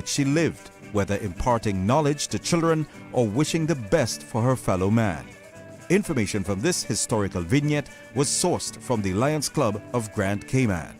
which she lived, whether imparting knowledge to children or wishing the best for her fellow man. Information from this historical vignette was sourced from the Lions Club of Grand Cayman.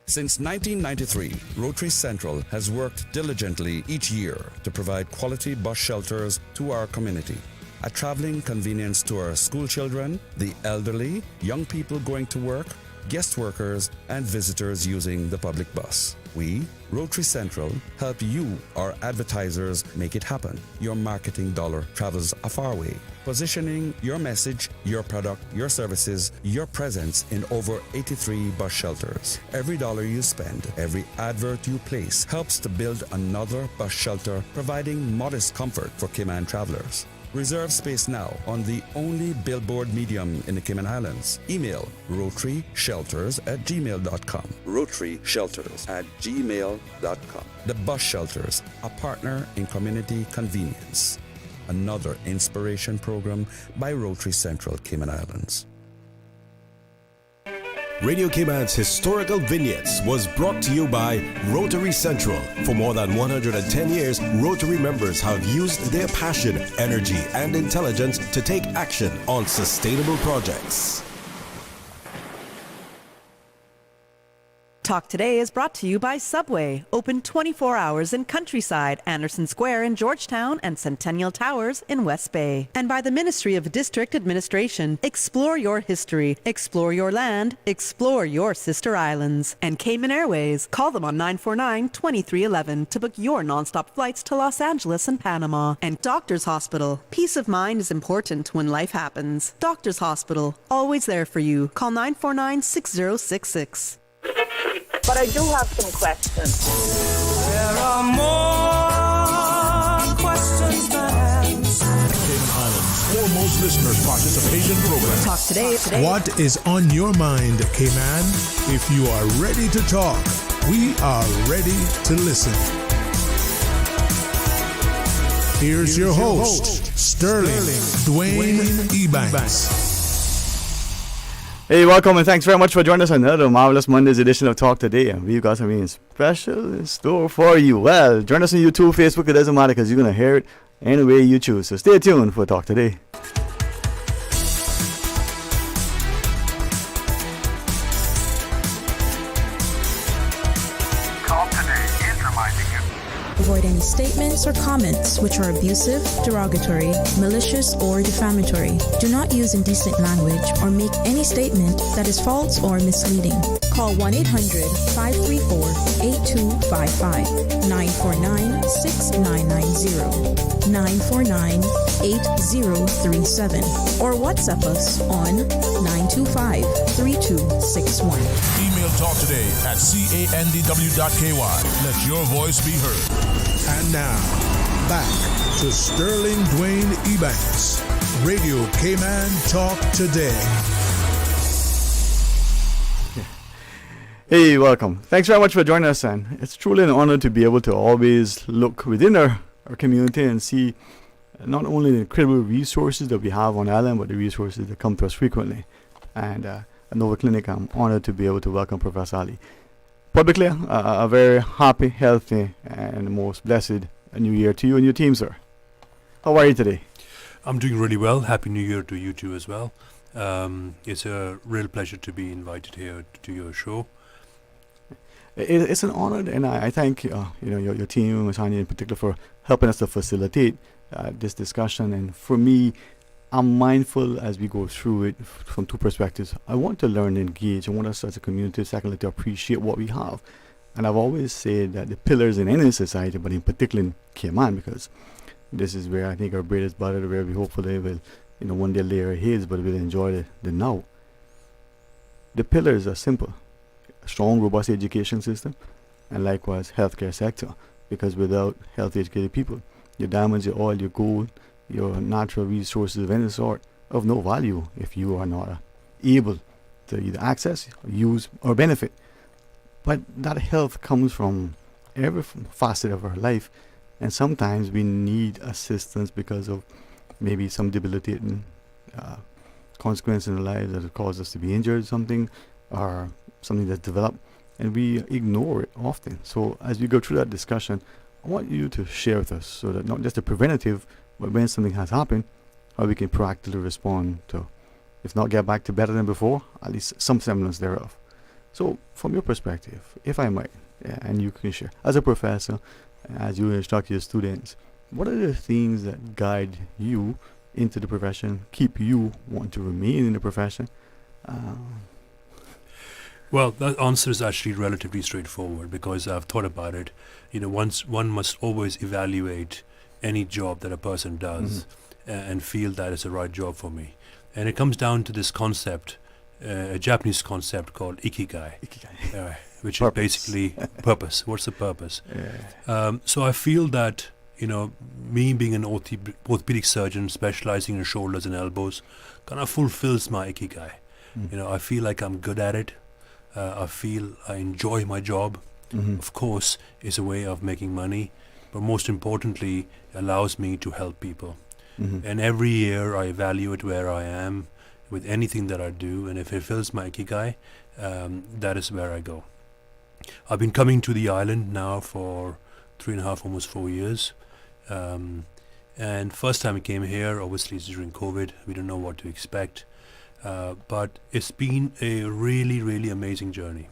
Since 1993, Rotary Central has worked diligently each year to provide quality bus shelters to our community. A traveling convenience to our school children, the elderly, young people going to work, guest workers, and visitors using the public bus. We, Rotary Central, help you, our advertisers, make it happen. Your marketing dollar travels a far way. Positioning your message, your product, your services, your presence in over 83 bus shelters. Every dollar you spend, every advert you place helps to build another bus shelter, providing modest comfort for Cayman travelers. Reserve space now on the only billboard medium in the Cayman Islands. Email rotaryshelters@gmail.com. rotaryshelters@gmail.com. The Bus Shelters, a partner in community convenience. Another inspiration program by Rotary Central Cayman Islands. Radio Cayman's Historical Vignettes was brought to you by Rotary Central. For more than 110 years, Rotary members have used their passion, energy, and intelligence to take action on sustainable projects. Talk Today is brought to you by Subway, open 24 hours in Countryside, Anderson Square in Georgetown, and Centennial Towers in West Bay. And by the Ministry of District Administration, explore your history, explore your land, explore your sister islands. And Cayman Airways, call them on 949-2311 to book your nonstop flights to Los Angeles and Panama. And Doctors Hospital, peace of mind is important when life happens. Doctors Hospital, always there for you. Call 949-6066. But I do have some questions. There are more questions than answers. Cayman Islands' foremost listeners participation program. Talk today. What is on your mind, Cayman? If you are ready to talk, we are ready to listen. Here's your host, Sterling Dwayne Ebanks. Hey, welcome and thanks very much for joining us on another marvelous Monday's edition of Talk Today. And we've got something special in store for you. Well, join us on YouTube, Facebook, it doesn't matter because you're going to hear it any way you choose. So stay tuned for Talk Today. Talk Today is reminding you. Avoid any statements or comments which are abusive, derogatory, malicious, or defamatory. Do not use indecent language or make any statement that is false or misleading. Call 1-800-534-8255, 949-6990, 949-8037, or WhatsApp us on 925-3261. Email Talk Today at candw.ky. Let your voice be heard. And now, back to Sterling Dwayne Ebanks. Radio Cayman Talk Today. Hey, welcome. Thanks very much for joining us, and it's truly an honor to be able to always look within our community and see not only the incredible resources that we have on island, but the resources that come to us frequently. And at Nova Clinic, I'm honored to be able to welcome Professor Ali. Publicly, a very happy, healthy, and most blessed New Year to you and your team, sir. How are you today? I'm doing really well. Happy New Year to you too as well. It's a real pleasure to be invited here to your show. It's an honor, and I thank your team, Ms. Hanya in particular, for helping us to facilitate this discussion. And for me, I'm mindful as we go through it from two perspectives. I want to learn and engage. I want us as a community, secondly, to appreciate what we have. And I've always said that the pillars in any society, but in particular in Cayman, because this is where I think our bread is buttered, where we hopefully will, one day lay our heads, but we'll enjoy the now. The pillars are simple. A strong, robust education system, and likewise healthcare sector, because without healthy educated people, your diamonds, your oil, your gold, your natural resources of any sort of no value if you are not able to either access, use, or benefit. But that health comes from every facet of our life, and sometimes we need assistance because of maybe some debilitating consequence in our lives that have caused us to be injured, something, or something that's developed, and we ignore it often. So as we go through that discussion, I want you to share with us, so that not just the preventative, but when something has happened, how we can proactively respond to, if not get back to better than before, at least some semblance thereof. So from your perspective, if I might, and you can share, as a professor, as you instruct your students, what are the things that guide you into the profession, keep you wanting to remain in the profession? Well, that answer is actually relatively straightforward, because I've thought about it. One must always evaluate any job that a person does and feel that is the right job for me. And it comes down to this concept, a Japanese concept called ikigai, which is basically purpose. What's the purpose? So I feel that, me being an orthopedic surgeon specializing in shoulders and elbows kind of fulfills my ikigai. I feel like I'm good at it. I feel I enjoy my job. Of course, it's a way of making money, but most importantly, allows me to help people. And every year I evaluate where I am with anything that I do, and if it fills my ikigai, that is where I go. I've been coming to the island now for 3.5, almost 4 years. And first time I came here, obviously it's during COVID. We don't know what to expect. But it's been a really, really amazing journey.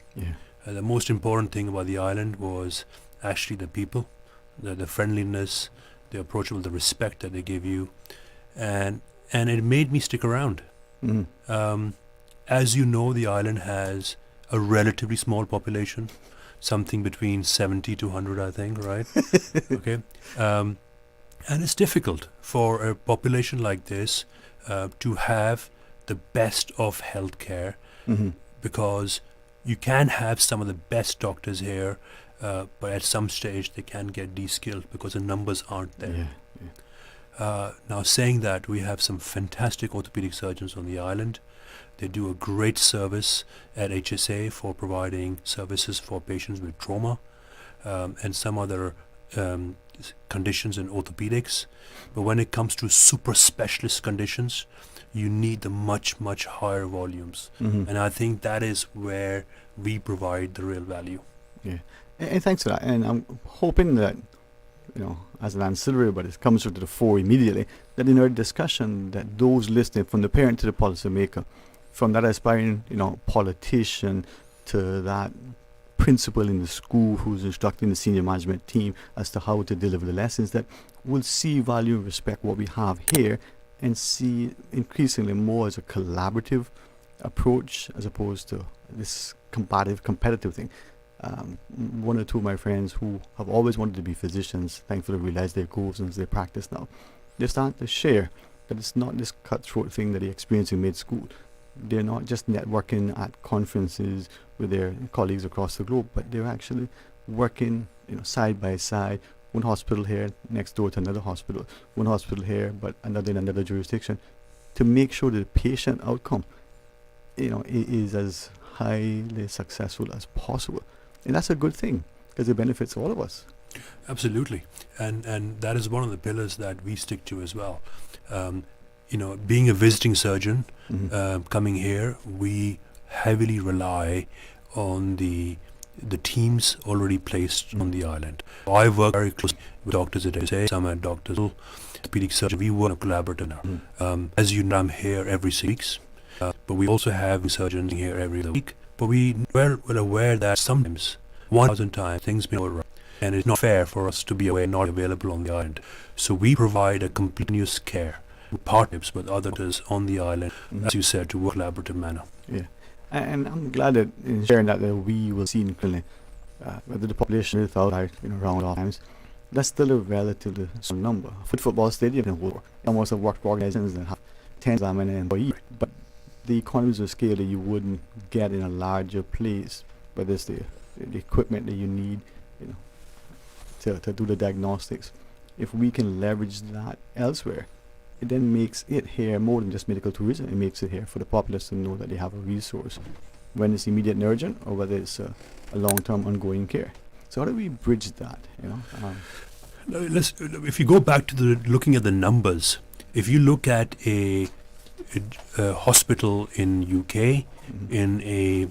The most important thing about the island was actually the people, the friendliness, the approachable, the respect that they give you, and it made me stick around. As you know, the island has a relatively small population, something between 70 to 100, I think, right? Okay, and it's difficult for a population like this to have the best of healthcare, because you can have some of the best doctors here, but at some stage they can get de-skilled because the numbers aren't there. Now, saying that, we have some fantastic orthopedic surgeons on the island. They do a great service at HSA for providing services for patients with trauma and some other conditions in orthopedics. But when it comes to super specialist conditions, you need the much, much higher volumes. And I think that is where we provide the real value. And thanks for that. And I'm hoping that, as an ancillary, but it comes to the fore immediately, that in our discussion, that those listening, from the parent to the policymaker, from that aspiring, politician to that principal in the school who's instructing the senior management team as to how to deliver the lessons, that will see, value, and respect what we have here, and see increasingly more as a collaborative approach as opposed to this combative, competitive thing. One or two of my friends who have always wanted to be physicians thankfully realize their goals and as they practice now. They start to share that it's not this cutthroat thing that they experience in mid-school. They're not just networking at conferences with their colleagues across the globe, but they're actually working, side by side. One hospital here next door to another hospital, one hospital here but another in another jurisdiction, to make sure that the patient outcome is as highly successful as possible. And that's a good thing because it benefits all of us. Absolutely. And that is one of the pillars that we stick to as well. Being a visiting surgeon, coming here, we heavily rely on the teams already placed on the island. I work very closely with doctors at HSA, some at doctors, orthopedic surgeon. We work collaboratively now. As you know, I'm here every 6 weeks, but we also have surgeons here every other week. But we are well aware that sometimes, 1,000 times, things may go wrong, and it's not fair for us to be away, not available on the island. So we provide a continuous care, partnerships with others on the island, as you said, to work collaborative manner. And I'm glad that in sharing that we will see increasingly, whether the population is out, around all times, that's still a relatively small number. Football stadium in war, almost have worked for organizations that have tens of many employees, but the economies of scale that you wouldn't get in a larger place, whether it's the equipment that you need, to do the diagnostics. If we can leverage that elsewhere, it then makes it here more than just medical tourism. It makes it here for the populace to know that they have a resource when it's immediate and urgent, or whether it's a long-term ongoing care. So how do we bridge that? If you go back to looking at the numbers, if you look at a hospital in UK, in a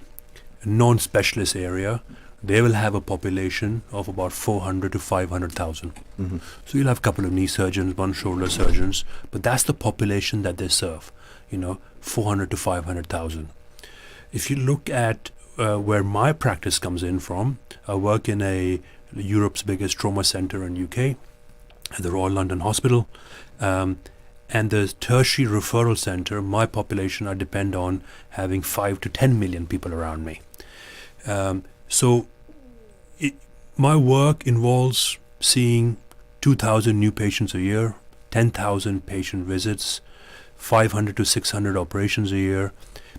non-specialist area, they will have a population of about 400 to 500,000. So you'll have a couple of knee surgeons, one shoulder surgeons, but that's the population that they serve, 400 to 500,000. If you look at where my practice comes in from, I work in Europe's biggest trauma center in UK, at the Royal London Hospital, and the tertiary referral center, my population, I depend on having 5 to 10 million people around me. So my work involves seeing 2,000 new patients a year, 10,000 patient visits, 500 to 600 operations a year,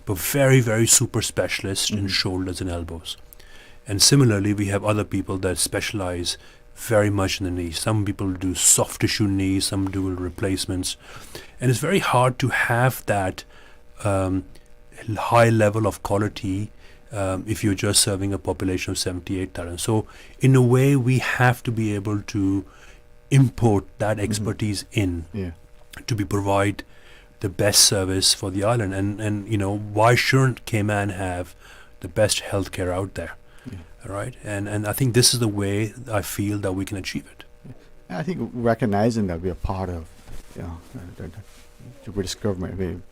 but very, very super specialists in shoulders and elbows. And similarly, we have other people that specialize very much in the knee. Some people do soft tissue knees, some do replacements. And it's very hard to have that high level of quality if you're just serving a population of 78,000. So in a way, we have to be able to import that expertise in to provide the best service for the island. And why shouldn't Cayman have the best healthcare out there? Right? And I think this is the way I feel that we can achieve it. I think recognizing that we are part of the British government,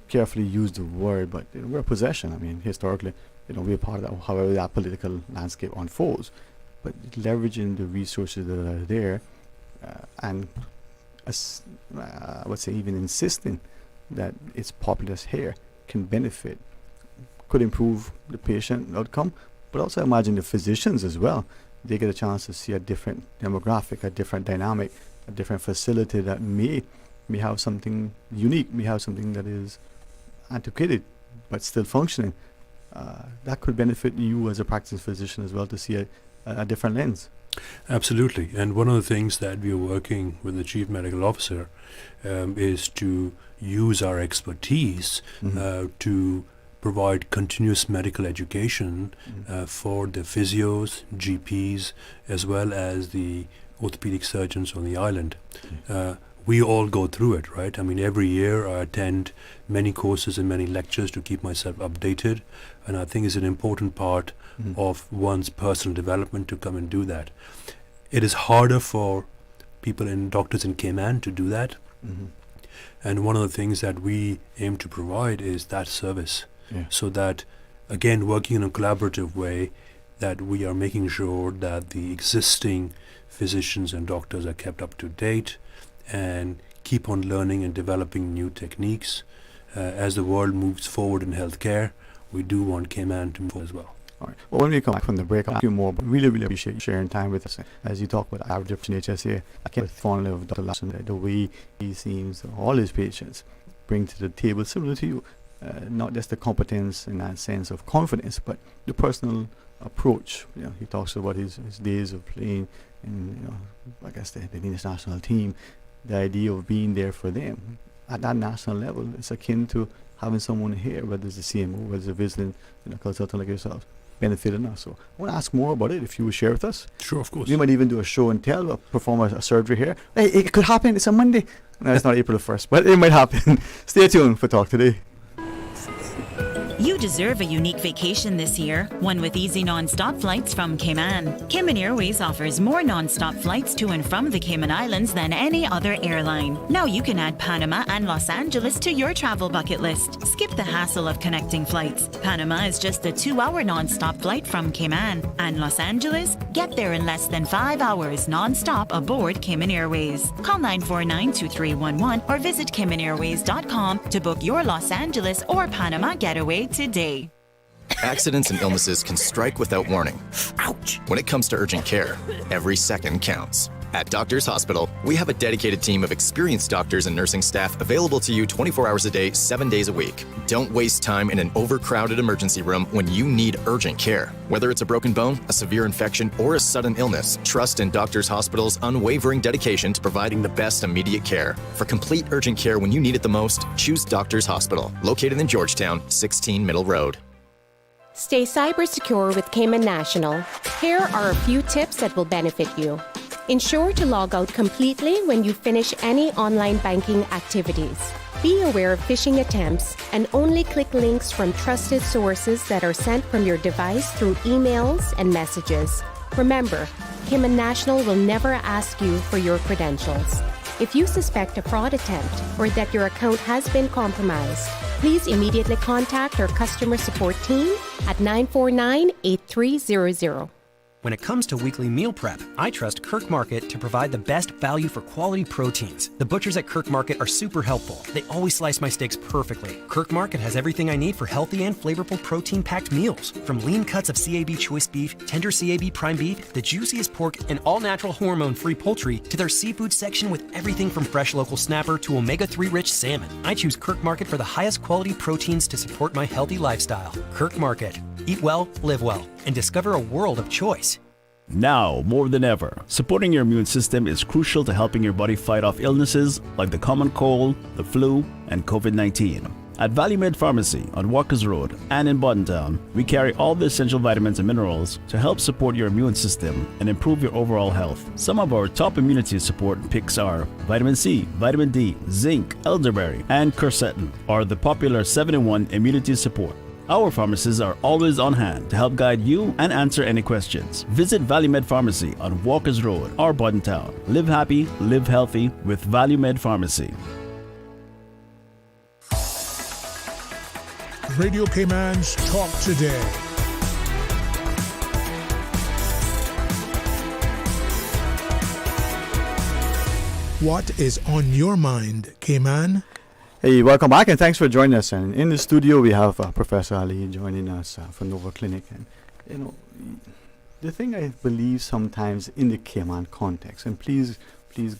carefully use the word, but we're a possession. I mean, historically, we're part of that, however that political landscape unfolds. But leveraging the resources that are there, and I would say even insisting that its populace here can benefit, could improve the patient outcome, but also imagine the physicians as well. They get a chance to see a different demographic, a different dynamic, a different facility that may have something unique, may have something that is antiquated but still functioning. That could benefit you as a practicing physician as well, to see a different lens. Absolutely. And one of the things that we are working with the Chief Medical Officer is to use our expertise to provide continuous medical education for the physios, GPs, as well as the orthopedic surgeons on the island. We all go through it, right? I mean, every year I attend many courses and many lectures to keep myself updated, and I think it's an important part of one's personal development to come and do that. It is harder for doctors in Cayman to do that, and one of the things that we aim to provide is that service, so that, again, working in a collaborative way, that we are making sure that the existing physicians and doctors are kept up to date and keep on learning and developing new techniques. As the world moves forward in healthcare, we do want Cayman to move as well. All right. Well, when we come back from the break, I'll ask you more, but really, really appreciate you sharing time with us. As you talk about average HSA, I can't fondly of Dr. Larson, the way he seems all his patients bring to the table, similar to you, not just the competence in that sense of confidence, but the personal approach. He talks about his days of playing in, I guess, the Danish national team. The idea of being there for them at that national level is akin to having someone here, whether it's the CMO, whether it's a visiting consultant like yourself, benefiting us. So I want to ask more about it, if you would share with us. Sure, of course. We might even do a show and tell, perform a surgery here. Hey, it could happen. It's a Monday. No, it's not April 1st, but it might happen. Stay tuned for Talk Today. You deserve a unique vacation this year, one with easy non-stop flights from Cayman. Cayman Airways offers more non-stop flights to and from the Cayman Islands than any other airline. Now you can add Panama and Los Angeles to your travel bucket list. Skip the hassle of connecting flights. Panama is just a 2-hour non-stop flight from Cayman. And Los Angeles? Get there in less than 5 hours non-stop aboard Cayman Airways. Call 949-2311 or visit CaymanAirways.com to book your Los Angeles or Panama getaway today. Accidents and illnesses can strike without warning. Ouch! When it comes to urgent care, every second counts. At Doctors Hospital, we have a dedicated team of experienced doctors and nursing staff available to you 24 hours a day, 7 days a week. Don't waste time in an overcrowded emergency room when you need urgent care. Whether it's a broken bone, a severe infection, or a sudden illness, trust in Doctors Hospital's unwavering dedication to providing the best immediate care. For complete urgent care when you need it the most, choose Doctors Hospital, located in Georgetown, 16 Middle Road. Stay cyber secure with Cayman National. Here are a few tips that will benefit you. Ensure to log out completely when you finish any online banking activities. Be aware of phishing attempts and only click links from trusted sources that are sent from your device through emails and messages. Remember, Cayman National will never ask you for your credentials. If you suspect a fraud attempt or that your account has been compromised, please immediately contact our customer support team at 949-8300. When it comes to weekly meal prep, I trust Kirk Market to provide the best value for quality proteins. The butchers at Kirk Market are super helpful. They always slice my steaks perfectly. Kirk Market has everything I need for healthy and flavorful protein-packed meals. From lean cuts of CAB choice beef, tender CAB prime beef, the juiciest pork, and all-natural hormone-free poultry, to their seafood section with everything from fresh local snapper to omega-3 rich salmon. I choose Kirk Market for the highest quality proteins to support my healthy lifestyle. Kirk Market. Eat well, live well, and discover a world of choice. Now, more than ever, supporting your immune system is crucial to helping your body fight off illnesses like the common cold, the flu, and COVID-19. At ValueMed Pharmacy on Walkers Road and in Buttontown, we carry all the essential vitamins and minerals to help support your immune system and improve your overall health. Some of our top immunity support picks are vitamin C, vitamin D, zinc, elderberry, and quercetin, or the popular 7-in-1 immunity support. Our pharmacists are always on hand to help guide you and answer any questions. Visit ValueMed Pharmacy on Walkers Road or Buttontown. Live happy, live healthy with ValueMed Pharmacy. Radio Cayman's Talk Today. What is on your mind, Cayman? Hey, welcome back and thanks for joining us. And in the studio we have Professor Ali joining us from Nova Clinic. And you know, the thing I believe sometimes in the Cayman context, and please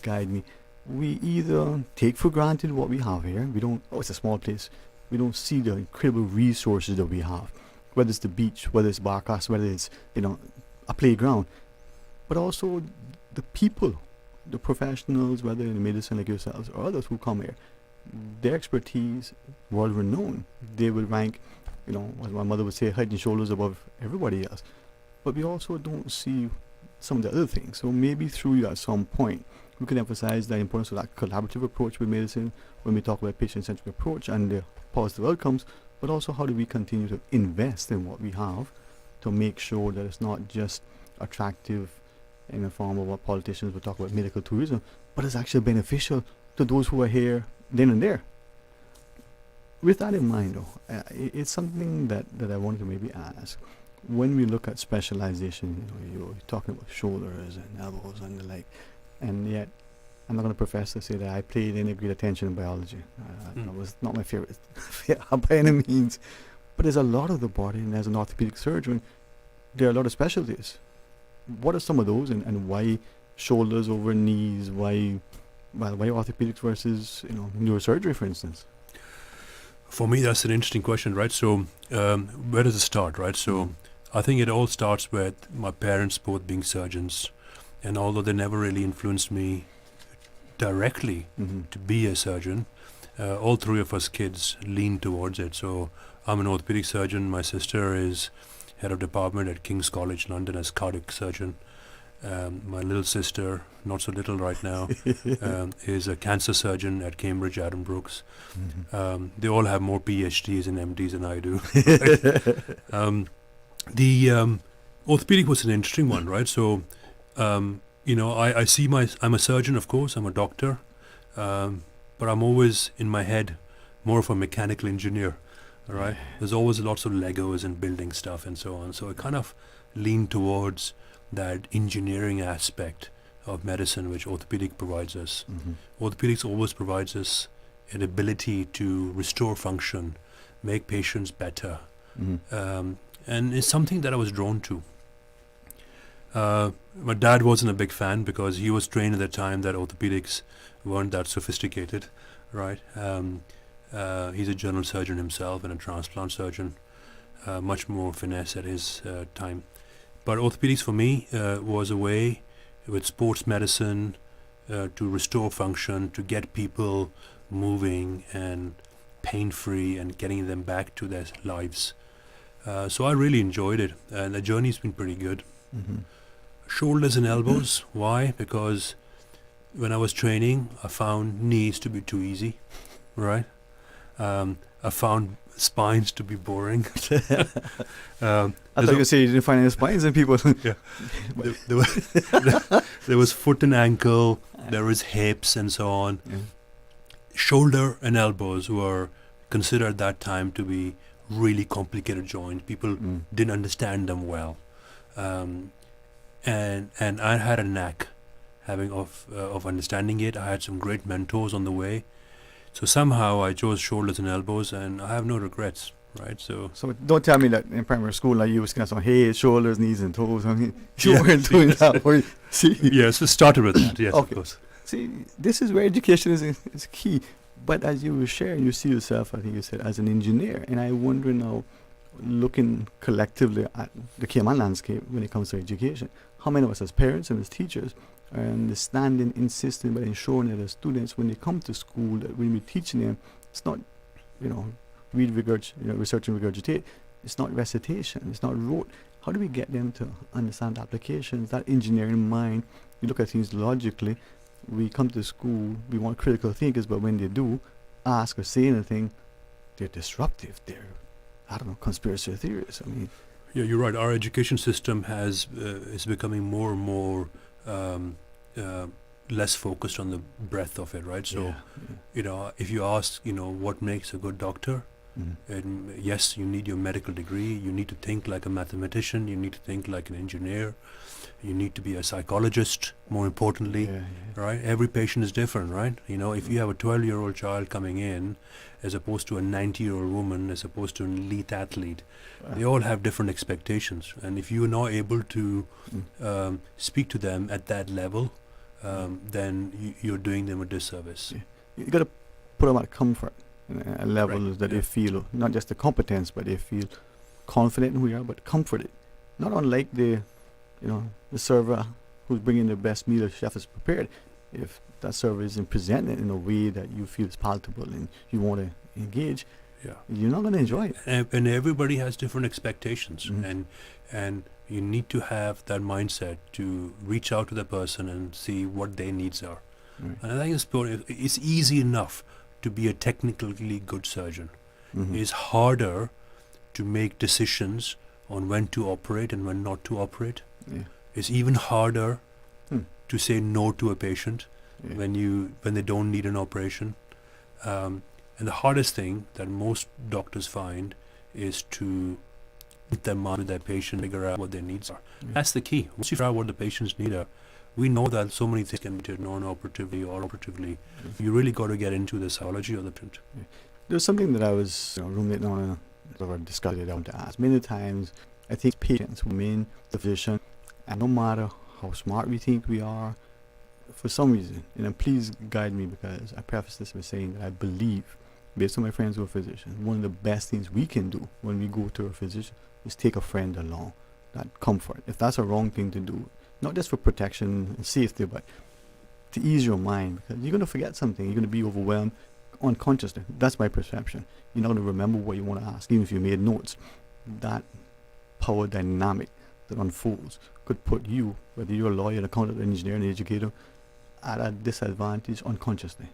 guide me, we either take for granted what we have here. We don't. Oh, it's a small place. We don't see the incredible resources that we have, whether it's the beach, whether it's Barkas, whether it's a playground, but also the people, the professionals, whether in medicine like yourselves or others who come here. Their expertise, world renowned. They will rank, as my mother would say, head and shoulders above everybody else. But we also don't see some of the other things. So maybe through you at some point, we can emphasize the importance of that collaborative approach with medicine when we talk about patient-centric approach and the positive outcomes, but also how do we continue to invest in what we have to make sure that it's not just attractive in the form of what politicians would talk about medical tourism, but it's actually beneficial to those who are here then and there. With that in mind, though, it's something that I wanted to maybe ask. When we look at specialization, you're talking about shoulders and elbows and the like, and yet I'm not going to profess to say that I paid any great attention in biology. It was not my favorite by any means. But there's a lot of the body, and as an orthopedic surgeon, there are a lot of specialties. What are some of those, and why shoulders over knees? Why orthopedics versus neurosurgery, for instance? For me, that's an interesting question, right? So where does it start, right? So I think it all starts with my parents both being surgeons, and although they never really influenced me directly to be a surgeon, all three of us kids lean towards it. So I'm an orthopedic surgeon. My sister is head of department at King's College London as cardiac surgeon. My little sister, not so little right now, is a cancer surgeon at Cambridge Addenbrooke's. They all have more PhDs and MDs than I do. The orthopedic was an interesting one, right? So, I see I'm a surgeon, of course, I'm a doctor, but I'm always in my head more of a mechanical engineer, all right? There's always lots of Legos and building stuff and so on. So I kind of lean towards that engineering aspect of medicine which orthopedic provides us. Orthopedics always provides us an ability to restore function, make patients better, and it's something that I was drawn to. My dad wasn't a big fan because he was trained at the time that orthopedics weren't that sophisticated, right? He's a general surgeon himself and a transplant surgeon, much more finesse at his time. But orthopedics for me was a way with sports medicine to restore function, to get people moving and pain-free and getting them back to their lives. So I really enjoyed it, and the journey's been pretty good. Shoulders and elbows, why? Because when I was training, I found knees to be too easy, right? I found spines to be boring. I thought you said you didn't find any spines in people. Yeah. There was foot and ankle, there was hips and so on. Yeah. Shoulder and elbows were considered at that time to be really complicated joints. People didn't understand them well. And I had a knack of understanding it. I had some great mentors on the way. So somehow I chose shoulders and elbows, and I have no regrets, right? So don't tell me that in primary school, like you was kind of some head, shoulders, knees, and toes. I mean, you weren't doing that. Were you? See? Yes, it started with that. Yes, okay. Of course. See, this is where education is key. But as you were sharing, you see yourself, I think you said, as an engineer, and I wonder now, looking collectively at the Cayman landscape when it comes to education, how many of us as parents and as teachers are understanding, insisting, but ensuring that the students, when they come to school, that when we're teaching them, it's not, research and regurgitate. It's not recitation. It's not rote. How do we get them to understand applications, that engineering mind? You look at things logically. We come to school, we want critical thinkers, but when they do ask or say anything, they're disruptive. They're, conspiracy theorists. I mean, yeah, you're right. Our education system is becoming more and more less focused on the breadth of it, right? So, if you ask, what makes a good doctor, and yes, you need your medical degree. You need to think like a mathematician. You need to think like an engineer. You need to be a psychologist, more importantly, right? Every patient is different, right? If you have a 12-year-old child coming in, as opposed to a 90-year-old woman, as opposed to an elite athlete, they all have different expectations. And if you're not able to speak to them at that level, then you're doing them a disservice. Yeah. You got to put them at comfort, a level that they feel, not just the competence, but they feel confident in who they are, but comforted. Not unlike the server who's bringing the best meal the chef has prepared. If that server isn't presented in a way that you feel is palatable and you want to engage, you're not going to enjoy it. And everybody has different expectations, and you need to have that mindset to reach out to the person and see what their needs are. And I think it's easy enough to be a technically good surgeon. It's harder to make decisions on when to operate and when not to operate. It's even harder to say no to a patient when they don't need an operation. And the hardest thing that most doctors find is to get them on with their patient, figure out what their needs are. That's the key. Once you figure out what the patient's needs are, we know that so many things can be done non-operatively or operatively. You really got to get into the psychology of the patient. There's something that I was ruminating on or discussed it. I want to ask. Many times, I think patients remain the physician, and no matter how smart we think we are, for some reason, and please guide me, because I preface this by saying that I believe, based on my friends who are physicians, one of the best things we can do when we go to a physician is take a friend along. That comfort. If that's a wrong thing to do, not just for protection and safety, but to ease your mind, because you're going to forget something. You're going to be overwhelmed unconsciously. That's my perception. You're not going to remember what you want to ask, even if you made notes. That power dynamic that unfolds could put you, whether you're a lawyer, an accountant, an engineer, an educator, at a disadvantage unconsciously.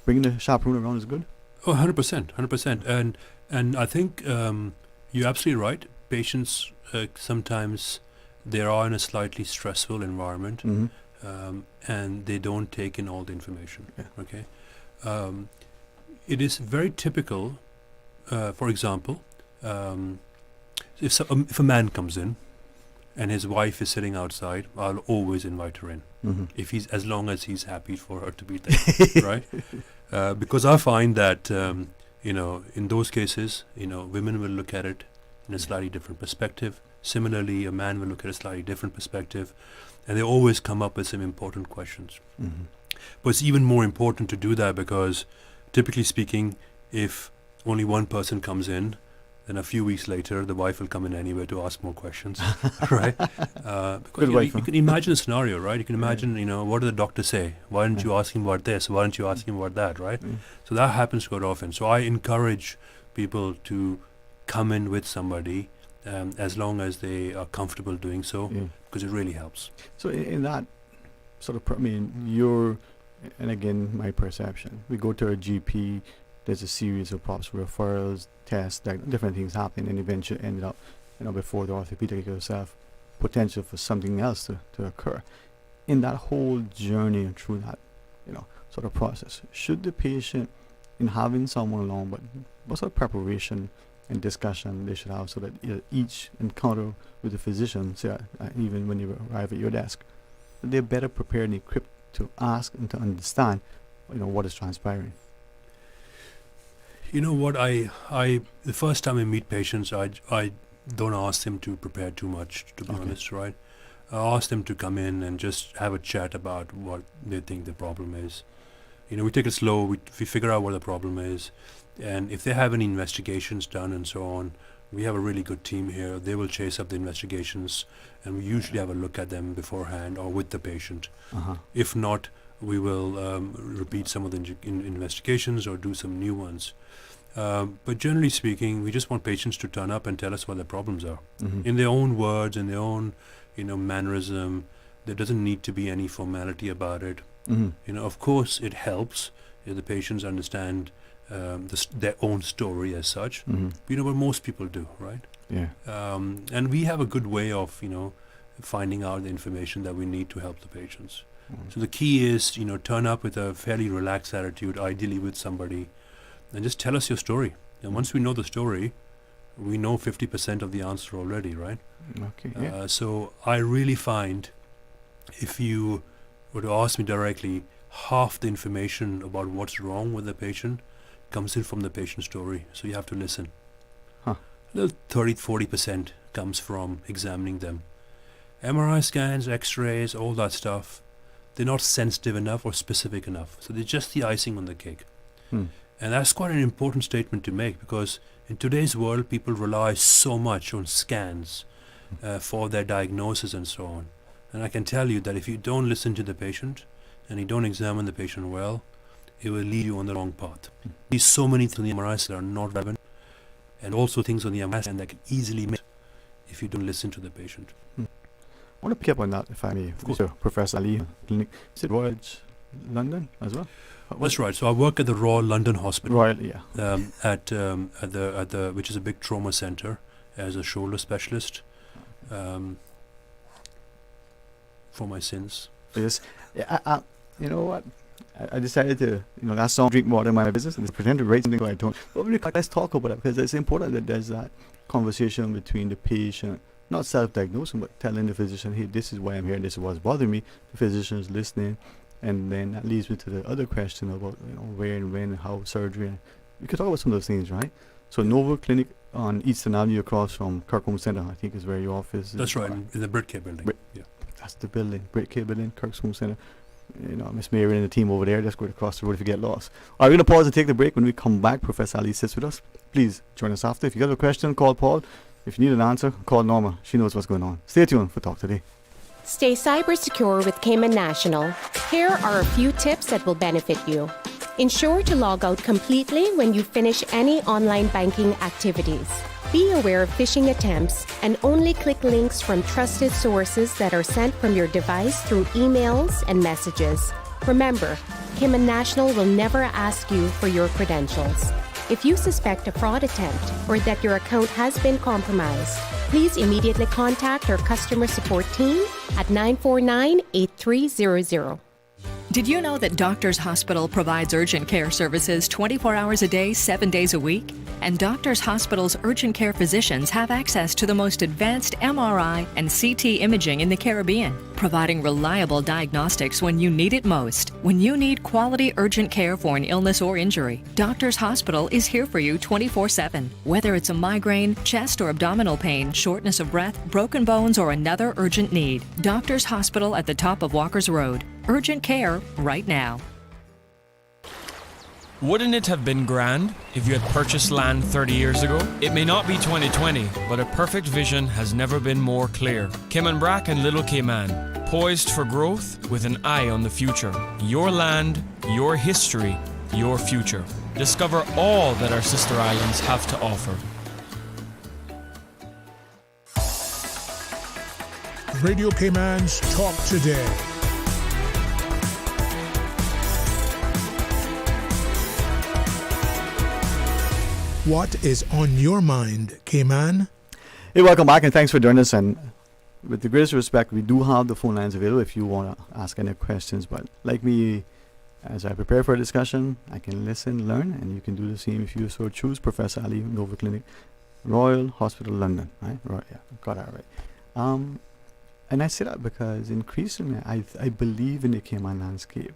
Bringing the chaperone around is good? Oh, 100%. And I think you're absolutely right. Patients sometimes they are in a slightly stressful environment, and they don't take in all the information. Okay, it is very typical. For example, if a man comes in and his wife is sitting outside, I'll always invite her in. As long as he's happy for her to be there, right? Because I find that in those cases, women will look at it in a slightly different perspective. Similarly, a man will look at a slightly different perspective, and they always come up with some important questions. But it's even more important to do that because, typically speaking, if only one person comes in, then a few weeks later, the wife will come in anyway to ask more questions, right? Because you can imagine a scenario, right? You can imagine, what did the doctor say? Why didn't you ask him about this? Why didn't you ask him about that, right? So that happens quite often. So I encourage people to come in with somebody as long as they are comfortable doing so, because it really helps. So in that sort of, and again, my perception, we go to a GP, there's a series of perhaps referrals, tests, like different things happening, and eventually ended up, before the orthopedic yourself, potential for something else to occur. In that whole journey through that, sort of process, should the patient, in having someone along, but what sort of preparation and discussion they should have so that each encounter with the physician, say, even when you arrive at your desk, they're better prepared and equipped to ask and to understand, what is transpiring. You know what, I the first time I meet patients, I don't ask them to prepare too much, to be honest, right? I ask them to come in and just have a chat about what they think the problem is. We take it slow, we figure out what the problem is, and if they have any investigations done and so on, we have a really good team here. They will chase up the investigations, and we usually have a look at them beforehand or with the patient. If not, we will repeat some of the investigations or do some new ones. But generally speaking, we just want patients to turn up and tell us what their problems are. In their own words, in their own, mannerism. There doesn't need to be any formality about it. Of course, it helps if the patients understand their own story as such. But most people do, right? Yeah. And we have a good way of, finding out the information that we need to help the patients. So the key is, turn up with a fairly relaxed attitude, ideally with somebody, and just tell us your story. And once we know the story, we know 50% of the answer already, right? Okay. Yeah. So I really find, if you were to ask me directly, half the information about what's wrong with the patient comes in from the patient's story. So you have to listen. 30-40% comes from examining them. MRI scans, X-rays, all that stuff, they're not sensitive enough or specific enough. So they're just the icing on the cake. And that's quite an important statement to make, because in today's world, people rely so much on scans for their diagnosis and so on. And I can tell you that if you don't listen to the patient and you don't examine the patient well, it will lead you on the wrong path. There's so many things on the MRI that are not relevant, and also things on the MRI scan that can easily miss if you don't listen to the patient. I want to pick up on that, if I may. Mr. Professor Ali, clinic. Is it Royal London as well? That's right. So I work at the Royal London Hospital. Royal, yeah. At the which is a big trauma center, as a shoulder specialist. For my sins. Yes. Yeah, you know what? I decided to, last song, drink more than my business, and pretend to write something I don't. But let's talk about it, because it's important that there's that conversation between the patient, not self-diagnosing, but telling the physician, hey, this is why I'm here, this is what's bothering me. The physician is listening, and then that leads me to the other question about, where and when and how surgery. We could talk about some of those things, right? So Nova Clinic on Eastern Avenue across from Kirkholme Centre, I think is where your office is. That's right, in the Britcare building. Yeah. That's the building, Britcare building, Kirkholme Centre. Miss Mary and the team over there, just go across the road if you get lost. All right, we're going to pause and take the break. When we come back, Professor Ali sits with us. Please join us after. If you got a question, call Paul. If you need an answer, call Norma. She knows what's going on. Stay tuned for Talk Today. Stay cyber secure with Cayman National. Here are a few tips that will benefit you. Ensure to log out completely when you finish any online banking activities. Be aware of phishing attempts and only click links from trusted sources that are sent from your device through emails and messages. Remember, Cayman National will never ask you for your credentials. If you suspect a fraud attempt or that your account has been compromised, please immediately contact our customer support team at 949-8300. Did you know that Doctors Hospital provides urgent care services 24 hours a day, 7 days a week? And Doctors Hospital's urgent care physicians have access to the most advanced MRI and CT imaging in the Caribbean, providing reliable diagnostics when you need it most. When you need quality urgent care for an illness or injury, Doctors Hospital is here for you 24/7. Whether it's a migraine, chest or abdominal pain, shortness of breath, broken bones, or another urgent need, Doctors Hospital at the top of Walker's Road. Urgent care right now. Wouldn't it have been grand if you had purchased land 30 years ago? It may not be 2020, but a perfect vision has never been more clear. Cayman Brac and Little Cayman, poised for growth with an eye on the future. Your land, your history, your future. Discover all that our sister islands have to offer. Radio Cayman's Talk Today. What is on your mind, Cayman? Hey, welcome back and thanks for joining us. And with the greatest respect, we do have the phone lines available if you want to ask any questions. But like me, as I prepare for a discussion, I can listen, learn, and you can do the same if you so choose. Professor Ali, Nova Clinic, Royal Hospital, London, right? Right, yeah, got that right. And I say that because increasingly, I believe in the Cayman landscape.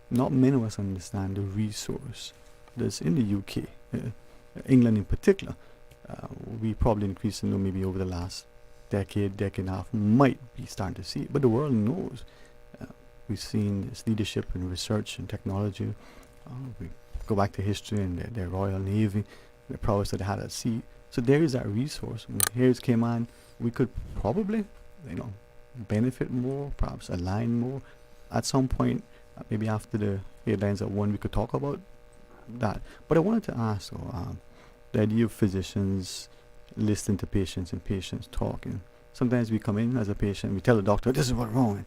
Not many of us understand the resource that's in the UK, England in particular. We probably increasingly, maybe over the last decade and a half, might be starting to see it, but the world knows. We've seen this leadership in research and technology. We go back to history and their Royal Navy, the prowess that they had at sea. So there is that resource. I mean, here's Cayman. We could probably, benefit more, perhaps align more. At some point, maybe after the headlines at 1, we could talk about that. But I wanted to ask, the idea of physicians listening to patients and patients talking. Sometimes we come in as a patient, we tell the doctor, this is what's wrong.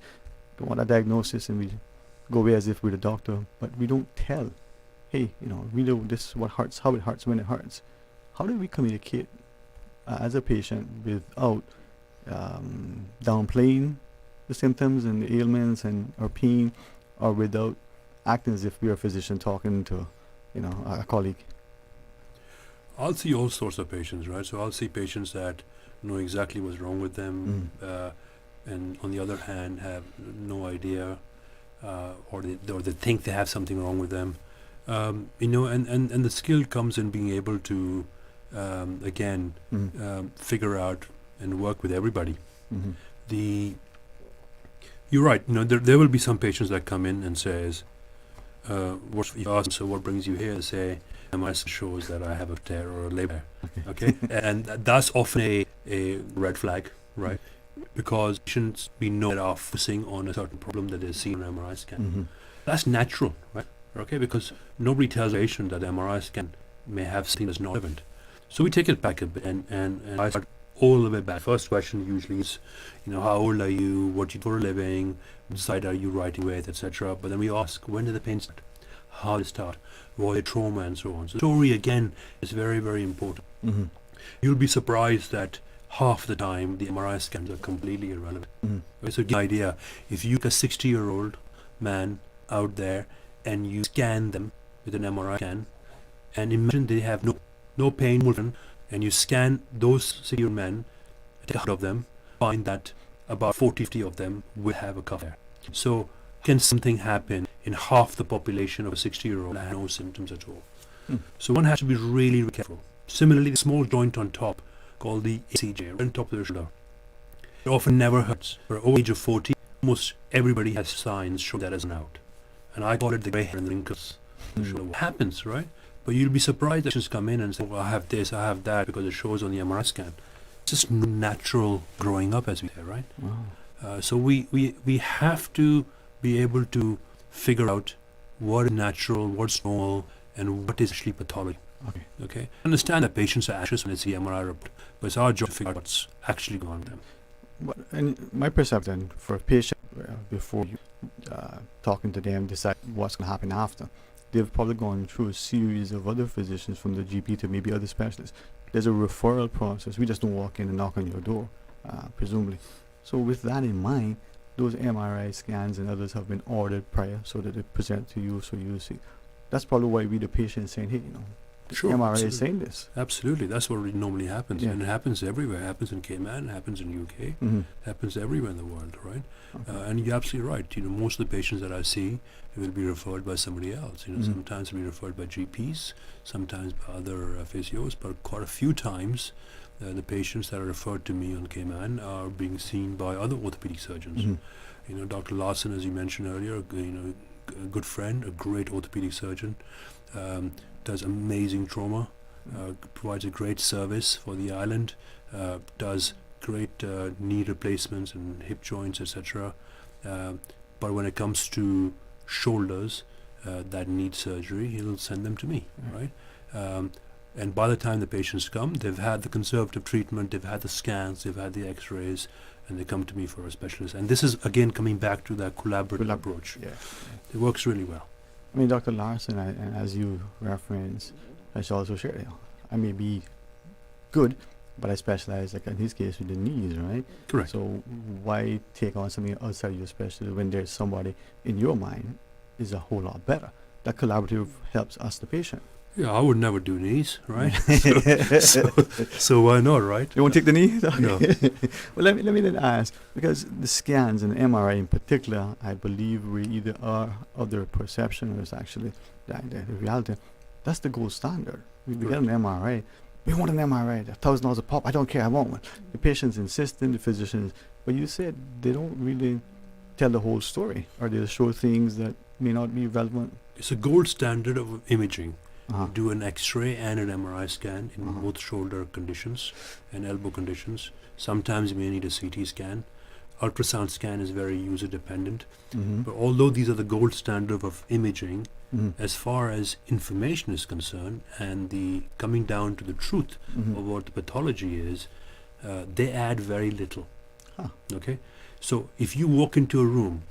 We want a diagnosis, and we go away as if we're the doctor, but we don't tell, hey, we know this is what hurts, how it hurts, when it hurts. How do we communicate as a patient without downplaying the symptoms and the ailments and our pain, or without acting as if we're a physician talking to, a colleague? I'll see all sorts of patients, right? So I'll see patients that know exactly what's wrong with them, and on the other hand have no idea, or they think they have something wrong with them. And the skill comes in being able to figure out and work with everybody. You're right. There will be some patients that come in and says, what brings you here? They say, MRI shows that I have a tear or a labor. Okay, and that's often a red flag, right? Because patients we know that are focusing on a certain problem that they see on an MRI scan. That's natural, right? Okay, because nobody tells a patient that the MRI scan may have something that's not relevant. So we take it back a bit and I start all the way back. First question usually is, how old are you? What do you do for a living? What side are you writing with, etc. But then we ask, when did the pain start? How did it start? What the trauma and so on. So story again is very, very important. You'll be surprised that half the time the MRI scans are completely irrelevant. So give you an idea, if you get a 60-year-old man out there and you scan them with an MRI scan, and imagine they have no pain, and you scan those 60-year-old men, take 100 of them, find that about 40-50 of them will have a cuff there. So can something happen in half the population of a 60-year-old and have no symptoms at all? So one has to be really, really careful. Similarly, the small joint on top, called the ACJ, right on top of the shoulder, it often never hurts. For over the age of 40, almost everybody has signs showing that as an out. And I call it the grey hair and the wrinkles. What happens, right? But you'll be surprised that patients come in and say, well, I have this, I have that, because it shows on the MRI scan. It's just natural growing up, as we say, right? Wow. So we have to be able to figure out what is natural, what's normal, and what is actually pathology. Okay. Understand that patients are anxious when they see MRI report, but it's our job to figure out what's actually going on with them. But, and my perception for a patient, before you talking to them, decide what's going to happen after, they've probably gone through a series of other physicians, from the GP to maybe other specialists. There's a referral process. We just don't walk in and knock on your door, presumably. So with that in mind, those MRI scans and others have been ordered prior so that they present to you, so you see. That's probably why we, the patient, saying, hey, Sure, MRI absolutely. is saying this. Absolutely, that's what normally happens, Yeah. and it happens everywhere. It happens in Cayman, it happens in UK, it happens everywhere in the world, right? And you're absolutely right. Most of the patients that I see will be referred by somebody else. Sometimes they'll be referred by GPs, sometimes by other physios, but quite a few times the patients that are referred to me on Cayman are being seen by other orthopedic surgeons. Dr. Larson, as you mentioned earlier, a good friend, a great orthopedic surgeon. Does amazing trauma, provides a great service for the island, does great knee replacements and hip joints, etc. But when it comes to shoulders that need surgery, he'll send them to me, right? And by the time the patients come, they've had the conservative treatment, they've had the scans, they've had the x-rays, and they come to me for a specialist. And this is, again, coming back to that collaborative approach. It works really well. I mean, Dr. Larson, and as you reference, I should also share, I may be good, but I specialize, like in his case, with the knees, right? Correct. So why take on something outside your specialty when there's somebody in your mind is a whole lot better? That collaborative helps us, the patient. Yeah, I would never do knees, right? so why not, right? You won't take the knee? Okay. No. Well, let me then ask, because the scans and MRI in particular, I believe we either are of their perception or it's actually the reality. That's the gold standard. We get an MRI. We want an MRI, $1,000 a pop. I don't care, I want one. The patient's insisting, the physicians. But you said they don't really tell the whole story, or they show things that may not be relevant. It's a gold standard of imaging. Do an X-ray and an MRI scan in both shoulder conditions and elbow conditions. Sometimes you may need a CT scan. Ultrasound scan is very user dependent. But although these are the gold standard of imaging, as far as information is concerned and the coming down to the truth of what the pathology is, they add very little. Okay, so if you walk into a room,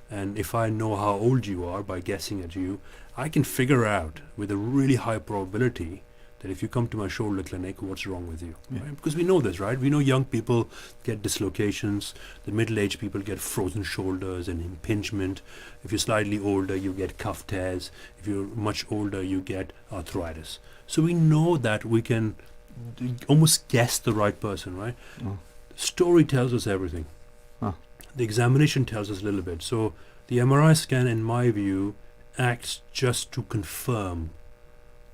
and if I know how old you are by guessing at you, I can figure out with a really high probability that if you come to my shoulder clinic, what's wrong with you. Right? Because we know this, right? We know young people get dislocations, the middle-aged people get frozen shoulders and impingement. If you're slightly older, you get cuff tears. If you're much older, you get arthritis. So we know that we can almost guess the right person, right? Story tells us everything. The examination tells us a little bit. So the MRI scan, in my view, acts just to confirm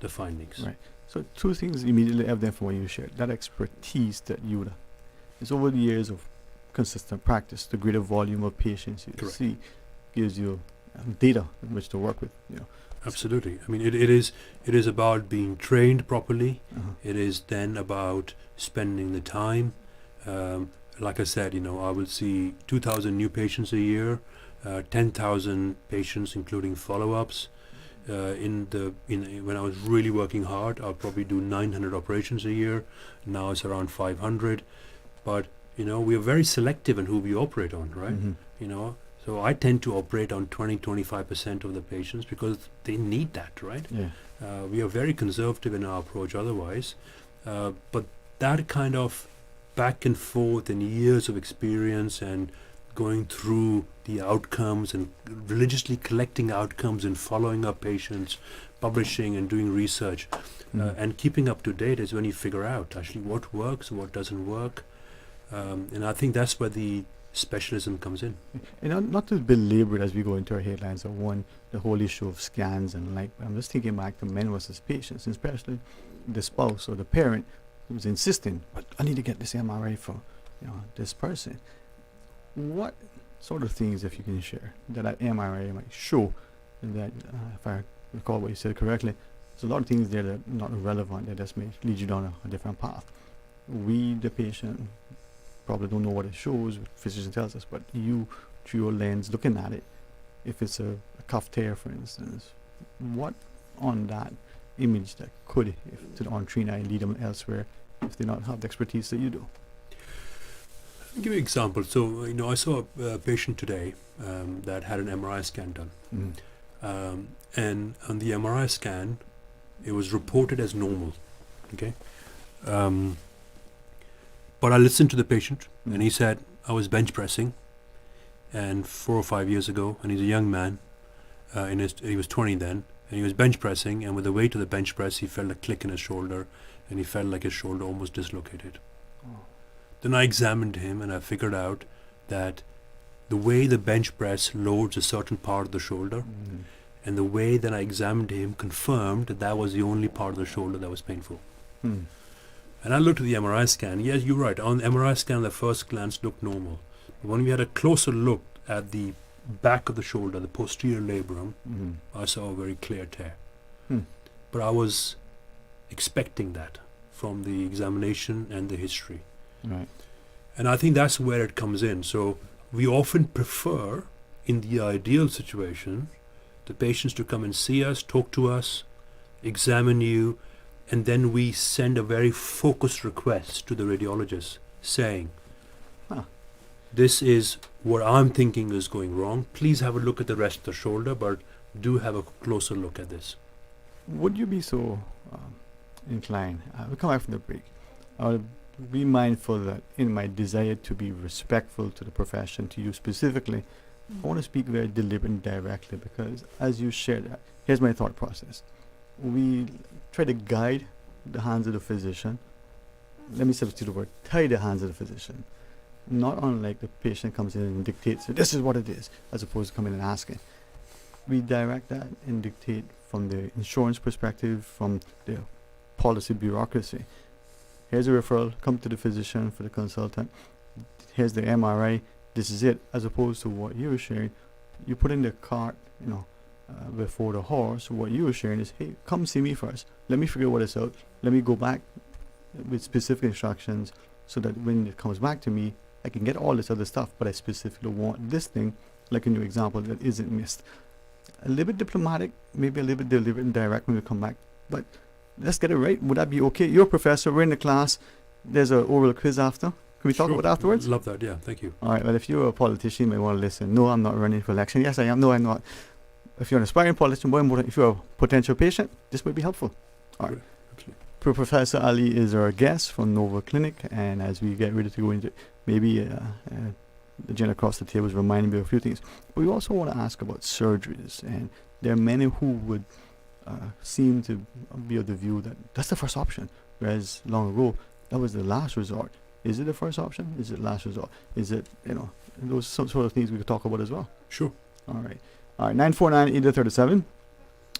the findings. Right. So two things immediately evident from what you shared. That expertise that you would, it's over the years of consistent practice, the greater volume of patients you see gives you data in which to work with. You know. Absolutely. I mean, it is about being trained properly. It is then about spending the time. Like I said, I will see 2,000 new patients a year, 10,000 patients including follow-ups. When I was really working hard, I'll probably do 900 operations a year. Now it's around 500. But we are very selective in who we operate on, right? So I tend to operate on 20-25% of the patients because they need that, right? We are very conservative in our approach otherwise. But that kind of back and forth and years of experience and going through the outcomes and religiously collecting outcomes and following up patients, publishing and doing research and keeping up to date is when you figure out actually what works, what doesn't work. And I think that's where the specialism comes in. And not to belabor it as we go into our headlines of the whole issue of scans and I'm just thinking back to men versus patients, especially the spouse or the parent who's insisting, but I need to get this MRI for this person. What sort of things, if you can share, that MRI might show that, if I recall what you said correctly, there's a lot of things there that are not relevant, that just may lead you down a different path. We, the patient, probably don't know what it shows, physician tells us, but you, through your lens, looking at it, if it's a cuff tear, for instance, what on that image that could, if to the on-trained eye, lead them elsewhere if they not have the expertise that you do? I'll give you an example. So, I saw a patient today that had an MRI scan done. And on the MRI scan, it was reported as normal. Okay. But I listened to the patient and he said, I was bench pressing and 4 or 5 years ago, and he's a young man, he was 20 then, and he was bench pressing, and with the weight of the bench press, he felt a click in his shoulder, and he felt like his shoulder almost dislocated. Then I examined him, and I figured out that the way the bench press loads a certain part of the shoulder, and the way that I examined him confirmed that was the only part of the shoulder that was painful. And I looked at the MRI scan. Yes, you're right. On the MRI scan, the first glance looked normal. But when we had a closer look at the back of the shoulder, the posterior labrum, I saw a very clear tear. But I was expecting that from the examination and the history. Right. And I think that's where it comes in. So we often prefer, in the ideal situation, the patients to come and see us, talk to us, examine you, and then we send a very focused request to the radiologist saying, this is what I'm thinking is going wrong. Please have a look at the rest of the shoulder, but do have a closer look at this. Would you be so inclined. We'll come back from the break. I would be mindful that in my desire to be respectful to the profession, to you specifically, I want to speak very deliberately and directly, because as you share that, here's my thought process. We try to guide the hands of the physician. Let me substitute the word, tie the hands of the physician. Not unlike the patient comes in and dictates, this is what it is, as opposed to coming and asking. We direct that and dictate from the insurance perspective, from the policy bureaucracy. Here's a referral, come to the physician for the consultant. Here's the MRI, this is it, as opposed to what you were sharing. You put in the cart, before the horse. What you were sharing is, hey, come see me first. Let me figure what it's out. Let me go back with specific instructions so that when it comes back to me, I can get all this other stuff, but I specifically want this thing, like in your example, that isn't missed. A little bit diplomatic, maybe a little bit deliberate and direct when we come back, but let's get it right. Would that be okay? You're a professor, we're in the class, there's an oral quiz after. Can we talk about it afterwards? Love that, yeah, thank you. All right, well, if you're a politician, you may want to listen. No, I'm not running for election. Yes, I am. No, I'm not. If you're an aspiring politician, if you're a potential patient, this might be helpful. All right. Absolutely. Professor Ali is our guest from Nova Clinic, and as we get ready to go into maybe the gentleman across the table is reminding me of a few things. But we also want to ask about surgeries, and there are many who would seem to be of the view that that's the first option, whereas long ago that was the last resort. Is it the first option? Is it last resort? Is it, those some sort of things we could talk about as well? Sure. All right. 949-8037,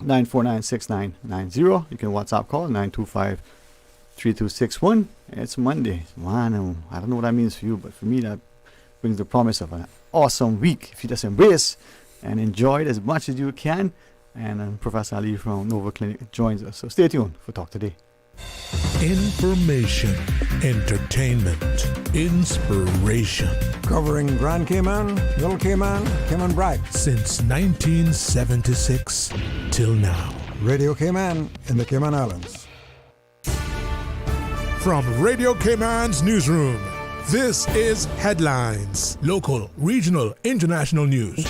949-6990. You can WhatsApp call 925-3261. It's Monday. Man, I don't know what that means for you, but for me that brings the promise of an awesome week if you just embrace and enjoy it as much as you can. And Professor Ali from Nova Clinic joins us. So stay tuned for Talk Today. Information, entertainment, inspiration. Covering Grand Cayman, Little Cayman, Cayman Brac. Since 1976 till now. Radio Cayman in the Cayman Islands. From Radio Cayman's newsroom, this is Headlines. Local, regional, international news.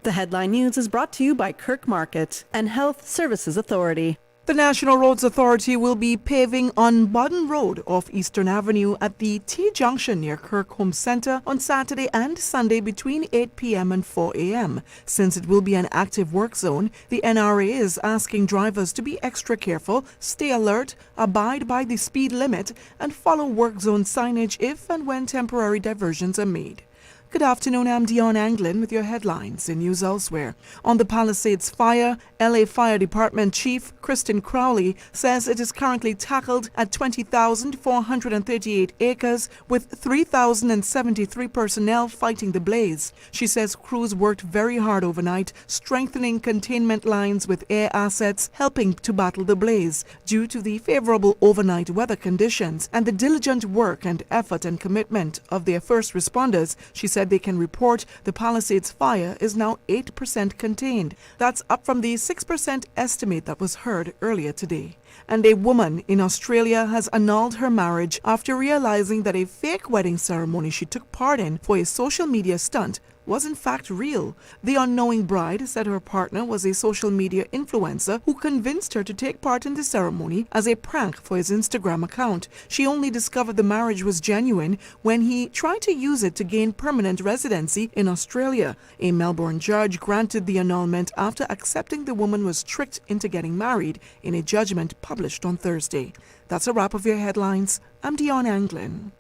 The Headline News is brought to you by Kirk Market and Health Services Authority. The National Roads Authority will be paving on Budden Road off Eastern Avenue at the T-Junction near Kirk Home Centre on Saturday and Sunday between 8 p.m. and 4 a.m. Since it will be an active work zone, the NRA is asking drivers to be extra careful, stay alert, abide by the speed limit, and follow work zone signage if and when temporary diversions are made. Good afternoon, I'm Dion Anglin with your headlines in news elsewhere. On the Palisades fire, LA Fire Department Chief Kristen Crowley says it is currently tackled at 20,438 acres with 3,073 personnel fighting the blaze. She says crews worked very hard overnight, strengthening containment lines with air assets, helping to battle the blaze. Due to the favorable overnight weather conditions and the diligent work and effort and commitment of their first responders, she said they can report the Palisades fire is now 8% contained. That's up from the 6% estimate that was heard earlier today. And a woman in Australia has annulled her marriage after realizing that a fake wedding ceremony she took part in for a social media stunt was in fact real. The unknowing bride said her partner was a social media influencer who convinced her to take part in the ceremony as a prank for his Instagram account. She only discovered the marriage was genuine when he tried to use it to gain permanent residency in Australia. A Melbourne judge granted the annulment after accepting the woman was tricked into getting married in a judgment published on Thursday. That's a wrap of your headlines. I'm Dion Anglin.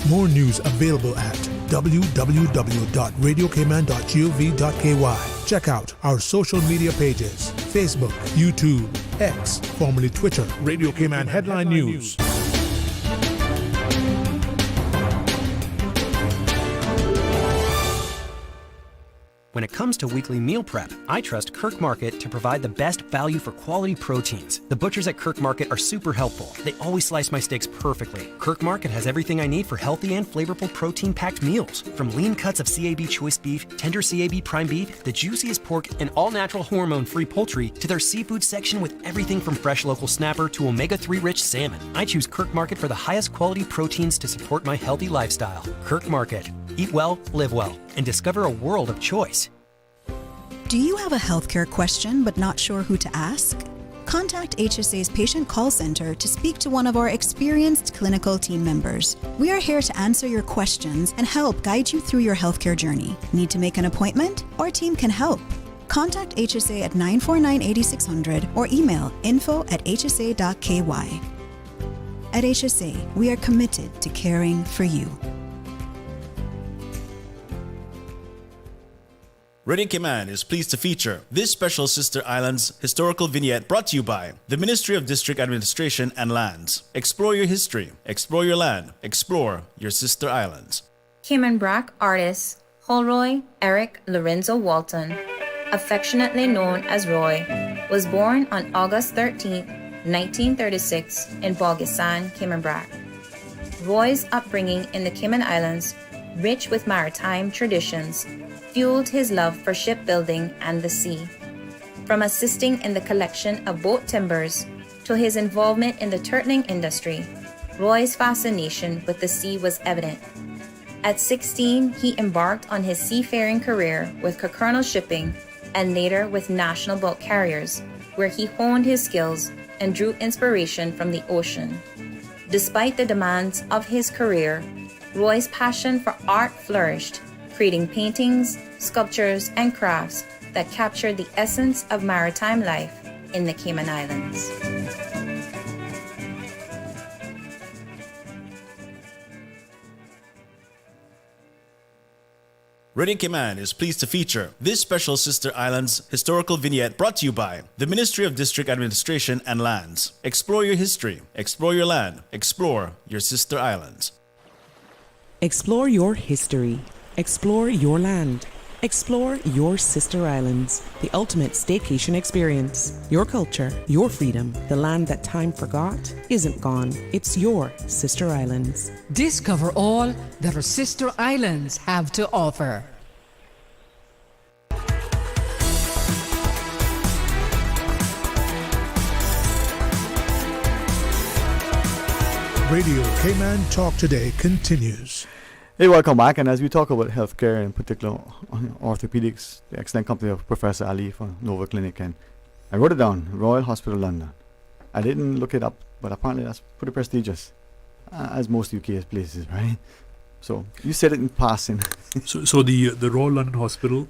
More news available at www.radiocayman.gov.ky. Check out our social media pages: Facebook, YouTube, X, formerly Twitter, Radio Cayman Headline News. When it comes to weekly meal prep, I trust Kirk Market to provide the best value for quality proteins. The butchers at Kirk Market are super helpful. They always slice my steaks perfectly. Kirk Market has everything I need for healthy and flavorful protein-packed meals. From lean cuts of CAB choice beef, tender CAB prime beef, the juiciest pork, and all-natural hormone-free poultry, to their seafood section with everything from fresh local snapper to omega-3 rich salmon. I choose Kirk Market for the highest quality proteins to support my healthy lifestyle. Kirk Market. Eat well, live well, and discover a world of choice. Do you have a healthcare question but not sure who to ask? Contact HSA's Patient Call Center to speak to one of our experienced clinical team members. We are here to answer your questions and help guide you through your healthcare journey. Need to make an appointment? Our team can help. Contact HSA at 949-8600 or email info@hsa.ky. At HSA, we are committed to caring for you. Radio Cayman is pleased to feature this special Sister Islands historical vignette brought to you by the Ministry of District Administration and Lands. Explore your history, explore your land, explore your Sister Islands. Cayman Brac artist Holroy Eric Lorenzo Walton, affectionately known as Roy, was born on August 13, 1936 in Balgisan, Cayman Brac. Roy's upbringing in the Cayman Islands, rich with maritime traditions, fueled his love for shipbuilding and the sea. From assisting in the collection of boat timbers to his involvement in the turtling industry, Roy's fascination with the sea was evident. At 16, he embarked on his seafaring career with Colonial Shipping and later with National Bulk Carriers, where he honed his skills and drew inspiration from the ocean. Despite the demands of his career, Roy's passion for art flourished, creating paintings, sculptures, and crafts that captured the essence of maritime life in the Cayman Islands. Radio Cayman is pleased to feature this special Sister Islands historical vignette brought to you by the Ministry of District Administration and Lands. Explore your history, explore your land, explore your Sister Islands. Explore your history. Explore your land. Explore your Sister Islands, the ultimate staycation experience. Your culture, your freedom, the land that time forgot isn't gone. It's your Sister Islands. Discover all that our Sister Islands have to offer. Radio Cayman Talk Today continues. Hey, welcome back. And as we talk about healthcare, in particular orthopedics, the excellent company of Professor Ali from Nova Clinic, and I wrote it down, Royal Hospital London. I didn't look it up, but apparently that's pretty prestigious, as most UK places, right? So you said it in passing. So the Royal London Hospital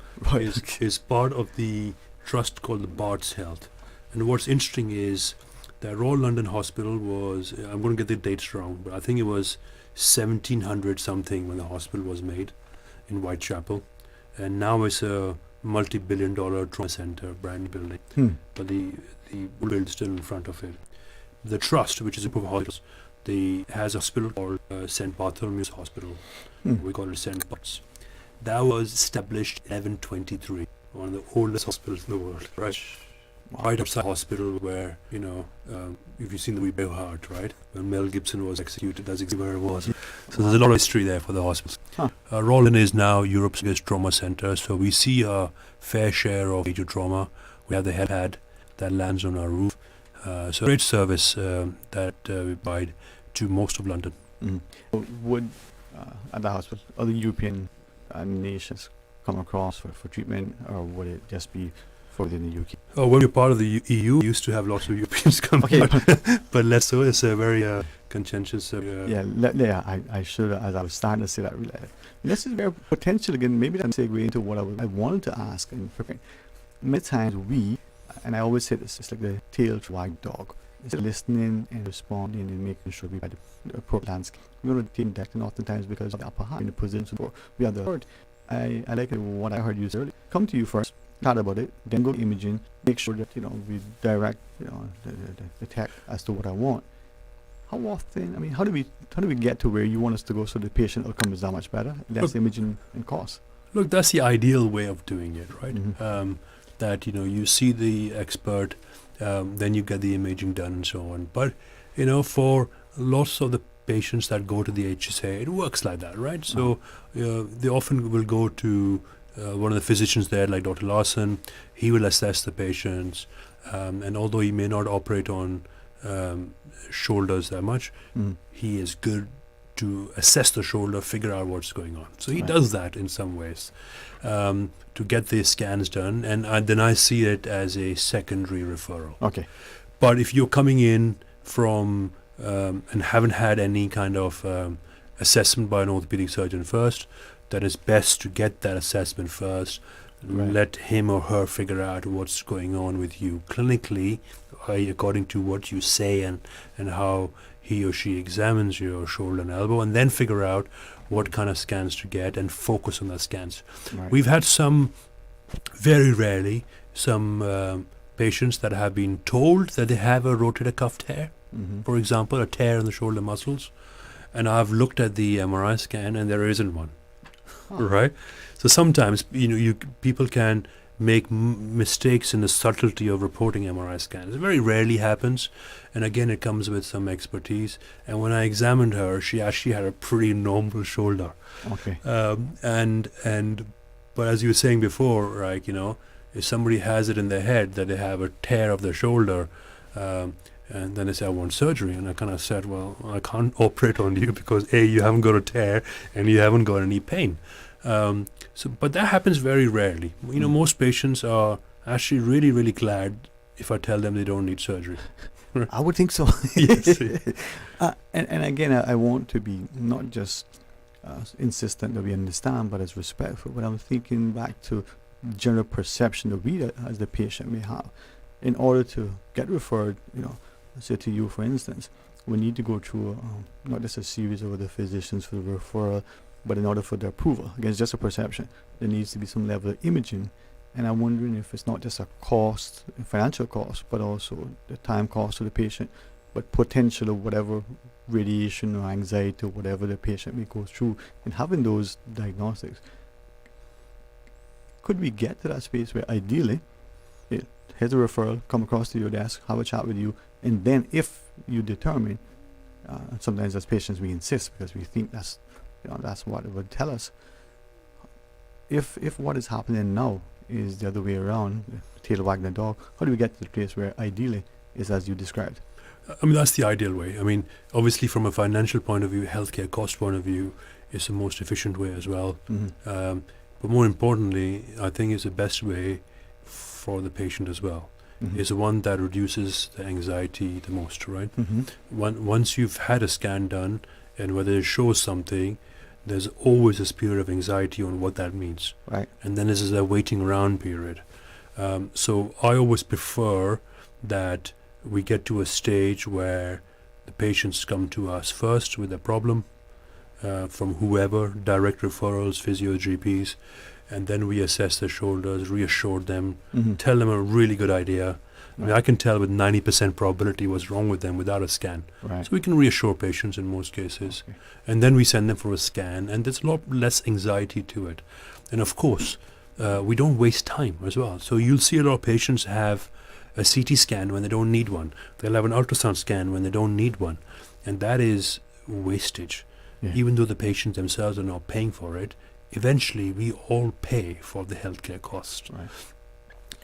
is part of the trust called the Barts Health. And what's interesting is that Royal London Hospital was, I'm going to get the dates wrong, but I think it was 1700 something when the hospital was made in Whitechapel, and now it's a multi-billion-dollar trauma center, brand new building. But the building is still in front of it. The trust, which is a group of hospitals, has a hospital called St. Bartholomew's Hospital. We call it St. Bart's. That was established in 1123, one of the oldest hospitals in the world, right? Right outside the hospital where, if you've seen the movie Braveheart, right? When Mel Gibson was executed, that's exactly where it was. So there's a lot of history there for the hospital. Royal London is now Europe's biggest trauma center, so we see a fair share of major trauma. We have the helipad that lands on our roof. So great service that we provide to most of London. Would, at the hospital, other European nations come across for treatment, or would it just be within the UK? Oh, when you're part of the EU, we used to have lots of Europeans come but less so. It's a very contentious. I should, as I was starting to say that. This is very potential again. Maybe that segue into what I wanted to ask. And many times and I always say this, it's like the tail to wag dog. It's listening and responding and making sure we have the appropriate landscape. We're going to take that, and oftentimes because of the upper hand in the position, we are the third. I like what I heard you say earlier. Come to you first. Thought about it, then go to imaging, make sure that we direct the tech as to what I want. How often? I mean, how do we get to where you want us to go so the patient outcome is that much better, less imaging and cost? Look, that's the ideal way of doing it, right? That you see the expert, then you get the imaging done and so on. But for lots of the patients that go to the HSA, it works like that, right? So they often will go to one of the physicians there, like Dr. Larson. He will assess the patients, and although he may not operate on shoulders that much, he is good to assess the shoulder, figure out what's going on. So he does that in some ways to get the scans done, and then I see it as a secondary referral. Okay. But if you're coming in from and haven't had any kind of assessment by an orthopedic surgeon first, then it's best to get that assessment first. Let him or her figure out what's going on with you clinically, according to what you say and how he or she examines your shoulder and elbow, and then figure out what kind of scans to get and focus on the scans. Right. We've had very rarely, some patients that have been told that they have a rotator cuff tear, for example, a tear in the shoulder muscles, and I've looked at the MRI scan and there isn't one. Right? So sometimes, people can make mistakes in the subtlety of reporting MRI scans. It very rarely happens, and again, it comes with some expertise. And when I examined her, she actually had a pretty normal shoulder. Okay. But as you were saying before, if somebody has it in their head that they have a tear of their shoulder, and then they say, I want surgery. And I kind of said, well, I can't operate on you because A, you haven't got a tear and you haven't got any pain. But that happens very rarely. Most patients are actually really, really glad if I tell them they don't need surgery. I would think so. Yes. And again, I want to be not just insistent that we understand, but as respectful. But I'm thinking back to general perception that we as the patient may have. In order to get referred, say to you, for instance, we need to go through not just a series of other physicians for the referral, but in order for the approval. Again, it's just a perception. There needs to be some level of imaging. And I'm wondering if it's not just a cost, a financial cost, but also the time cost to the patient, but potential of whatever radiation or anxiety or whatever the patient may go through in having those diagnostics. Could we get to that space where ideally, here's a referral, come across to your desk, have a chat with you, and then if you determine, sometimes as patients we insist because we think that's what it would tell us. If what is happening now is the other way around, the tail wagging the dog, how do we get to the place where ideally is as you described? That's the ideal way. Obviously from a financial point of view, healthcare cost point of view, is the most efficient way as well. But more importantly, I think it's the best way for the patient as well. Is the one that reduces the anxiety the most, right? Once you've had a scan done, and whether it shows something, there's always this period of anxiety on what that means. Right. And then this is a waiting around period. So I always prefer that we get to a stage where the patients come to us first with a problem from whoever, direct referrals, physio, GPs, and then we assess their shoulders, reassure them, tell them a really good idea. I can tell with 90% probability what's wrong with them without a scan. Right. So we can reassure patients in most cases. Okay. And then we send them for a scan, and there's a lot less anxiety to it. And of course, we don't waste time as well. So you'll see a lot of patients have a CT scan when they don't need one. They'll have an ultrasound scan when they don't need one. And that is wastage. Yeah. Even though the patients themselves are not paying for it, eventually we all pay for the healthcare cost. Right.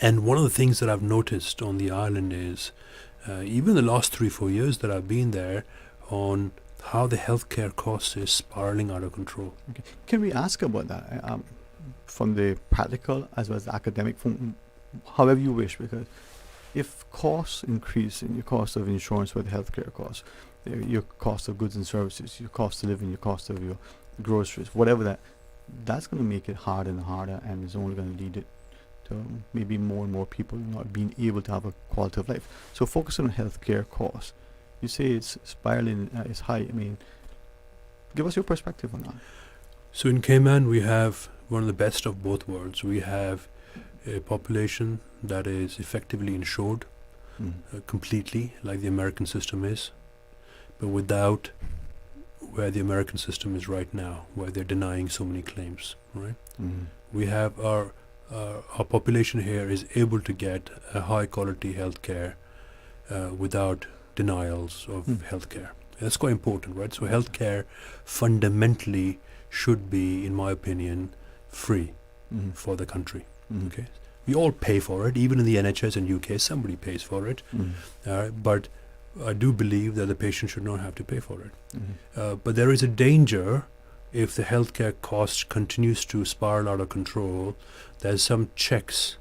And one of the things that I've noticed on the island is, even the last 3-4 years that I've been there, on how the healthcare cost is spiraling out of control. Okay. Can we ask about that from the practical as well as the academic, from however you wish? Because if costs increase in your cost of insurance with healthcare costs, your cost of goods and services, your cost of living, your cost of your groceries, whatever that's going to make it harder and harder, and it's only going to lead it to maybe more and more people not being able to have a quality of life. So focusing on healthcare costs, you say it's spiraling, it's high. Give us your perspective on that. So in Cayman, we have one of the best of both worlds. We have a population that is effectively insured completely, like the American system is, but without where the American system is right now, where they're denying so many claims, right? We have our population here is able to get a high quality healthcare without denials of healthcare. That's quite important, right? So healthcare fundamentally should be, in my opinion, free for the country. Okay, we all pay for it, even in the NHS in UK, somebody pays for it. But I do believe that the patient should not have to pay for it. Mm-hmm. But there is a danger if the healthcare cost continues to spiral out of control. There's some checks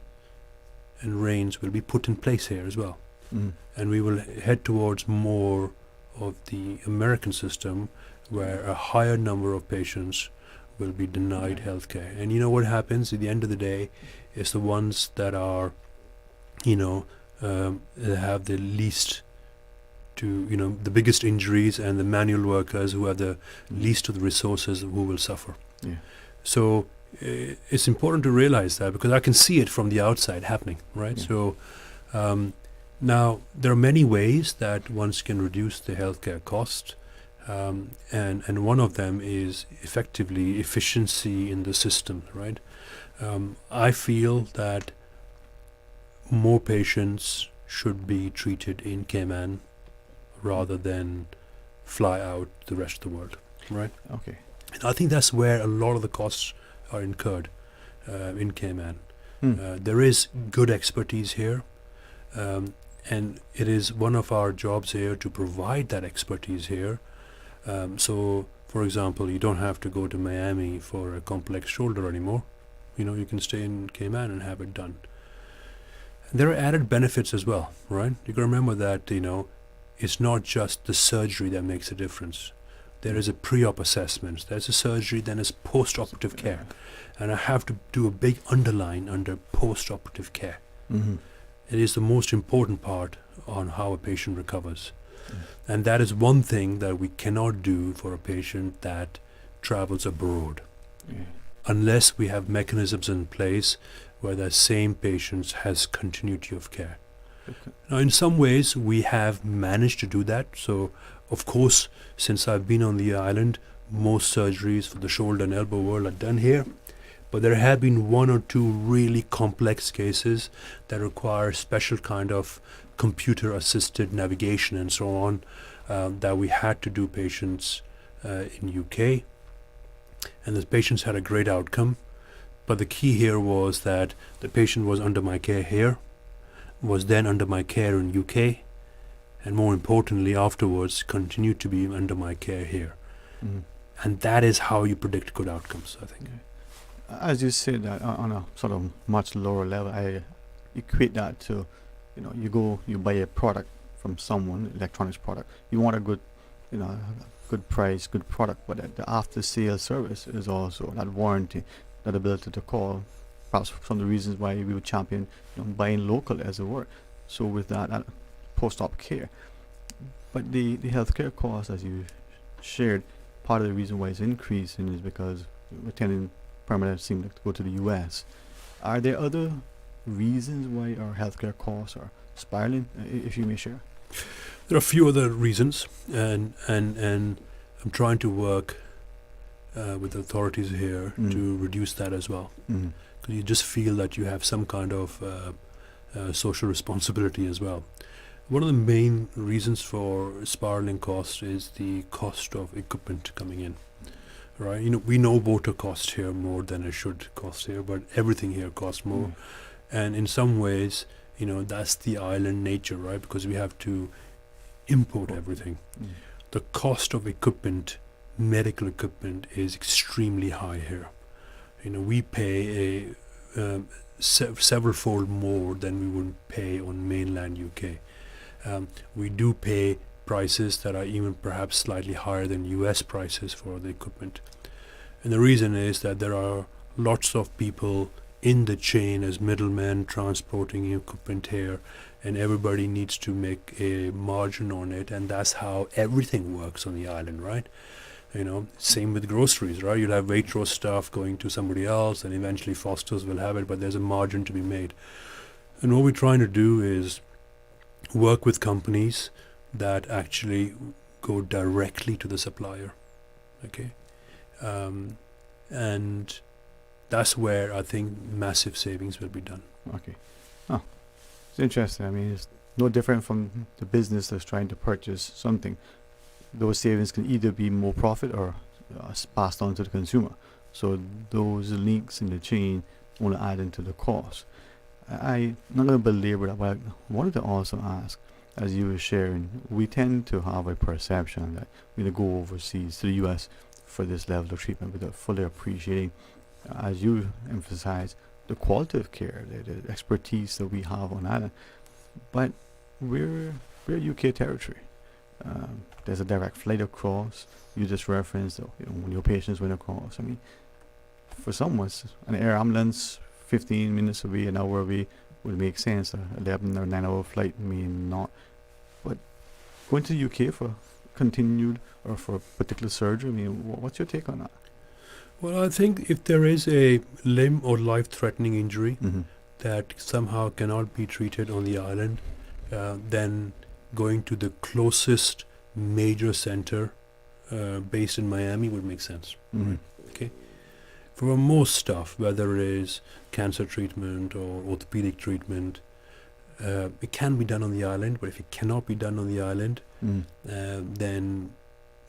and reins will be put in place here as well. Mm-hmm. And we will head towards more of the American system where a higher number of patients will be denied healthcare. And you know what happens at the end of the day is the ones that are, that have the least the biggest injuries and the manual workers who have the least of the resources who will suffer. Yeah. So it's important to realize that, because I can see it from the outside happening, right? Yeah. So now there are many ways that one can reduce the healthcare cost, and one of them is effectively efficiency in the system, right? I feel that more patients should be treated in Cayman rather than fly out the rest of the world, right? Okay. And I think that's where a lot of the costs are incurred in Cayman. There is good expertise here, and it is one of our jobs here to provide that expertise here. So, for example, you don't have to go to Miami for a complex shoulder anymore. You can stay in Cayman and have it done. And there are added benefits as well, right? You can remember that, it's not just the surgery that makes a difference. There is a pre-op assessment, there's a surgery, then there's post-operative care. And I have to do a big underline under post-operative care. Mm-hmm. It is the most important part on how a patient recovers. And that is one thing that we cannot do for a patient that travels abroad. Yeah. Unless we have mechanisms in place where the same patient has continuity of care. Okay. Now, in some ways, we have managed to do that. So, of course, since I've been on the island, most surgeries for the shoulder and elbow world are done here. But there have been one or two really complex cases that require special kind of computer-assisted navigation and so on, that we had to do patients in UK. And the patients had a great outcome. But the key here was that the patient was under my care here, was then under my care in UK, and more importantly afterwards continued to be under my care here. Mm. And that is how you predict good outcomes, I think. As you said, that on a sort of much lower level, I equate that to, you buy a product from someone, electronics product. You want a good, good price, good product, but the after-sales service is also that warranty, that ability to call. Perhaps some of the reasons why we would champion buying local, as it were. So with that post-op care, but the healthcare costs, as you shared, part of the reason why it's increasing is because we're tending permanent seem to go to the U.S. Are there other reasons why our healthcare costs are spiraling, if you may share? There are a few other reasons, and I'm trying to work with the authorities here to reduce that as well. Because you just feel that you have some kind of social responsibility as well. One of the main reasons for spiraling costs is the cost of equipment coming in. Right, we know water costs here more than it should cost here, but everything here costs more. And in some ways, that's the island nature, right? Because we have to import everything. The cost of equipment, medical equipment, is extremely high here. We pay several-fold more than we would pay on mainland UK. We do pay prices that are even perhaps slightly higher than US prices for the equipment. And the reason is that there are lots of people in the chain as middlemen transporting equipment here, and everybody needs to make a margin on it, and that's how everything works on the island, right? Same with groceries, right? You'll have Waitrose stuff going to somebody else, and eventually Foster's will have it, but there's a margin to be made. And what we're trying to do is work with companies that actually go directly to the supplier, okay? And that's where I think massive savings will be done. Okay. Oh, it's interesting. I mean, it's no different from the business that's trying to purchase something. Those savings can either be more profit or passed on to the consumer. So those links in the chain only add into the cost. I'm not going to belabor that, but I wanted to also ask, as you were sharing, we tend to have a perception that we go overseas to the US for this level of treatment without fully appreciating, as you emphasize, the quality of care, the expertise that we have on island. But we're UK territory. There's a direct flight across. You just referenced, when your patients went across. I mean, for some, an air ambulance 15 minutes away, an hour away would make sense. 11 or 9 hour flight may not. But going to the UK for continued or for particular surgery, I mean, what's your take on that? Well, I think if there is a limb or life-threatening injury that somehow cannot be treated on the island, then going to the closest major center based in Miami would make sense. Okay. For most stuff, whether it is cancer treatment or orthopedic treatment, it can be done on the island. But if it cannot be done on the island, then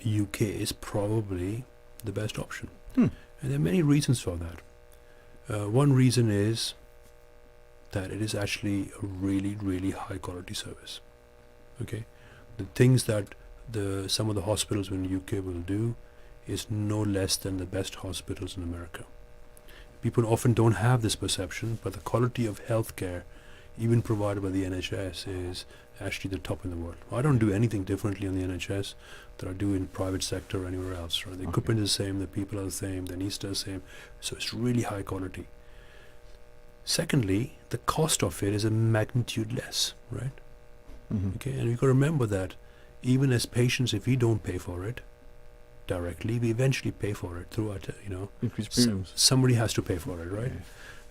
UK is probably the best option. And there are many reasons for that. One reason is that it is actually a really, really high quality service. Okay, the things that some of the hospitals in the UK will do is no less than the best hospitals in America. People often don't have this perception, but the quality of healthcare, even provided by the NHS, is actually the top in the world. I don't do anything differently on the NHS that I do in private sector or anywhere else. Right? The equipment is the same, the people are the same, the needs are the same, so it's really high quality. Secondly, the cost of it is a magnitude less, right? Okay, and you got to remember that even as patients, if we don't pay for it directly, we eventually pay for it through our, increased premiums. Somebody has to pay for it, right?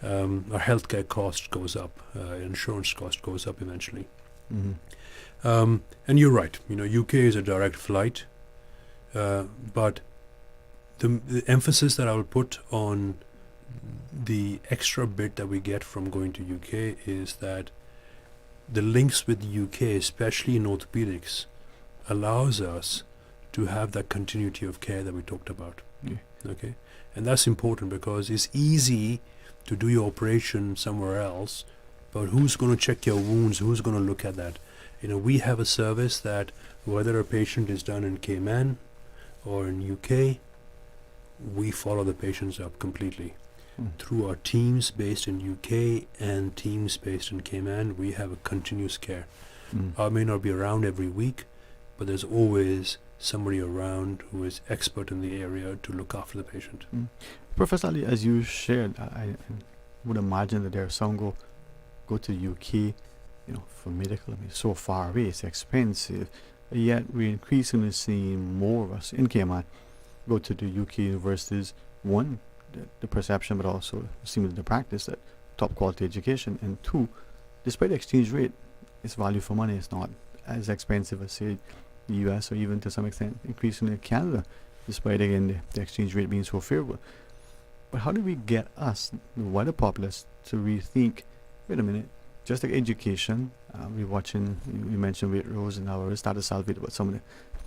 Our healthcare cost goes up, insurance cost goes up eventually. And you're right, UK is a direct flight, but the emphasis that I will put on the extra bit that we get from going to UK is that the links with the UK, especially in orthopedics, allows us to have that continuity of care that we talked about. Okay, and that's important because it's easy to do your operation somewhere else, but who's going to check your wounds? Who's going to look at that? We have a service that whether a patient is done in Cayman or in UK, we follow the patients up completely. Through our teams based in UK and teams based in Cayman, we have a continuous care. I may not be around every week, but there's always somebody around who is expert in the area to look after the patient. Professor Ali, as you shared, I would imagine that there are some go to the UK, for medical. I mean, so far away, it's expensive. Yet we're increasingly seeing more of us in Cayman go to the UK universities. One, the perception, but also seems the practice that top quality education, and two, despite the exchange rate, its value for money is not as expensive as say the US or even to some extent increasingly Canada, despite again the exchange rate being so favorable. But how do we get us, the wider populace, to rethink? Wait a minute, just like education, we mentioned Waitrose and now we started salivate about some of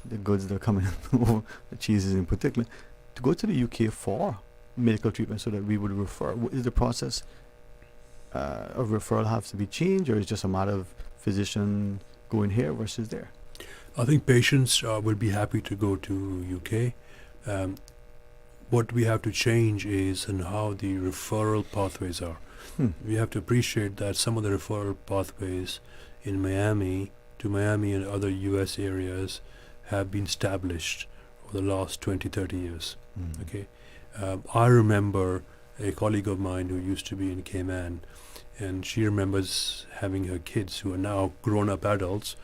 the goods that are coming over, the cheeses in particular, to go to the UK for medical treatment so that we would refer. Is the process of referral have to be changed, or is it just a matter of physician going here versus there? I think patients will be happy to go to UK. What we have to change is in how the referral pathways are. We have to appreciate that some of the referral pathways in Miami and other US areas have been established over the last 20-30 years. Okay. I remember a colleague of mine who used to be in Cayman, and she remembers having her kids who are now grown-up adults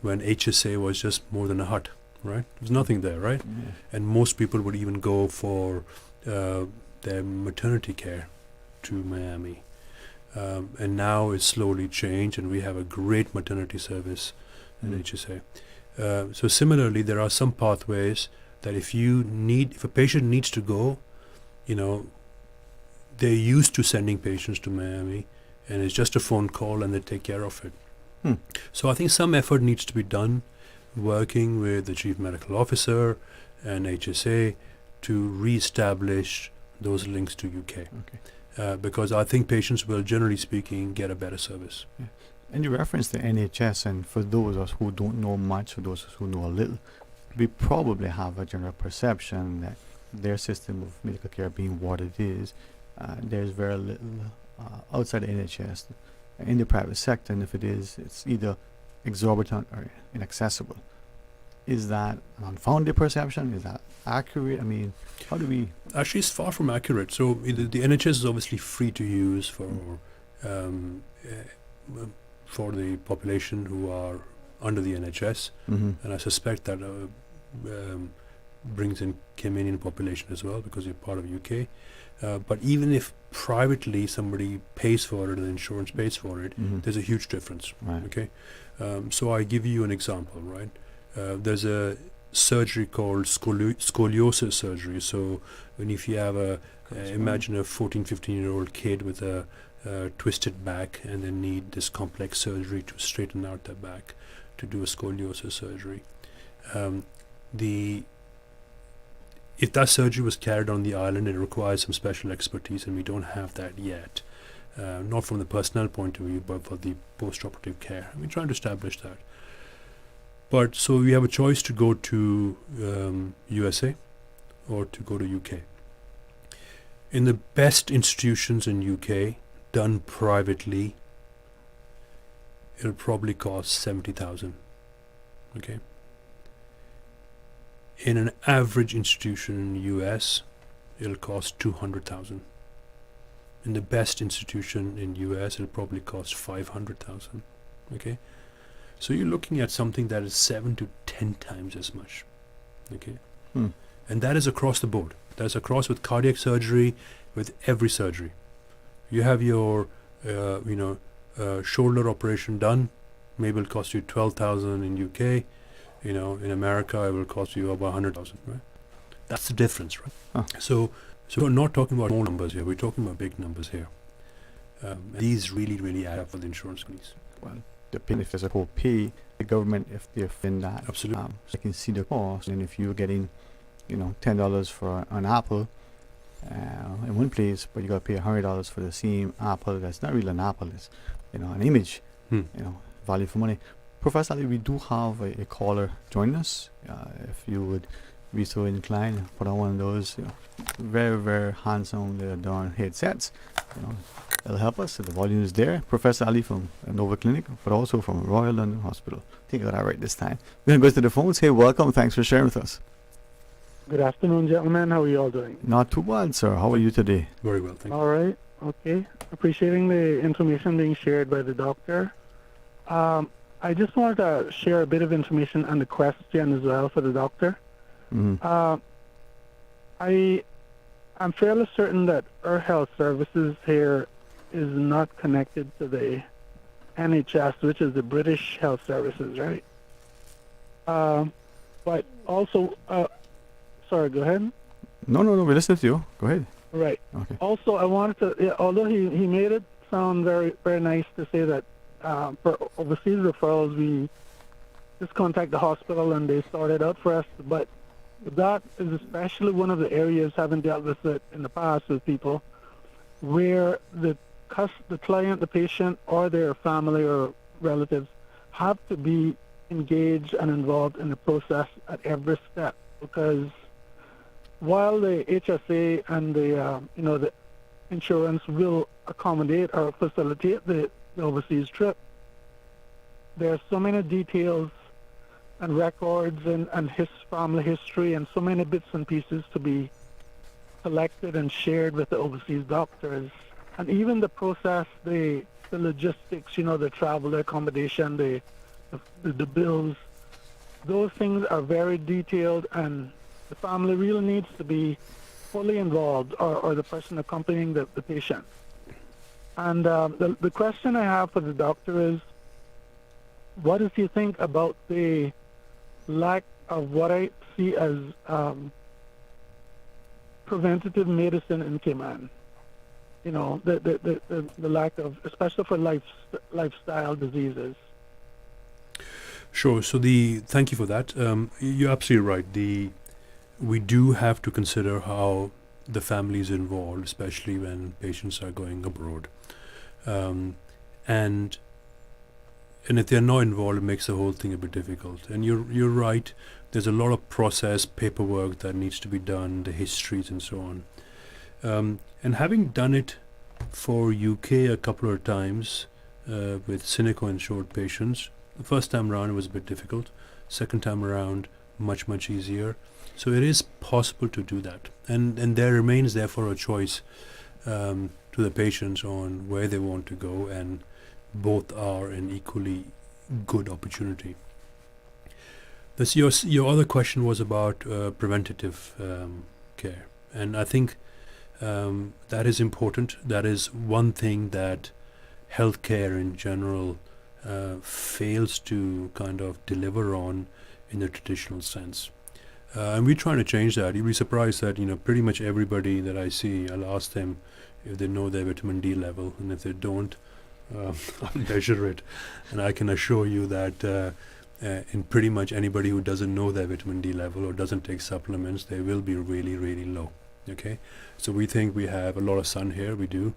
when HSA was just more than a hut, right? There was nothing there, right? And most people would even go for their maternity care to Miami. And now it's slowly changed, and we have a great maternity service in HSA. So similarly, there are some pathways that if a patient needs to go, they're used to sending patients to Miami, and it's just a phone call and they take care of it. So I think some effort needs to be done, working with the Chief Medical Officer and HSA to re-establish those links to UK. Because I think patients will, generally speaking, get a better service. And you referenced the NHS, and for those of us who don't know much, for those of us who know a little, we probably have a general perception that their system of medical care being what it is, there's very little outside the NHS in the private sector, and if it is, it's either exorbitant or inaccessible. Is that an unfounded perception? Is that accurate? I mean, how do we... Actually, it's far from accurate. So the NHS is obviously free to use for the population who are under the NHS, and I suspect that brings in Caymanian population as well, because you're part of UK. But even if privately somebody pays for it and the insurance pays for it, there's a huge difference. Right. Okay, so I give you an example. Right, there's a surgery called scoliosis surgery. So if you have imagine a 15-year-old kid with a twisted back and they need this complex surgery to straighten out their back, to do a scoliosis surgery. If that surgery was carried on the island, it requires some special expertise, and we don't have that yet. Not from the personnel point of view, but for the post-operative care. We're trying to establish that. But so we have a choice to go to USA or to go to UK. In the best institutions in UK, done privately, it'll probably cost 70,000. Okay. In an average institution in the US, it'll cost 200,000. In the best institution in US, it'll probably cost 500,000. Okay, so you're looking at something that is 7 to 10 times as much. Okay, and that is across the board. That's across with cardiac surgery, with every surgery. You have your, shoulder operation done, maybe it'll cost you 12,000 in UK. In America, it will cost you about 100,000, right? That's the difference, right? So we're not talking about small numbers here. We're talking about big numbers here. These really add up for the insurance companies. Well, depending if there's a co-pay, the government, if they're in that, absolutely, they can see the cost. And if you're getting, $10 for an apple in one place, but you got to pay $100 for the same apple, that's not really an apple. It's, an image. Value for money. Professor Ali, we do have a caller join us. If you would be so inclined, put on one of those very, very handsome darn headsets. It'll help us. The volume is there. Professor Ali from Nova Clinic, but also from Royal London Hospital. I think I got that right this time. We're going to go to the phones. Hey, welcome. Thanks for sharing with us. Good afternoon, gentlemen. How are you all doing? Not too bad, sir. How are you today? Very well, thank you. All right. Okay. Appreciating the information being shared by the doctor. I just wanted to share a bit of information and a question as well for the doctor. I'm fairly certain that our health services here is not connected to the NHS, which is the British Health Services, right? But also, sorry, go ahead. No, we listen to you. Go ahead. Right. Okay. Also, I wanted to, although he made it sound very, very nice to say that for overseas referrals, we just contact the hospital and they sort it out for us. But that is especially one of the areas, having dealt with it in the past with people, where the client, the patient, or their family or relatives have to be engaged and involved in the process at every step. Because while the HSA and the insurance will accommodate or facilitate the overseas trip, there are so many details and records and his family history and so many bits and pieces to be collected and shared with the overseas doctors. And even the process, the logistics, the travel, the accommodation, the bills, those things are very detailed, and the family really needs to be fully involved, or the person accompanying the patient. And the question I have for the doctor is, what does he think about the lack of what I see as preventative medicine in Cayman? The lack of, especially for lifestyle diseases. Sure. So thank you for that. You're absolutely right. We do have to consider how the family is involved, especially when patients are going abroad. And And if they're not involved, it makes the whole thing a bit difficult. And you're right. There's a lot of process, paperwork that needs to be done, the histories and so on. And having done it for UK a couple of times with Cineco insured patients, the first time around it was a bit difficult. Second time around, much easier. So it is possible to do that. And there remains therefore a choice to the patients on where they want to go, and both are an equally good opportunity. This your other question was about preventative care, and I think that is important. That is one thing that healthcare in general fails to kind of deliver on in the traditional sense. And we're trying to change that. You'll be surprised that pretty much everybody that I see, I'll ask them if they know their vitamin D level, and if they don't, I'll measure it. And I can assure you that in pretty much anybody who doesn't know their vitamin D level or doesn't take supplements, they will be really low. Okay, so we think we have a lot of sun here, we do,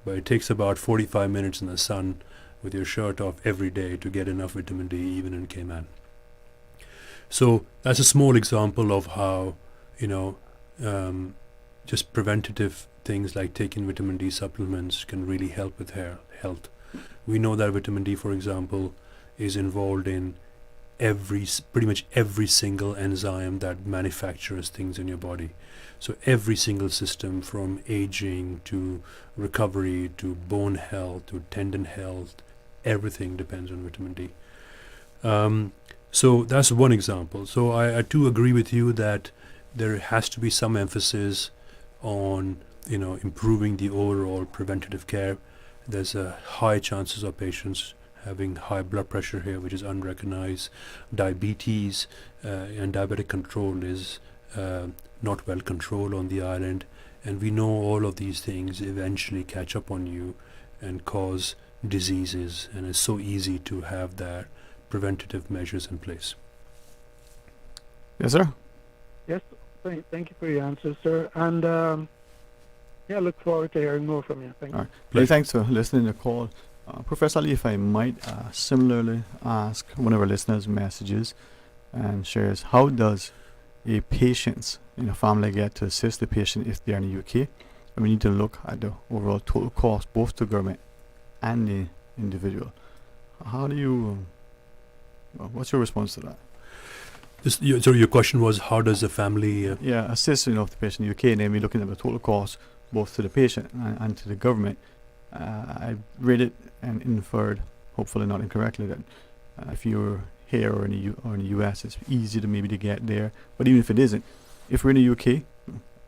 but it takes about 45 minutes in the sun with your shirt off every day to get enough vitamin D, even in Cayman. So that's a small example of how just preventative things like taking vitamin D supplements can really help with hair health. We know that vitamin D, for example, is involved in pretty much every single enzyme that manufactures things in your body. So every single system, from aging to recovery to bone health to tendon health, everything depends on vitamin D. So that's one example. So I do agree with you that there has to be some emphasis on improving the overall preventative care. There's a high chances of patients having high blood pressure here, which is unrecognized. Diabetes and diabetic control is not well controlled on the island, and we know all of these things eventually catch up on you and cause diseases, and it's so easy to have that preventative measures in place. Yes, sir. Yes, thank you for your answers, sir. And look forward to hearing more from you. Thank you. Many thanks for listening to the call. Professor Ali, if I might similarly ask one of our listeners' messages and shares, how does a patient's family get to assist the patient if they are in the UK? And we need to look at the overall total cost, both to government and the individual. How do you, what's your response to that? So your question was, how does the family assist the patient in the UK, and then we're looking at the total cost both to the patient and to the government. I read it and inferred, hopefully not incorrectly, that if you're here or in the US, it's easy to maybe to get there. But even if it isn't, if we're in the UK,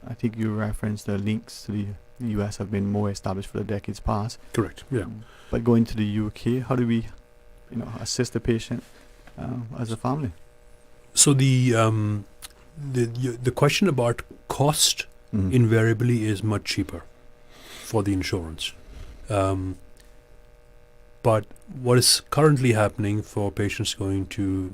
I think you referenced the links to the US have been more established for the decades past. Correct. Yeah. But going to the UK, how do we, assist the patient as a family? So the question about cost invariably is much cheaper for the insurance. But what is currently happening for patients going to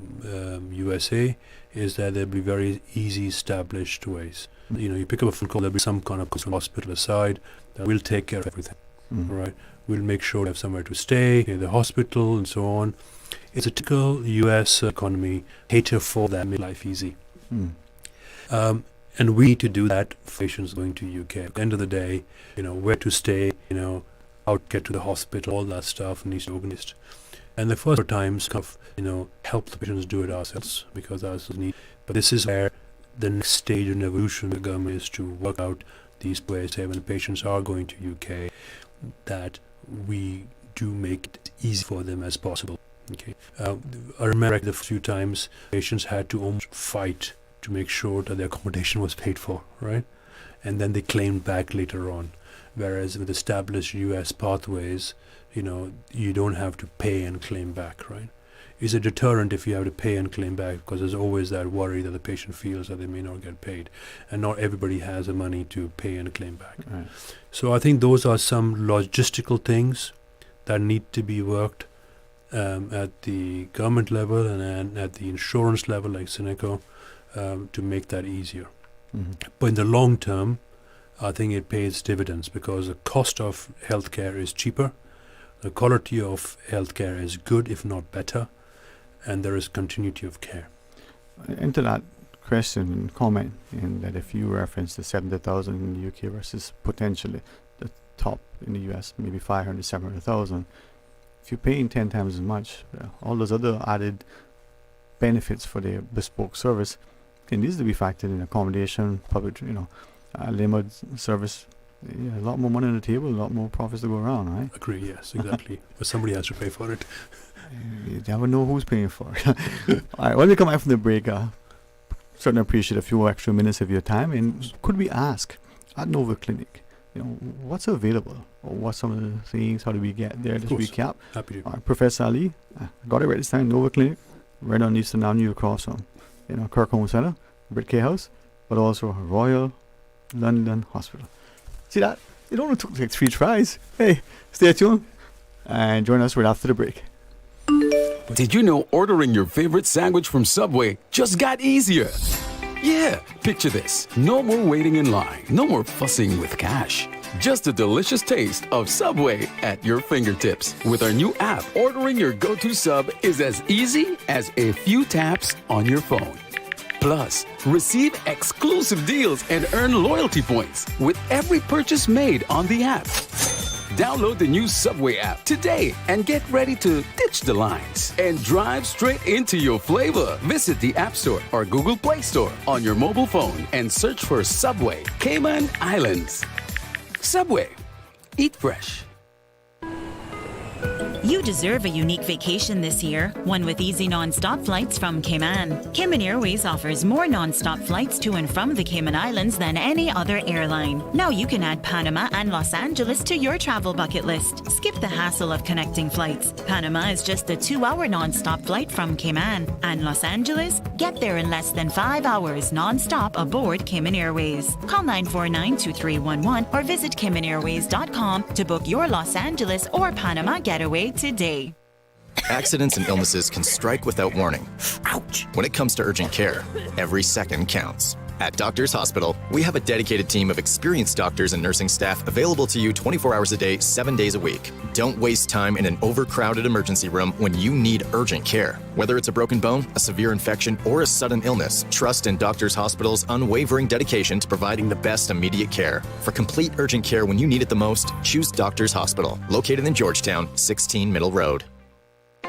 USA is that there'll be very easy established ways. You pick up a phone call, there'll be some kind of hospital aside that will take care of everything. Right? We'll make sure they have somewhere to stay in the hospital and so on. It's a typical US economy cater for that, make life easy. And we need to do that for patients going to UK. At the end of the day, where to stay, how to get to the hospital, all that stuff needs to be organized. And the first times help the patients do it ourselves, because that's the need. But this is where the next stage in evolution of the government is to work out these ways when the patients are going to UK, that we do make it easy for them as possible. Okay. I remember the few times patients had to almost fight to make sure that their accommodation was paid for, right? And then they claimed back later on. Whereas with established US pathways, you don't have to pay and claim back, right? It's a deterrent if you have to pay and claim back, because there's always that worry that the patient feels that they may not get paid. And not everybody has the money to pay and claim back. Right. So I think those are some logistical things that need to be worked at the government level and at the insurance level, like Cineco, to make that easier. But in the long term, I think it pays dividends, because the cost of healthcare is cheaper. The quality of healthcare is good, if not better, and there is continuity of care. Into that question and comment, in that if you reference the 70,000 in the UK versus potentially the top in the US, maybe 500, 700,000, if you're paying 10 times as much, all those other added benefits for the bespoke service, it needs to be factored in: accommodation, public, limited service. Yeah, a lot more money on the table, a lot more profits to go around, right? Agree, yes, exactly. But somebody has to pay for it. You never know who's paying for it. All right, when we come back from the break, certainly appreciate a few extra minutes of your time. And could we ask at Nova Clinic, what's available, or what's some of the things? How do we get there? Just recap. Happy to. All right, Professor Ali, got it right this time. Nova Clinic, right on Eastern Avenue, across from Kirkholme Centre, Brit K House, but also Royal London Hospital. See that? It only took like 3 tries. Hey, stay tuned and join us right after the break. Did you know ordering your favorite sandwich from Subway just got easier? Yeah, picture this. No more waiting in line. No more fussing with cash. Just a delicious taste of Subway at your fingertips. With our new app, ordering your go-to sub is as easy as a few taps on your phone. Plus, receive exclusive deals and earn loyalty points with every purchase made on the app. Download the new Subway app today and get ready to ditch the lines and drive straight into your flavor. Visit the App Store or Google Play Store on your mobile phone and search for Subway Cayman Islands. Subway. Eat fresh. You deserve a unique vacation this year, one with easy non-stop flights from Cayman. Cayman Airways offers more non-stop flights to and from the Cayman Islands than any other airline. Now you can add Panama and Los Angeles to your travel bucket list. Skip the hassle of connecting flights. Panama is just a 2-hour non-stop flight from Cayman. And Los Angeles? Get there in less than 5 hours non-stop aboard Cayman Airways. Call 949-2311 or visit CaymanAirways.com to book your Los Angeles or Panama getaway today. Accidents and illnesses can strike without warning. Ouch! When it comes to urgent care, every second counts. At Doctors Hospital, we have a dedicated team of experienced doctors and nursing staff available to you 24 hours a day, 7 days a week. Don't waste time in an overcrowded emergency room when you need urgent care. Whether it's a broken bone, a severe infection, or a sudden illness, trust in Doctors Hospital's unwavering dedication to providing the best immediate care. For complete urgent care when you need it the most, choose Doctors Hospital, located in Georgetown, 16 Middle Road.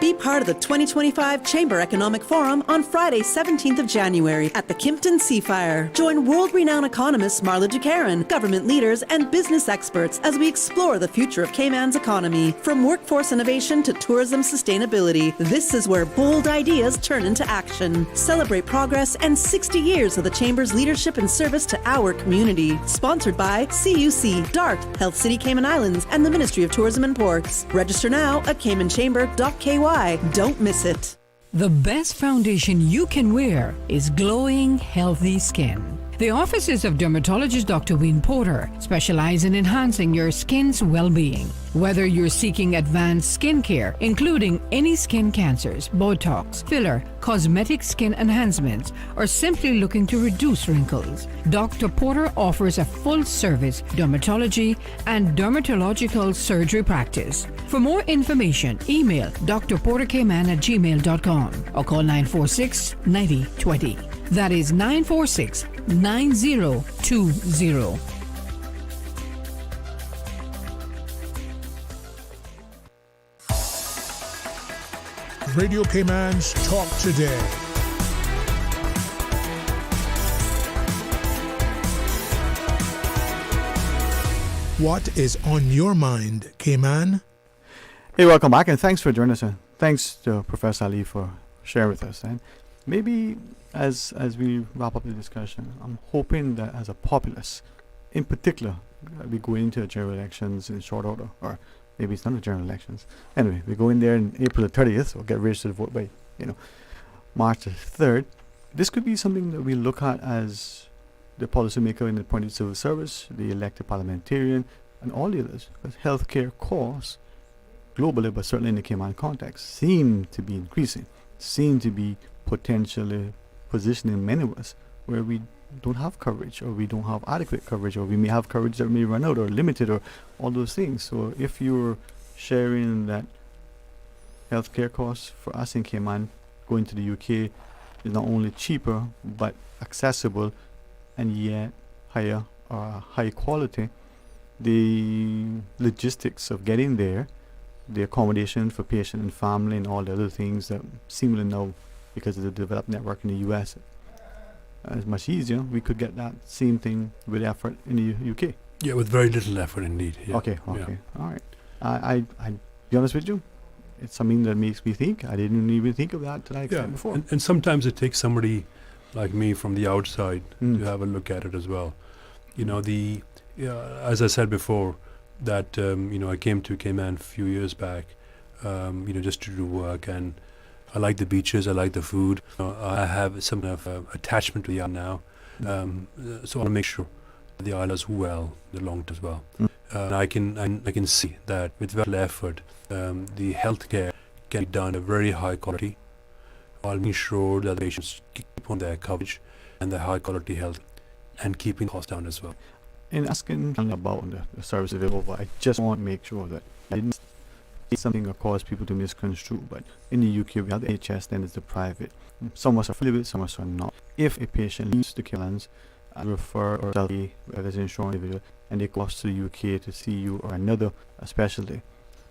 Be part of the 2025 Chamber Economic Forum on Friday, 17th of January at the Kimpton Seafire. Join world-renowned economists Marla Ducarin, government leaders, and business experts as we explore the future of Cayman's economy. From workforce innovation to tourism sustainability, this is where bold ideas turn into action. Celebrate progress and 60 years of the Chamber's leadership and service to our community. Sponsored by CUC, DART, Health City Cayman Islands, and the Ministry of Tourism and Ports. Register now at caymanchamber.ky. Don't miss it. The best foundation you can wear is glowing, healthy skin. The offices of dermatologist Dr. Dwayne Porter specialize in enhancing your skin's well-being. Whether you're seeking advanced skincare, including any skin cancers, Botox, filler, cosmetic skin enhancements, or simply looking to reduce wrinkles, Dr. Porter offers a full-service dermatology and dermatological surgery practice. For more information, email drportercayman@gmail.com or call 946-9020. That is 946-9020. Radio Cayman's Talk Today. What is on your mind, Cayman? Hey, welcome back, and thanks for joining us. And thanks to Professor Ali for sharing with us. And maybe as we wrap up the discussion, I'm hoping that as a populace, in particular, we go into general elections in short order, or maybe it's not a general elections. Anyway, we go in there in April the 30th, or get registered to vote by, March the 3rd. This could be something that we look at as the policymaker in the appointed civil service, the elected parliamentarian, and all the others. Because healthcare costs, globally, but certainly in the Cayman context, seem to be increasing, seem to be potentially positioning many of us where we don't have coverage, or we don't have adequate coverage, or we may have coverage that may run out or limited, or all those things. So if you're sharing that healthcare costs for us in Cayman going to the UK is not only cheaper but accessible and yet high quality. The logistics of getting there, the accommodation for patient and family and all the other things that seemingly now, because of the developed network in the US, is much easier. We could get that same thing with effort in the UK. Yeah, with very little effort indeed. Yeah. Okay. Yeah. All right. I be honest with you, it's something that makes me think. I didn't even think of that till I explained before. And sometimes it takes somebody like me from the outside to have a look at it as well. You know, as I said before, that I came to Cayman a few years back, just to do work, and I like the beaches, I like the food. I have some kind of attachment to the island now, so I want to make sure that the island is well, the long term as well. And I can see that with very little effort, the healthcare can be done at very high quality, while making sure that the patients keep on their coverage and their high quality health, and keeping costs down as well. In asking about the service available, I just want to make sure that I didn't say something that caused people to misconstrue. But in the UK, we have the NHS, then it's the private. Some of us are fully with, some of us are not. If a patient leaves the Caymans, refer or tell me whether it's insurance individual, and they go to the UK to see you or another specialty,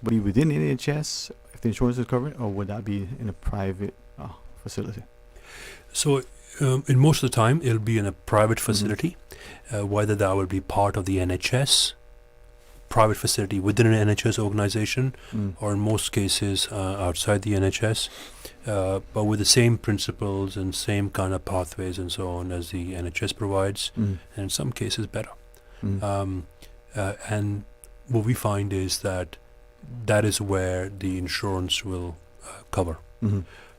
would it be within the NHS if the insurance is covered, or would that be in a private facility? So in most of the time, it'll be in a private facility, whether that will be part of the NHS, private facility within an NHS organization, or in most cases outside the NHS, but with the same principles and same kind of pathways and so on as the NHS provides, and in some cases better. And what we find is that is where the insurance will cover.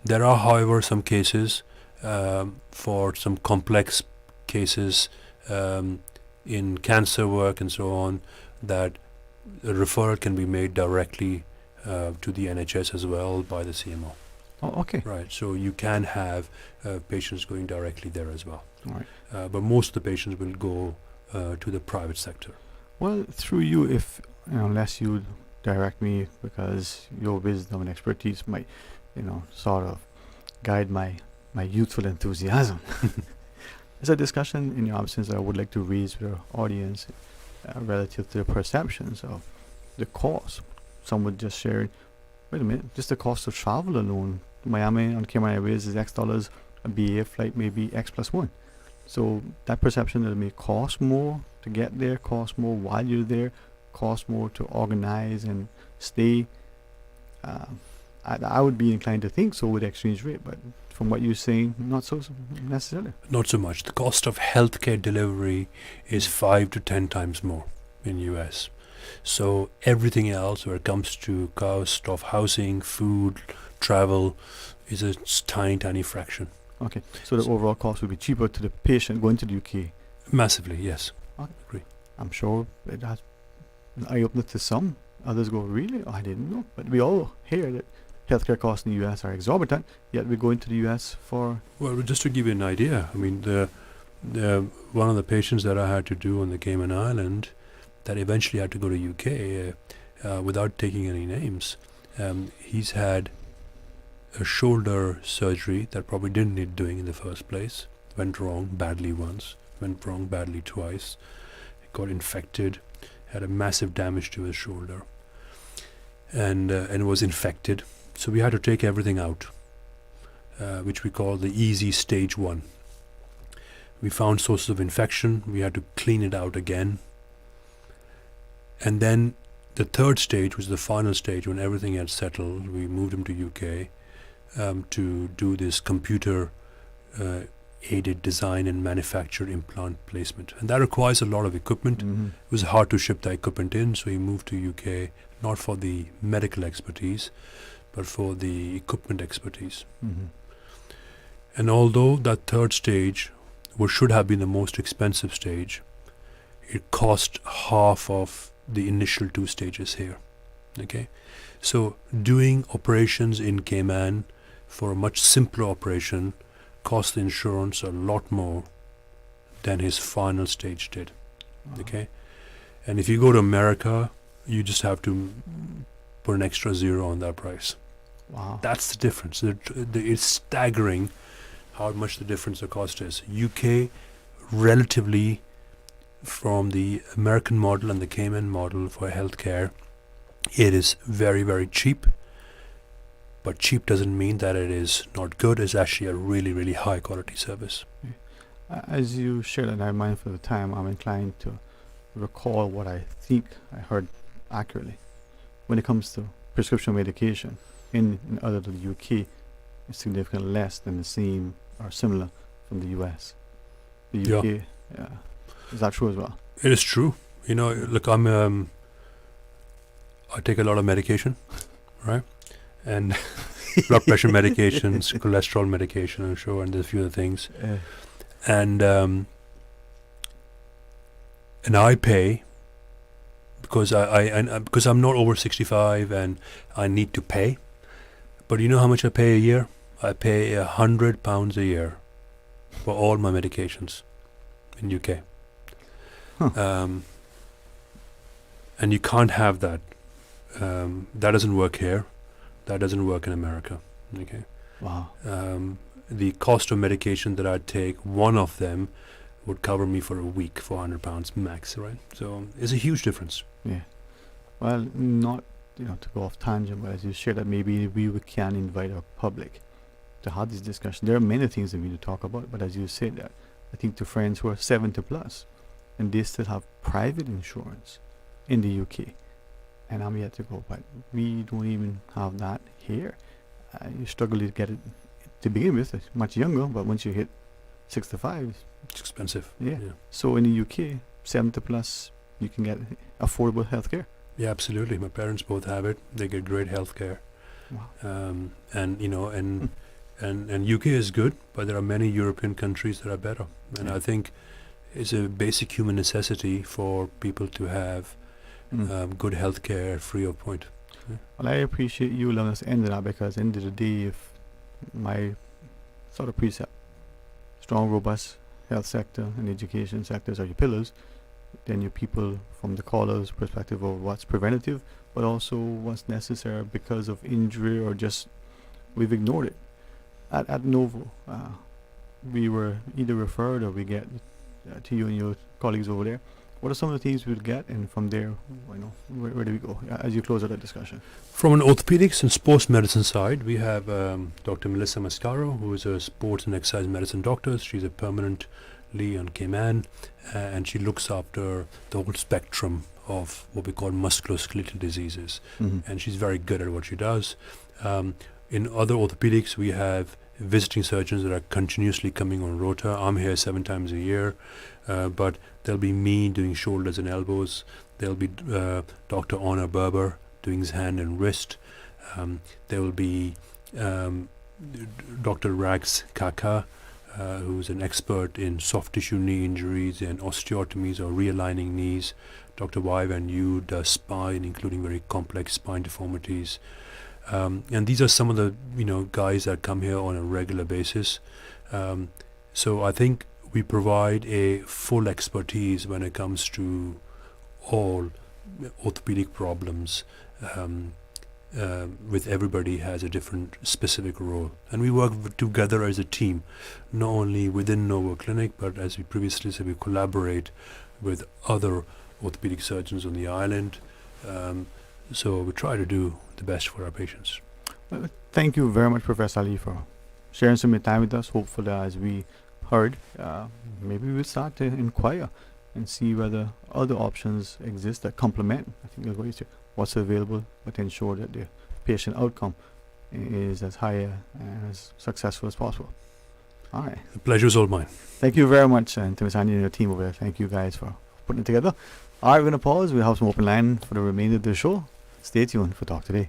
There are, however, some cases for some complex cases in cancer work and so on, that a referral can be made directly to the NHS as well by the CMO. Oh, okay. Right, so you can have patients going directly there as well. All right. But most of the patients will go to the private sector. Well, through you, if unless you direct me, because your wisdom and expertise might, sort of guide my youthful enthusiasm. It's a discussion in your absence that I would like to raise with our audience relative to the perceptions of the cost. Some would just share, wait a minute, just the cost of travel alone. Miami on Cayman Airways is X dollars, a BA flight may be X plus one. So that perception that it may cost more to get there, cost more while you're there, cost more to organize and stay. I would be inclined to think so with exchange rate, but from what you're saying, not so necessarily. Not so much. The cost of healthcare delivery is 5 to 10 times more in US. So everything else, where it comes to cost of housing, food, travel, is a tiny fraction. Okay, so the overall cost would be cheaper to the patient going to the UK? Massively, yes. Okay. Agree. I'm sure it has an eye-opener to some. Others go, really? Oh, I didn't know. But we all hear that healthcare costs in the US are exorbitant, yet we're going to the US for... Well, just to give you an idea, I mean, the one of the patients that I had to do on the Cayman Island that eventually had to go to UK, without taking any names, he's had a shoulder surgery that probably didn't need doing in the first place. Went wrong badly once, went wrong badly twice, got infected, had a massive damage to his shoulder, and was infected. So we had to take everything out, which we call the easy stage 1. We found sources of infection, we had to clean it out again. And then the third stage was the final stage when everything had settled. We moved him to UK to do this computer aided design and manufactured implant placement. And that requires a lot of equipment. It was hard to ship the equipment in, so he moved to UK, not for the medical expertise, but for the equipment expertise. And although that third stage should have been the most expensive stage, it cost half of the initial 2 stages here. Okay, so doing operations in Cayman for a much simpler operation cost the insurance a lot more than his final stage did. Okay, and if you go to America, you just have to put an extra zero on that price. Wow. That's the difference. It's staggering how much the difference the cost is. UK, relatively, from the American model and the Cayman model for healthcare, it is very, very cheap. But cheap doesn't mean that it is not good. It's actually a really, really high quality service. As you shared, and I'm mindful of the time, I'm inclined to recall what I think I heard accurately. When it comes to prescription medication in other than the UK, it's significantly less than the same or similar from the US. The UK, is that true as well? It is true. You know, look, I take a lot of medication, right? And blood pressure medications, cholesterol medication, I'm sure, and there's a few other things. And I pay because because I'm not over 65 and I need to pay. But you know how much I pay a year? I pay £100 a year for all my medications in UK. And you can't have that. That doesn't work here. That doesn't work in America. Okay. Wow. The cost of medication that I'd take, one of them would cover me for a week for £100 max, right? So it's a huge difference. Yeah. Well, not to go off tangent, but as you shared that maybe we can invite our public to have this discussion. There are many things that we need to talk about, but as you said that, I think to friends who are 70 plus and they still have private insurance in the UK, and I'm yet to go, but we don't even have that here. You struggle to get it to begin with. It's much younger, but once you hit 65, it's expensive. Yeah. So in the UK, 70 plus, you can get affordable healthcare. Yeah, absolutely. My parents both have it. They get great healthcare. Wow. And UK is good, but there are many European countries that are better. And I think it's a basic human necessity for people to have good healthcare free of point. Yeah. Well, I appreciate you letting us end that, because end of the day, if my sort of precept, strong, robust health sector and education sectors are your pillars, then your people, from the caller's perspective of what's preventative, but also what's necessary because of injury or just we've ignored it. At Novo, we were either referred or we get to you and your colleagues over there. What are some of the things we'll get, and from there, where do we go as you close out that discussion? From an orthopedics and sports medicine side, we have Dr. Melissa Mascaro, who is a sports and exercise medicine doctor. She's a permanently on Cayman, and she looks after the whole spectrum of what we call musculoskeletal diseases. And she's very good at what she does. In other orthopedics, we have visiting surgeons that are continuously coming on rota. I'm here 7 times a year, but there'll be me doing shoulders and elbows. There'll be Dr. Honor Berber doing his hand and wrist. There will be Dr. Rags Kaka, who's an expert in soft tissue knee injuries and osteotomies or realigning knees. Dr. Y Van Yu does spine, including very complex spine deformities. And these are some of the guys that come here on a regular basis. So I think we provide a full expertise when it comes to all orthopedic problems. With everybody has a different specific role, and we work together as a team, not only within Novo Clinic, but as we previously said, we collaborate with other orthopedic surgeons on the island. So we try to do the best for our patients. Well, thank you very much, Professor Ali, for sharing some of your time with us. Hopefully, as we heard, maybe we'll start to inquire and see whether other options exist that complement, I think, what's available, but ensure that the patient outcome is as high and as successful as possible. All right. The pleasure is all mine. Thank you very much, and Timisani and your team over there. Thank you guys for putting it together. All right, we're going to pause. We'll have some open line for the remainder of the show. Stay tuned for Talk Today.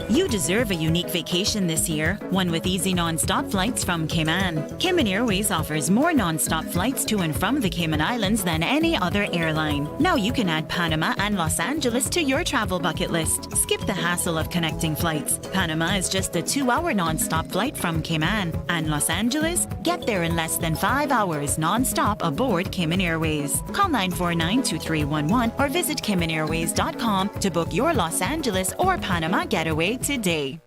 You deserve a unique vacation this year, one with easy non-stop flights from Cayman. Cayman Airways offers more non-stop flights to and from the Cayman Islands than any other airline. Now you can add Panama and Los Angeles to your travel bucket list. Skip the hassle of connecting flights. Panama is just a 2-hour non-stop flight from Cayman. And Los Angeles? Get there in less than 5 hours non-stop aboard Cayman Airways. Call 949-2311 or visit CaymanAirways.com to book your Los Angeles or Panama getaway today.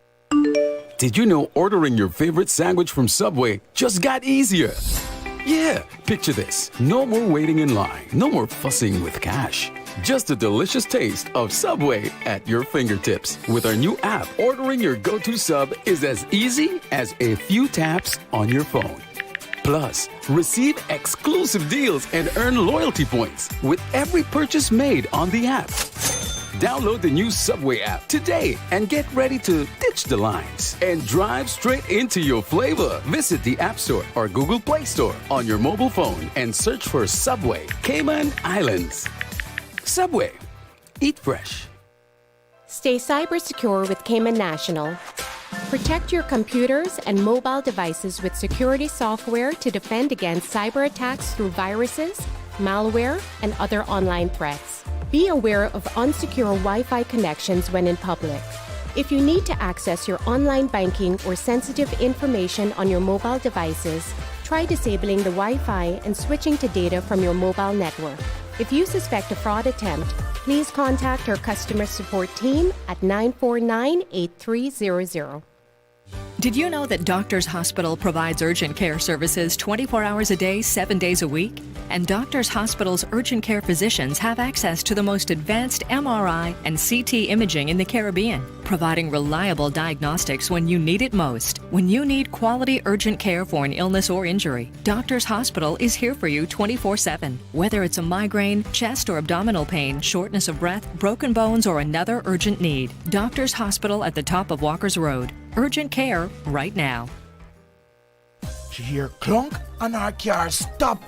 Did you know ordering your favorite sandwich from Subway just got easier? Yeah, picture this. No more waiting in line. No more fussing with cash. Just a delicious taste of Subway at your fingertips. With our new app, ordering your go-to sub is as easy as a few taps on your phone. Plus, receive exclusive deals and earn loyalty points with every purchase made on the app. Download the new Subway app today and get ready to ditch the lines and drive straight into your flavor. Visit the App Store or Google Play Store on your mobile phone and search for Subway Cayman Islands. Subway. Eat fresh. Stay cyber secure with Cayman National. Protect your computers and mobile devices with security software to defend against cyber attacks through viruses, malware, and other online threats. Be aware of unsecure Wi-Fi connections when in public. If you need to access your online banking or sensitive information on your mobile devices, try disabling the Wi-Fi and switching to data from your mobile network. If you suspect a fraud attempt, please contact our customer support team at 949-8300. Did you know that Doctors Hospital provides urgent care services 24 hours a day, 7 days a week? And Doctors Hospital's urgent care physicians have access to the most advanced MRI and CT imaging in the Caribbean, providing reliable diagnostics when you need it most. When you need quality urgent care for an illness or injury, Doctors Hospital is here for you 24/7. Whether it's a migraine, chest or abdominal pain, shortness of breath, broken bones, or another urgent need, Doctors Hospital at the top of Walker's Road. Urgent care right now. She hear clunk and her car stop.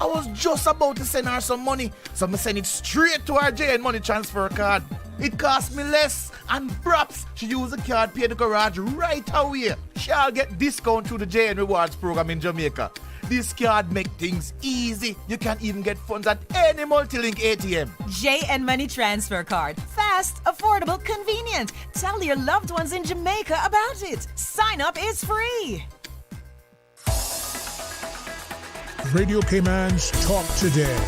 I was just about to send her some money, so I send it straight to her JN money transfer card. It cost me less, and perhaps she use the card, pay the garage right away. She'll get discount through the JN Rewards program in Jamaica. This card make things easy. You can even get funds at any multi-link ATM. JN Money Transfer Card. Fast, affordable, convenient. Tell your loved ones in Jamaica about it. Sign up is free. Radio Cayman's Talk Today.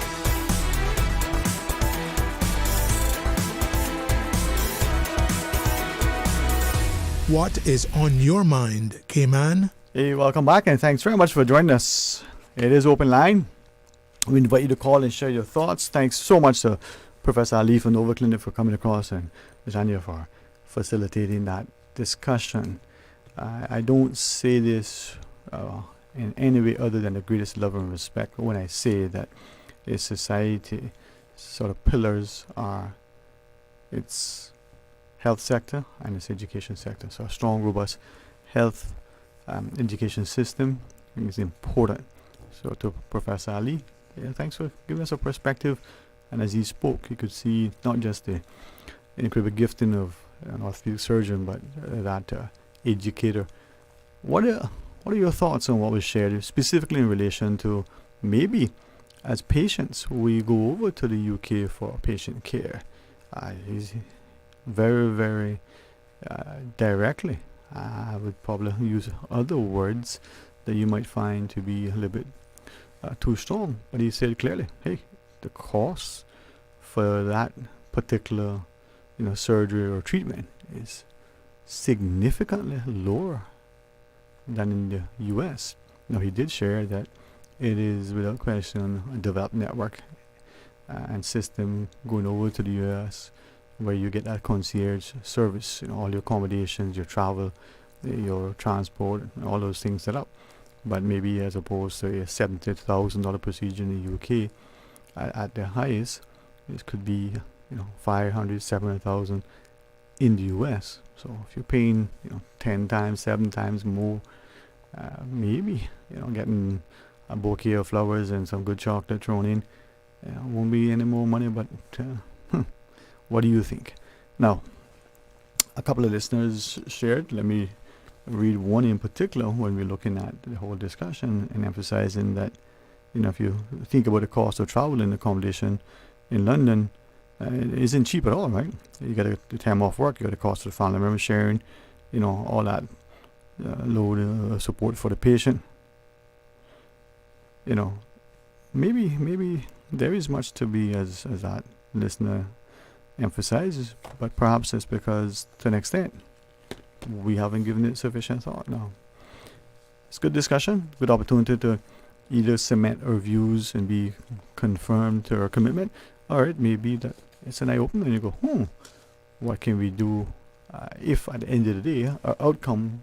What is on your mind, Cayman? Hey, welcome back and thanks very much for joining us. It is open line. We invite you to call and share your thoughts. Thanks so much to Professor Ali from Nova Clinic for coming across and Jania for facilitating that discussion. I don't say this in any way other than the greatest love and respect when I say that a society sort of pillars are its health sector and its education sector. So a strong, robust health education system is important. So to Professor Ali, thanks for giving us a perspective. And as he spoke, you could see not just the incredible gifting of an orthopedic surgeon, but that educator. What are your thoughts on what was shared, specifically in relation to maybe as patients we go over to the UK for patient care? He's very, very directly. I would probably use other words that you might find to be a little bit too strong. But he said clearly, hey, the cost for that particular surgery or treatment is significantly lower than in the US. Now, he did share that it is without question a developed network and system going over to the US where you get that concierge service, all your accommodations, your travel, your transport, all those things set up. But maybe as opposed to a $70,000 procedure in the UK, at the highest, it could be 500, 700,000 in the US. So if you're paying 10 times, 7 times more, maybe getting a bouquet of flowers and some good chocolate thrown in, won't be any more money. But what do you think? Now, a couple of listeners shared. Let me read one in particular when we're looking at the whole discussion and emphasizing that, if you think about the cost of travel and accommodation in London, it isn't cheap at all, right? You got the time off work, you got the cost of the family member sharing, all that load of support for the patient. Maybe there is much to be as that listener emphasizes, but perhaps it's because to an extent we haven't given it sufficient thought. Now, it's good discussion, good opportunity to either cement our views and be confirmed to our commitment, or it may be that it's an eye opener and you go, what can we do if at the end of the day our outcome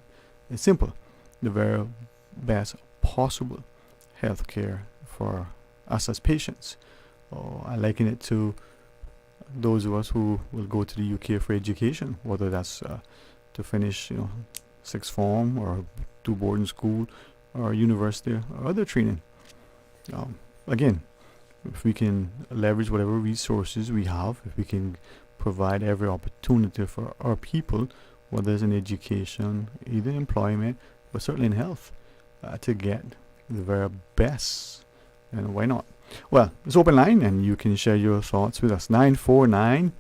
is simple, the very best possible health care for us as patients. I liken it to those of us who will go to the UK for education, whether that's to finish, sixth form or do boarding school or university or other training. Again, if we can leverage whatever resources we have, if we can provide every opportunity for our people, whether it's in education, either employment, but certainly in health, to get the very best, and why not? Well, it's open line, and you can share your thoughts with us. 949-8037.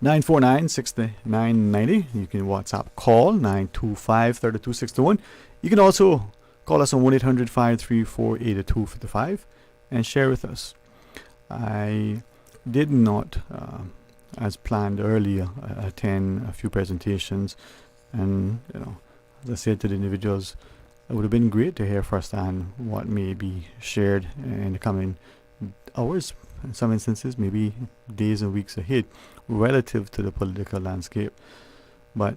949-6990. You can WhatsApp call 925-3261. You can also call us on 1-800-534-8255 and share with us. I did not, as planned earlier, attend a few presentations, and as I said to the individuals, it would have been great to hear firsthand what may be shared in the coming hours, in some instances, maybe days and weeks ahead, relative to the political landscape. But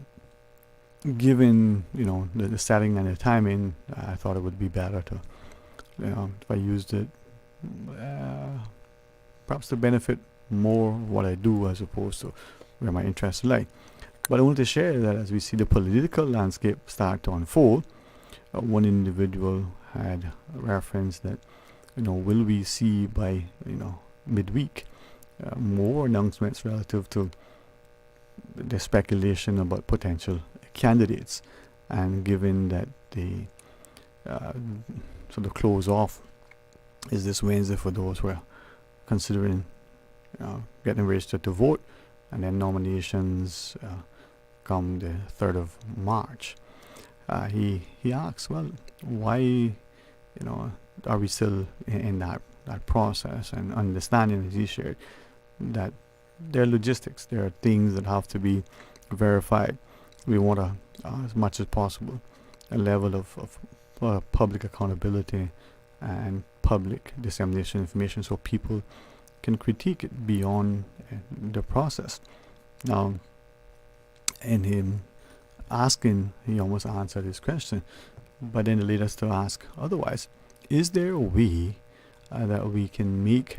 given the setting and the timing, I thought it would be better to, if I used it, perhaps to benefit more what I do as opposed to where my interests lie. But I wanted to share that as we see the political landscape start to unfold, one individual had referenced that, will we see by, midweek more announcements relative to the speculation about potential candidates, and given that the close off is this Wednesday for those who are considering getting registered to vote, and then nominations come the 3rd of March. He asks, well, why are we still in that process, and understanding, as he shared, that there are logistics, there are things that have to be verified. We want as much as possible, a level of public accountability and public dissemination of information so people can critique it beyond the process. Now, in him asking, he almost answered his question, but then it led us to ask otherwise. Is there a way that we can make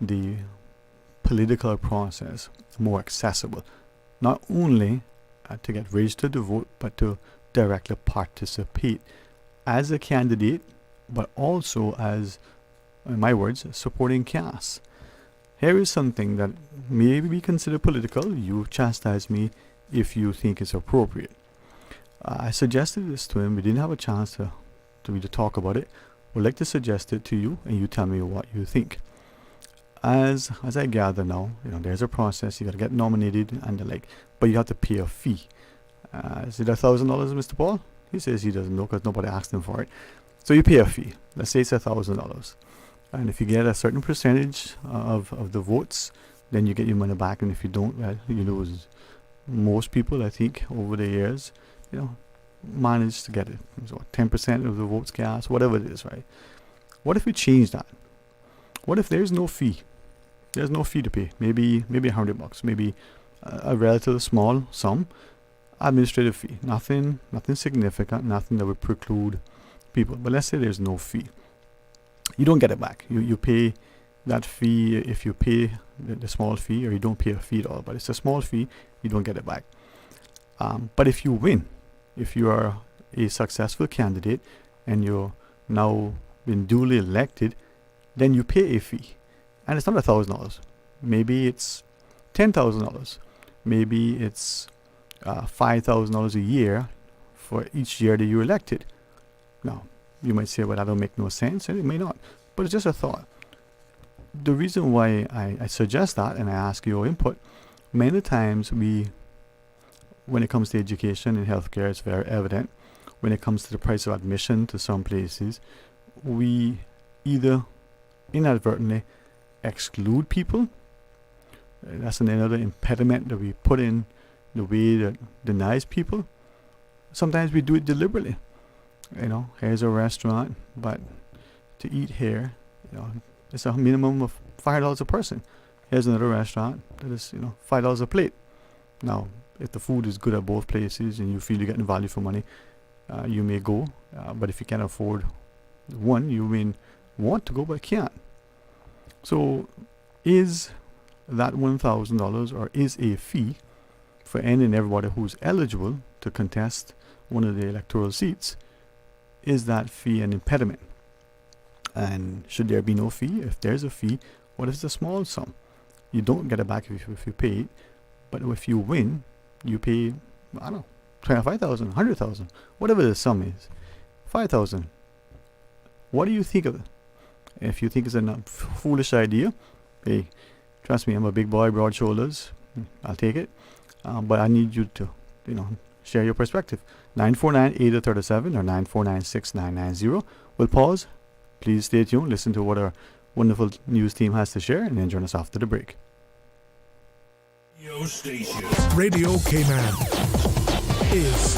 the political process more accessible, not only to get registered to vote, but to directly participate as a candidate, but also as, in my words, supporting cast? Here is something that may be considered political. You chastise me if you think it's appropriate. I suggested this to him. We didn't have a chance to really talk about it. Would like to suggest it to you, and you tell me what you think. As I gather now, there's a process. You got to get nominated and the like, but you have to pay a fee. Is it $1,000, Mr. Paul? He says he doesn't know because nobody asked him for it. So you pay a fee. Let's say it's $1,000, and if you get a certain percentage of the votes, then you get your money back, and if you don't, well, you lose. Most people, I think, over the years, manage to get it. So 10% of the votes cast, whatever it is, right? What if we change that? What if there's no fee? There's no fee to pay. Maybe $100, maybe a relatively small sum, administrative fee. Nothing significant, nothing that would preclude people. But let's say there's no fee. You don't get it back. You pay that fee if you pay the small fee, or you don't pay a fee at all. But it's a small fee, you don't get it back. But if you win, if you are a successful candidate and you're now been duly elected, then you pay a fee. And it's not $1,000. Maybe it's $10,000. Maybe it's $5,000 a year for each year that you're elected. Now, you might say, well, that don't make no sense, and it may not, but it's just a thought. The reason why I suggest that and I ask your input, many times when it comes to education and healthcare, it's very evident. When it comes to the price of admission to some places, we either inadvertently exclude people. That's another impediment that we put in the way that denies people. Sometimes we do it deliberately. Here's a restaurant, but to eat here, it's a minimum of $5 a person. Here's another restaurant that is, $5 a plate. Now, if the food is good at both places and you feel you're getting value for money, you may go. But if you can't afford one, you may want to go but can't. So, is that $1,000 or is a fee for any and everybody who's eligible to contest one of the electoral seats? Is that fee an impediment? And should there be no fee? If there's a fee, what if it's a small sum? You don't get it back if you pay it, but if you win, you pay, I don't know, $25,000, $100,000, whatever the sum is, $5,000. What do you think of it? If you think it's a foolish idea, hey, trust me, I'm a big boy, broad shoulders. I'll take it. But I need you to, share your perspective. 949-8037 or 949-6990. We'll pause. Please stay tuned. Listen to what our wonderful news team has to share, and then join us after the break. Radio station. Radio Cayman is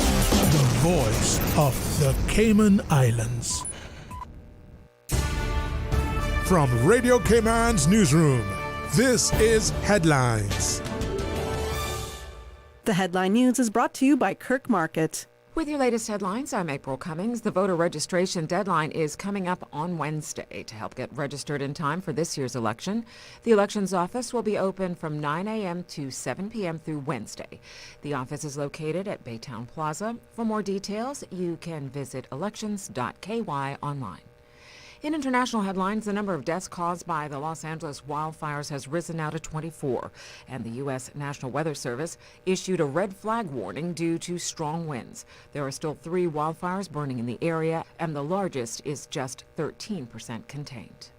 the voice of the Cayman Islands. From Radio Cayman's newsroom, this is Headlines. The headline news is brought to you by Kirk Market. With your latest headlines, I'm April Cummings. The voter registration deadline is coming up on Wednesday to help get registered in time for this year's election. The elections office will be open from 9 a.m. to 7 p.m. through Wednesday. The office is located at Baytown Plaza. For more details, you can visit elections.ky online. In international headlines, the number of deaths caused by the Los Angeles wildfires has risen now to 24, and the U.S. National Weather Service issued a red flag warning due to strong winds. There are still 3 wildfires burning in the area, and the largest is just 13% contained.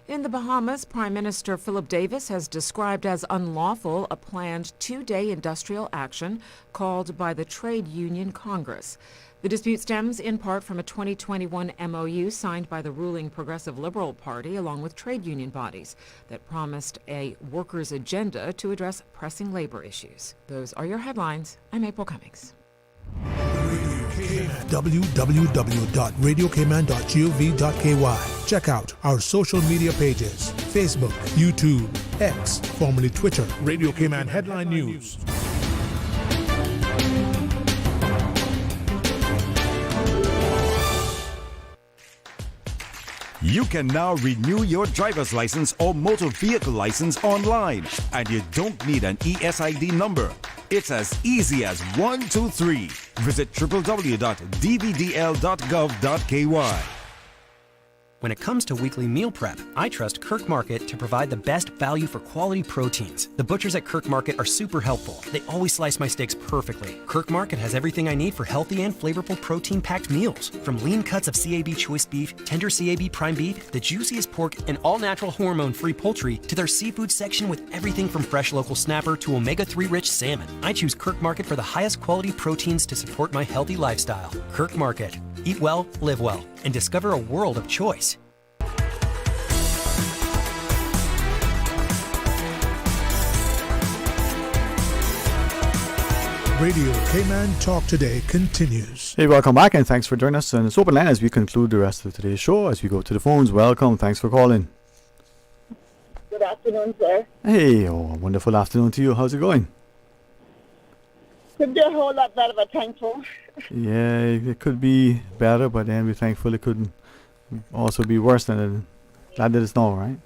In the Bahamas, Prime Minister Philip Davis has described as unlawful a planned 2-day industrial action called by the Trade Union Congress. The dispute stems in part from a 2021 MOU signed by the ruling Progressive Liberal Party along with trade union bodies that promised a workers' agenda to address pressing labor issues. Those are your headlines. I'm April Cummings. www.radiocayman.gov.ky. Check out our social media pages: Facebook, YouTube, X, formerly Twitter, Radio Cayman Headline News. You can now renew your driver's license or motor vehicle license online, and you don't need an ESID number. It's as easy as 1, 2, 3. Visit www.dvdl.gov.ky. When it comes to weekly meal prep, I trust Kirk Market to provide the best value for quality proteins. The butchers at Kirk Market are super helpful. They always slice my steaks perfectly. Kirk Market has everything I need for healthy and flavorful protein-packed meals. From lean cuts of CAB choice beef, tender CAB prime beef, the juiciest pork, and all-natural hormone-free poultry, to their seafood section with everything from fresh local snapper to omega-3 rich salmon. I choose Kirk Market for the highest quality proteins to support my healthy lifestyle. Kirk Market. Eat well, live well, and discover a world of choice. Radio Cayman Talk Today continues. Hey, welcome back, and thanks for joining us. And it's open line as we conclude the rest of today's show. As we go to the phones, welcome. Thanks for calling. Good afternoon, sir. Hey, wonderful afternoon to you. How's it going? Could be a whole lot better, but thankful. Yeah, it could be better, but then we're thankful it couldn't also be worse than it. Glad that it's not, right?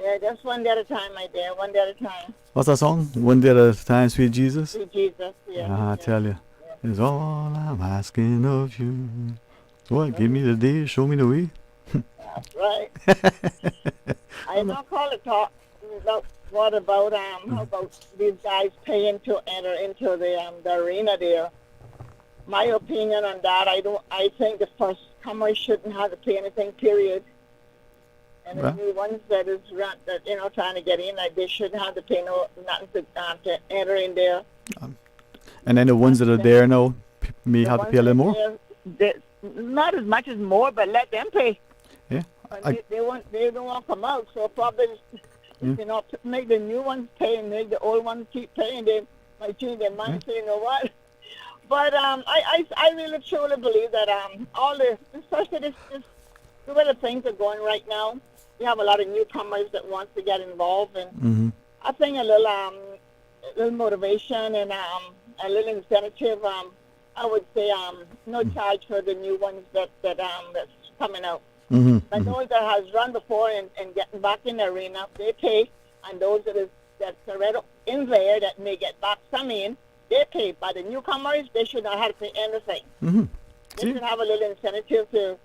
Yeah, just one day at a time, my dear. One day at a time. What's that song? One day at a time, sweet Jesus? Sweet Jesus, yeah. I tell you, it's all I'm asking of you. What? Give me the day, show me the way. That's right. I don't call it talk. what about how about these guys paying to enter into the arena there? My opinion on that, I think the first comers shouldn't have to pay anything, period. And the new ones that is trying to get in, like they shouldn't have to pay nothing to enter in there. And then the ones that are there now may have to pay a little more. Not as much as more, but let them pay. Yeah. They don't want to come out, so probably make the new ones pay and make the old ones keep paying. They might change their mind, say, you know what? But I really truly believe that all this, especially this the way the things are going right now, we have a lot of newcomers that want to get involved, and I think a little motivation and a little incentive. I would say no charge for the new ones that's coming out. But those that has run before and getting back in the arena, they pay, and those that's already in there that may get back some in, they pay. By the newcomers, they should not have to pay anything. They should have a little incentive to,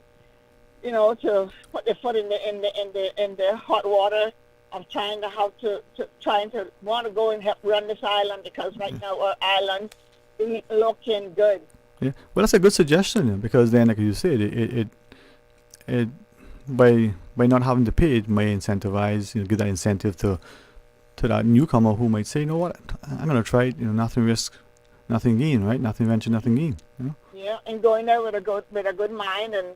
to put their foot in the hot water of trying to want to go and help run this island, because right now our island is looking good. Yeah, well, that's a good suggestion, because then, like you said, it by not having to pay, it may incentivize, give that incentive to that newcomer who might say, you know what, I'm gonna try it. Nothing risk, nothing gain, right? Nothing venture, nothing gain. Yeah, and going there with a good mind, and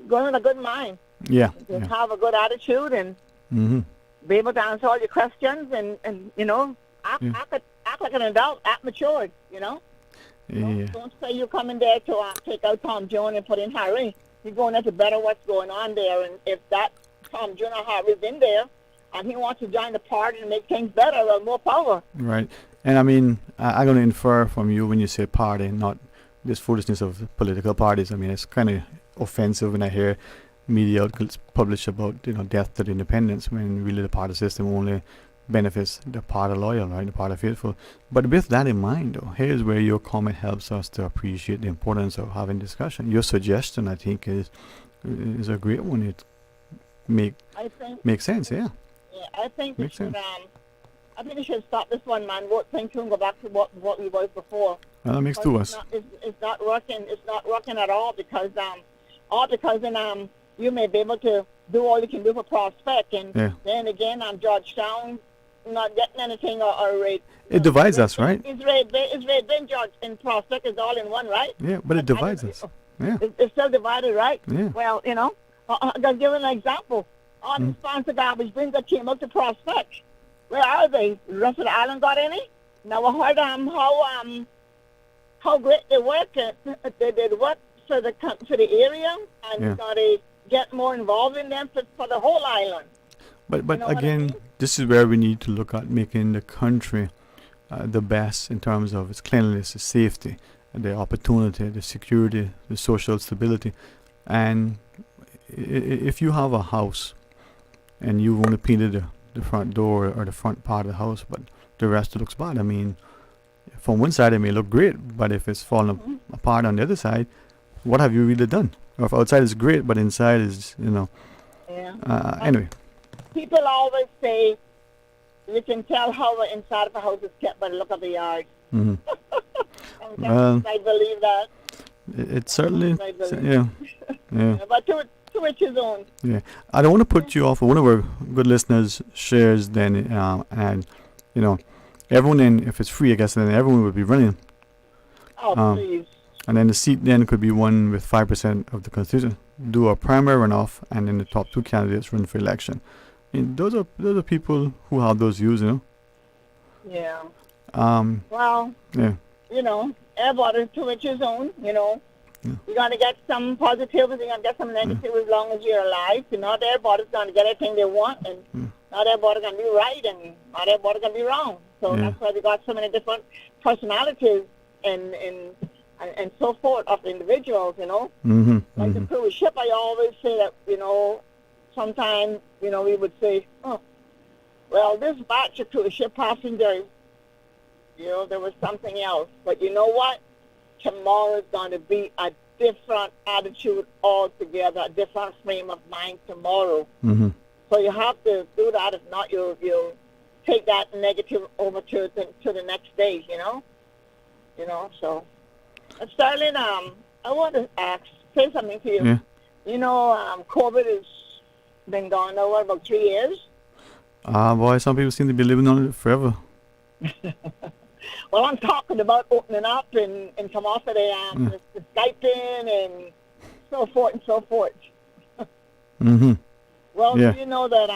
going with a good mind. Yeah. Just have a good attitude and be able to answer all your questions, and act like an adult, act matured. Yeah. Don't say you're coming there to take out Tom Jones and put in Harry. You're going there to better what's going on there, and if that Tom Jones or Harry's in there and he wants to join the party and make things better, or more power. Right. And I mean, I'm going to infer from you when you say party, not this foolishness of political parties. I mean, it's kind of offensive when I hear media outlets publish about death to the independence, when really the party system only benefits the party loyal, right, the party faithful. But with that in mind, though, here's where your comment helps us to appreciate the importance of having discussion. Your suggestion, I think, is a great one. It makes sense. Yeah. Yeah, I think we should. I think we should stop this one man vote thing too and go back to what we was before. Well, that makes two of us. It's not working. It's not working at all, because then you may be able to do all you can do for Prospect, and then again Georgetown not getting anything or rate. It divides us, right? It's Red Ben George and Prospect is all in one, right? Yeah, but it divides us. Yeah. It's still divided, right? Yeah. Well, I'll give you an example. All the sponsor garbage bins that came up to Prospect, where are they? The rest of the island got any? Now I heard how great they work. They did work for the area, and got to get more involved in them for the whole island. But again, this is where we need to look at making the country the best in terms of its cleanliness, its safety, the opportunity, the security, the social stability. And if you have a house and you've only painted the front door or the front part of the house, but the rest looks bad, I mean, from one side it may look great, but if it's falling apart on the other side, what have you really done? Or if outside is great, but inside is, anyway. People always say you can tell how the inside of a house is kept by the look of the yard. Well, I believe that. It certainly, yeah. But to each his own. Yeah, I don't want to put you off. One of our good listeners shares then, and everyone if it's free, I guess then everyone would be running. Oh, please. And then the seat then could be won with 5% of the constituency. Do a primary runoff, and then the top two candidates run for election. I mean, those are people who have those views, Yeah. Well. Yeah. Everybody to each his own. You're gonna get some positives, you're gonna get some negatives as long as you're alive. Not everybody's gonna get everything they want, and not everybody's gonna be right, and not everybody's gonna be wrong. So that's why we got so many different personalities and so forth of individuals. Like the cruise ship, I always say that sometimes we would say, well, this batch of cruise ship passengers, there was something else, but you know what? Tomorrow is going to be a different attitude altogether, a different frame of mind tomorrow. So So you have to do that. If not, you'll take that negative over to the next day. So Sterling, I want to say something to you. Yeah. COVID has been gone over about 3 years. Boy, some people seem to be living on it forever. Well, I'm talking about opening up and come off of the Skyping and so forth and so forth. Mm-hmm. Well, do you know that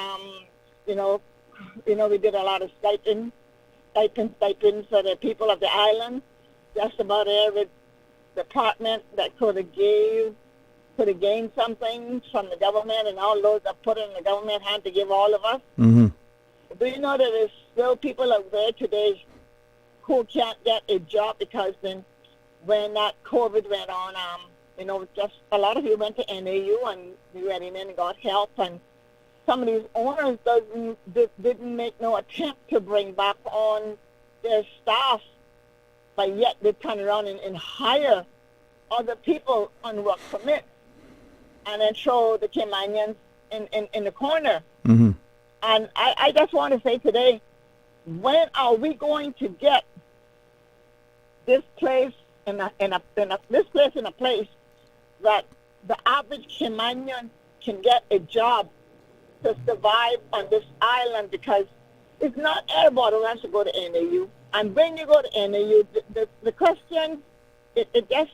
we did a lot of stipends for the people of the island. Just about every department that could have gained something from the government, and all those that put it in the government hand to give all of us. Mm-hmm. Do you know that there's still people out there today who can't get a job because when that COVID went on, just a lot of you went to NAU and you went in and got help, and some of these owners didn't make no attempt to bring back on their staff, but yet they turn around and hire other people on work permit and then throw the Caymanians in the corner. Mm-hmm. And I just want to say today, when are we going to get this place in a place that the average Caymanian can get a job to survive on this island? Because it's not everybody who wants to go to NAU. And when you go to NAU, the question, it just,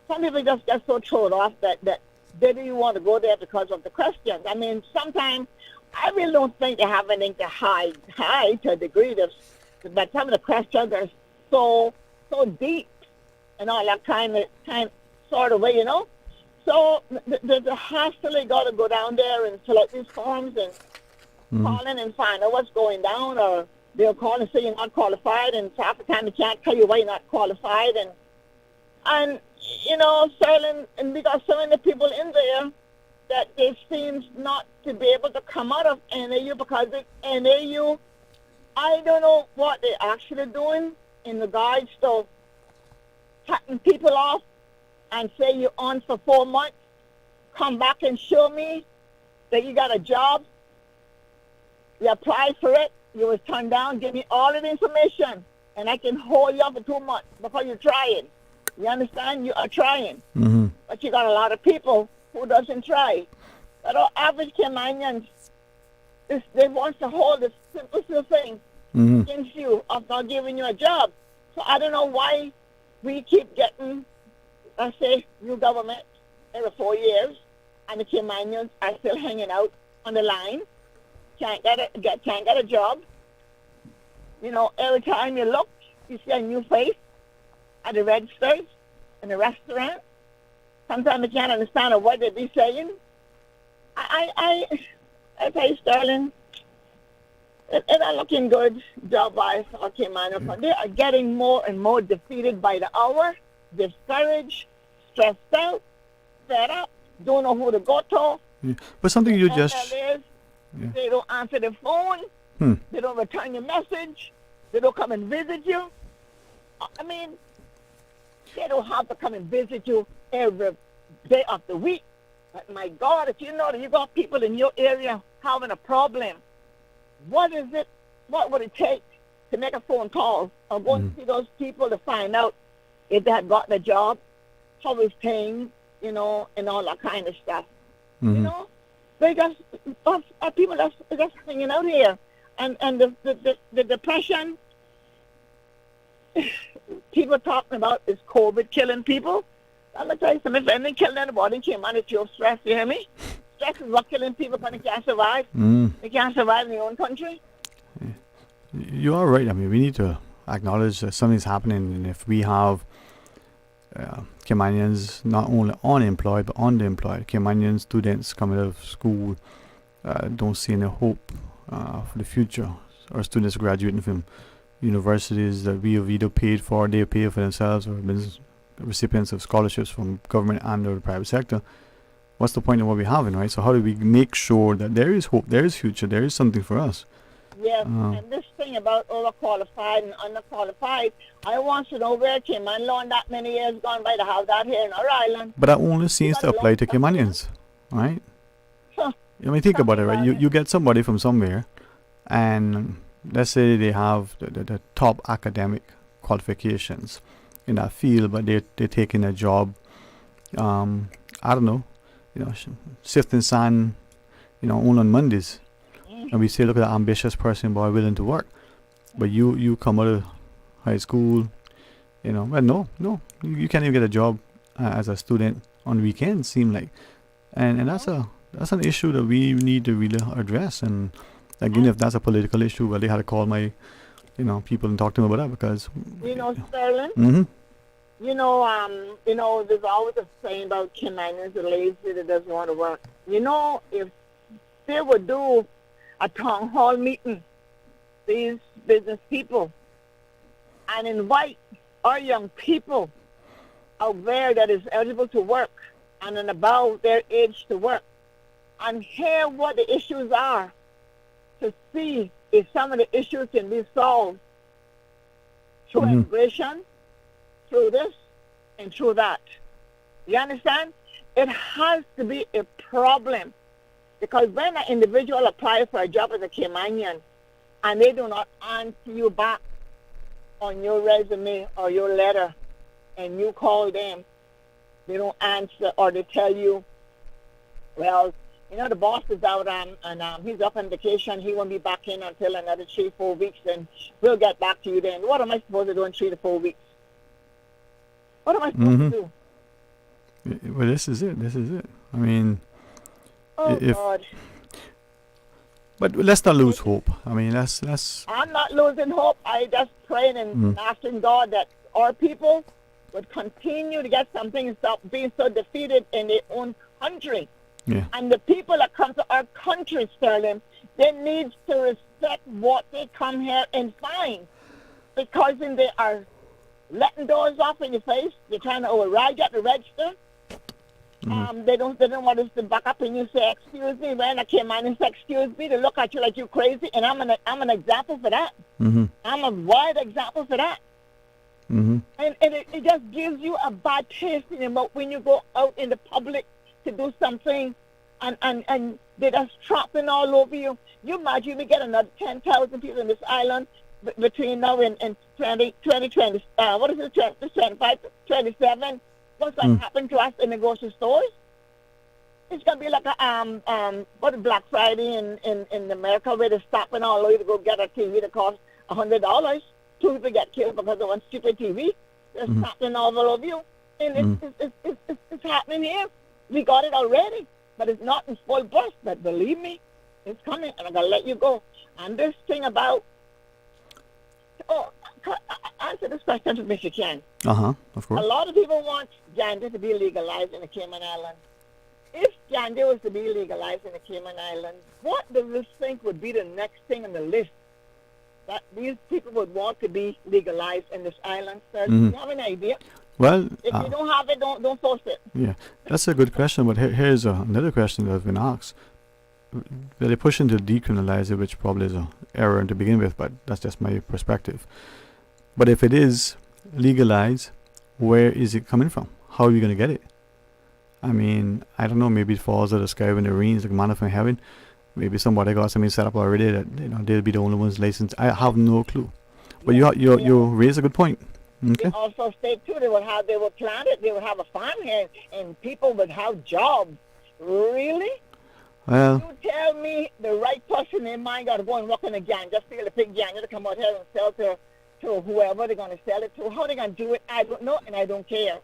some people just get so thrown off that they don't want to go there because of the questions. I mean, sometimes I really don't think they have anything to hide to a degree. But some of the questions are so deep and all that kind sort of way, So the hospital got to go down there and fill out these forms and call in and find out what's going down, or they'll call and say you're not qualified, and half the time they can't tell you why you're not qualified. And Sterling, and we got so many people in there that they seems not to be able to come out of NAU because NAU, I don't know what they're actually doing in regards to cutting people off and say you're on for 4 months, come back and show me that you got a job, you applied for it, you was turned down, give me all of the information, and I can hold you up for 2 months because you're trying. You understand? You are trying. Mm-hmm. But you got a lot of people who doesn't try. But our average Caymanians, they want to hold the simplest thing against you of not giving you a job. So I don't know why we keep getting, let's say, new government every 4 years, and the Caymanians are still hanging out on the line, can't get a job. Every time you look, you see a new face at the registers, in the restaurant. Sometimes I can't understand what they be saying. I tell you, Sterling, it's not looking good job-wise for Caymanians. They are getting more and more defeated by the hour, discouraged, stressed out, fed up, don't know who to go to. Yeah. But something you just... They don't answer the phone. They don't return your message. They don't come and visit you. I mean, they don't have to come and visit you every day of the week. But my God, if you know that you got people in your area having a problem, what is it? What would it take to make a phone call or go and see those people to find out if they had gotten a job, how it's paying, and all that kind of stuff? They just people just hanging out here, and the depression people talking about is COVID killing people. I'm gonna tell you something. If anything killing anybody, came on, it's your stress. You hear me? Stress is what killing people when they can't survive. They can't survive in their own country. You are right. I mean, we need to acknowledge that something's happening, and if we have Caymanians not only unemployed but underemployed, Caymanian students coming out of school don't see any hope for the future, or students graduating from universities that we have either paid for, they pay for themselves, or been recipients of scholarships from government and or the private sector. What's the point of what we're having, right? So how do we make sure that there is hope, there is future, there is something for us? Yes, and this thing about overqualified and underqualified, I want to know where Cayman learned that many years gone by to have that here in our island. But that only seems to apply to Caymanians, right? I mean, think about it, right? You get somebody from somewhere, and let's say they have the top academic qualifications in that field, but they're taking a job, I don't know, sifting sand, only on Mondays. And we say, look at that ambitious person, boy, willing to work. But you come out of high school, well, no, you can't even get a job as a student on weekends, seem like. And that's an issue that we need to really address. And again, if that's a political issue, well, they had to call my, people and talk to them about that, because. Sterling. Mm-hmm. There's always a saying about Canadians are lazy that doesn't want to work. If they would do a town hall meeting, these business people, and invite our young people out there that is eligible to work and above their age to work, and hear what the issues are, to see if some of the issues can be solved through immigration, through this, and through that. You understand? It has to be a problem, because when an individual applies for a job as a Caymanian and they do not answer you back on your resume or your letter, and you call them, they don't answer, or they tell you, well, the boss is out and he's up on vacation. He won't be back in until another 3-4 weeks, and we'll get back to you then. What am I supposed to do in 3 to 4 weeks? What am I supposed to do? Well, this is it. I mean, God. But let's not lose hope. I mean, let's. I'm not losing hope. I just praying and asking God that our people would continue to get something and stop being so defeated in their own country. Yeah. And the people that come to our country, Sterling, they need to respect what they come here and find, because then they are letting doors off in your face. They're trying to override you at the register. They don't want us to back up and you say, excuse me, when I came on and say, excuse me, they look at you like you're crazy, and I'm an example for that. I'm a wide example for that. And it just gives you a bad taste in your mouth when you go out in the public to do something, and they're just trampling all over you. You imagine we get another 10,000 people in this island between now and 2020, what is it, 25, 27? What's going to happen to us in the grocery stores? It's going to be like a Black Friday in America, where they're stopping all over to go get a TV that costs $100. 2 people get killed because of one stupid TV. They're stopping all over you. And it's happening here. We got it already, but it's not in full burst. But believe me, it's coming, and I'm going to let you go. And this thing about, answer this question to me if you can. Of course. A lot of people want ganja to be legalized in the Cayman Islands. If ganja was to be legalized in the Cayman Islands, what do you think would be the next thing on the list that these people would want to be legalized in this island? Sir, do you have an idea? Well, if you don't have it, don't force it. Yeah, that's a good question. But here's another question that has been asked. They're pushing to decriminalize it, which probably is an error to begin with, but that's just my perspective. But if it is legalized, where is it coming from? How are we going to get it? I mean, I don't know. Maybe it falls out of the sky when it rains, like manna from heaven. Maybe somebody got something set up already that they'll be the only ones licensed. I have no clue. But you raise a good point. Okay. They also state too, they would plant it, they would have a farm here, and people would have jobs. Really? Well, you tell me the right person in mind got to go and work in a gang, just steal a pig gang to come out here and sell to whoever they're going to sell it to. How they going to do it, I don't know, and I don't care.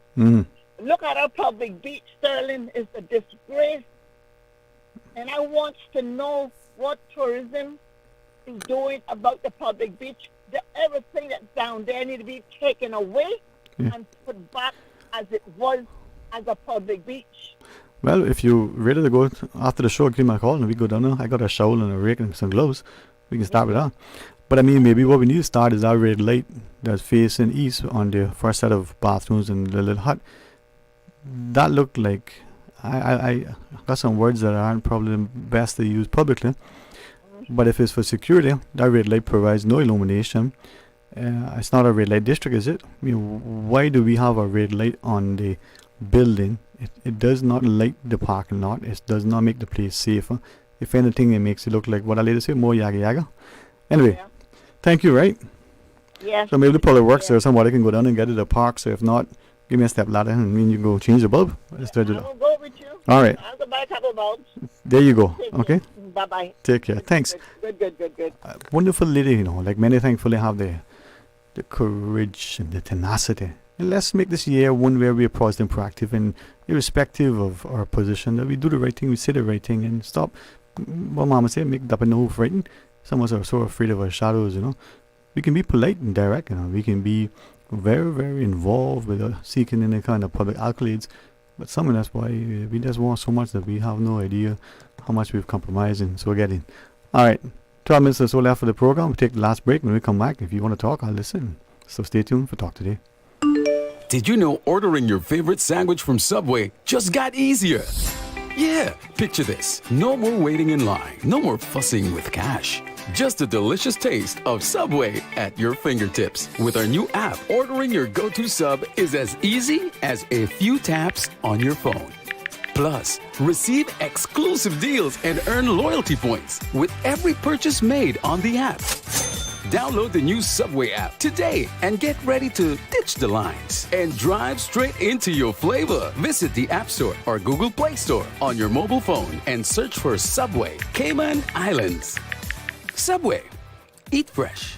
Look at our public beach, Sterling. It's a disgrace. And I want to know what tourism is doing about the public beach. Everything that's down there need to be taken away and put back as it was as a public beach. Well, if you're ready to go after the show, give me a call and we go down there. I got a shovel and a rake and some gloves. We can start with that. But I mean, maybe what we need to start is our red light that's facing east on the first set of bathrooms in the little hut. That looked like, I got some words that aren't probably the best to use publicly. But if it's for security, that red light provides no illumination. It's not a red light district, is it? I mean, why do we have a red light on the building? It does not light the parking lot. It does not make the place safer. if anything, it makes it look like what I later say, more yaga yaga. Anyway, thank you, right? Yes. So maybe the puller works there. Somebody can go down and get it at the park. So if not, give me a step ladder and mean you go change the bulb. Let's try to do that. I'll go with you. All right. I'll go buy a couple of bulbs. There you go. Okay. Bye-bye. Take care. Thanks. Good. Wonderful lady, like many thankfully have the courage and the tenacity. And let's make this year one where we are positive and proactive, and irrespective of our position, that we do the right thing, we say the right thing, and stop. What Mama said, make up a no frightened. Some of us are so afraid of our shadows, We can be polite and direct, We can be very, very involved with seeking any kind of public accolades. But some of that's why we just want so much that we have no idea how much we've compromised and so getting. All right, 12 minutes or so left for the program. We'll take the last break. When we come back, if you want to talk, I'll listen. So stay tuned for Talk Today. Did you know ordering your favorite sandwich from Subway just got easier? Yeah, picture this. No more waiting in line. No more fussing with cash. Just the delicious taste of Subway at your fingertips. With our new app, ordering your go-to sub is as easy as a few taps on your phone. Plus, receive exclusive deals and earn loyalty points with every purchase made on the app. Download the new Subway app today and get ready to ditch the lines and drive straight into your flavor. Visit the App Store or Google Play Store on your mobile phone and search for Subway Cayman Islands. Subway. Eat fresh.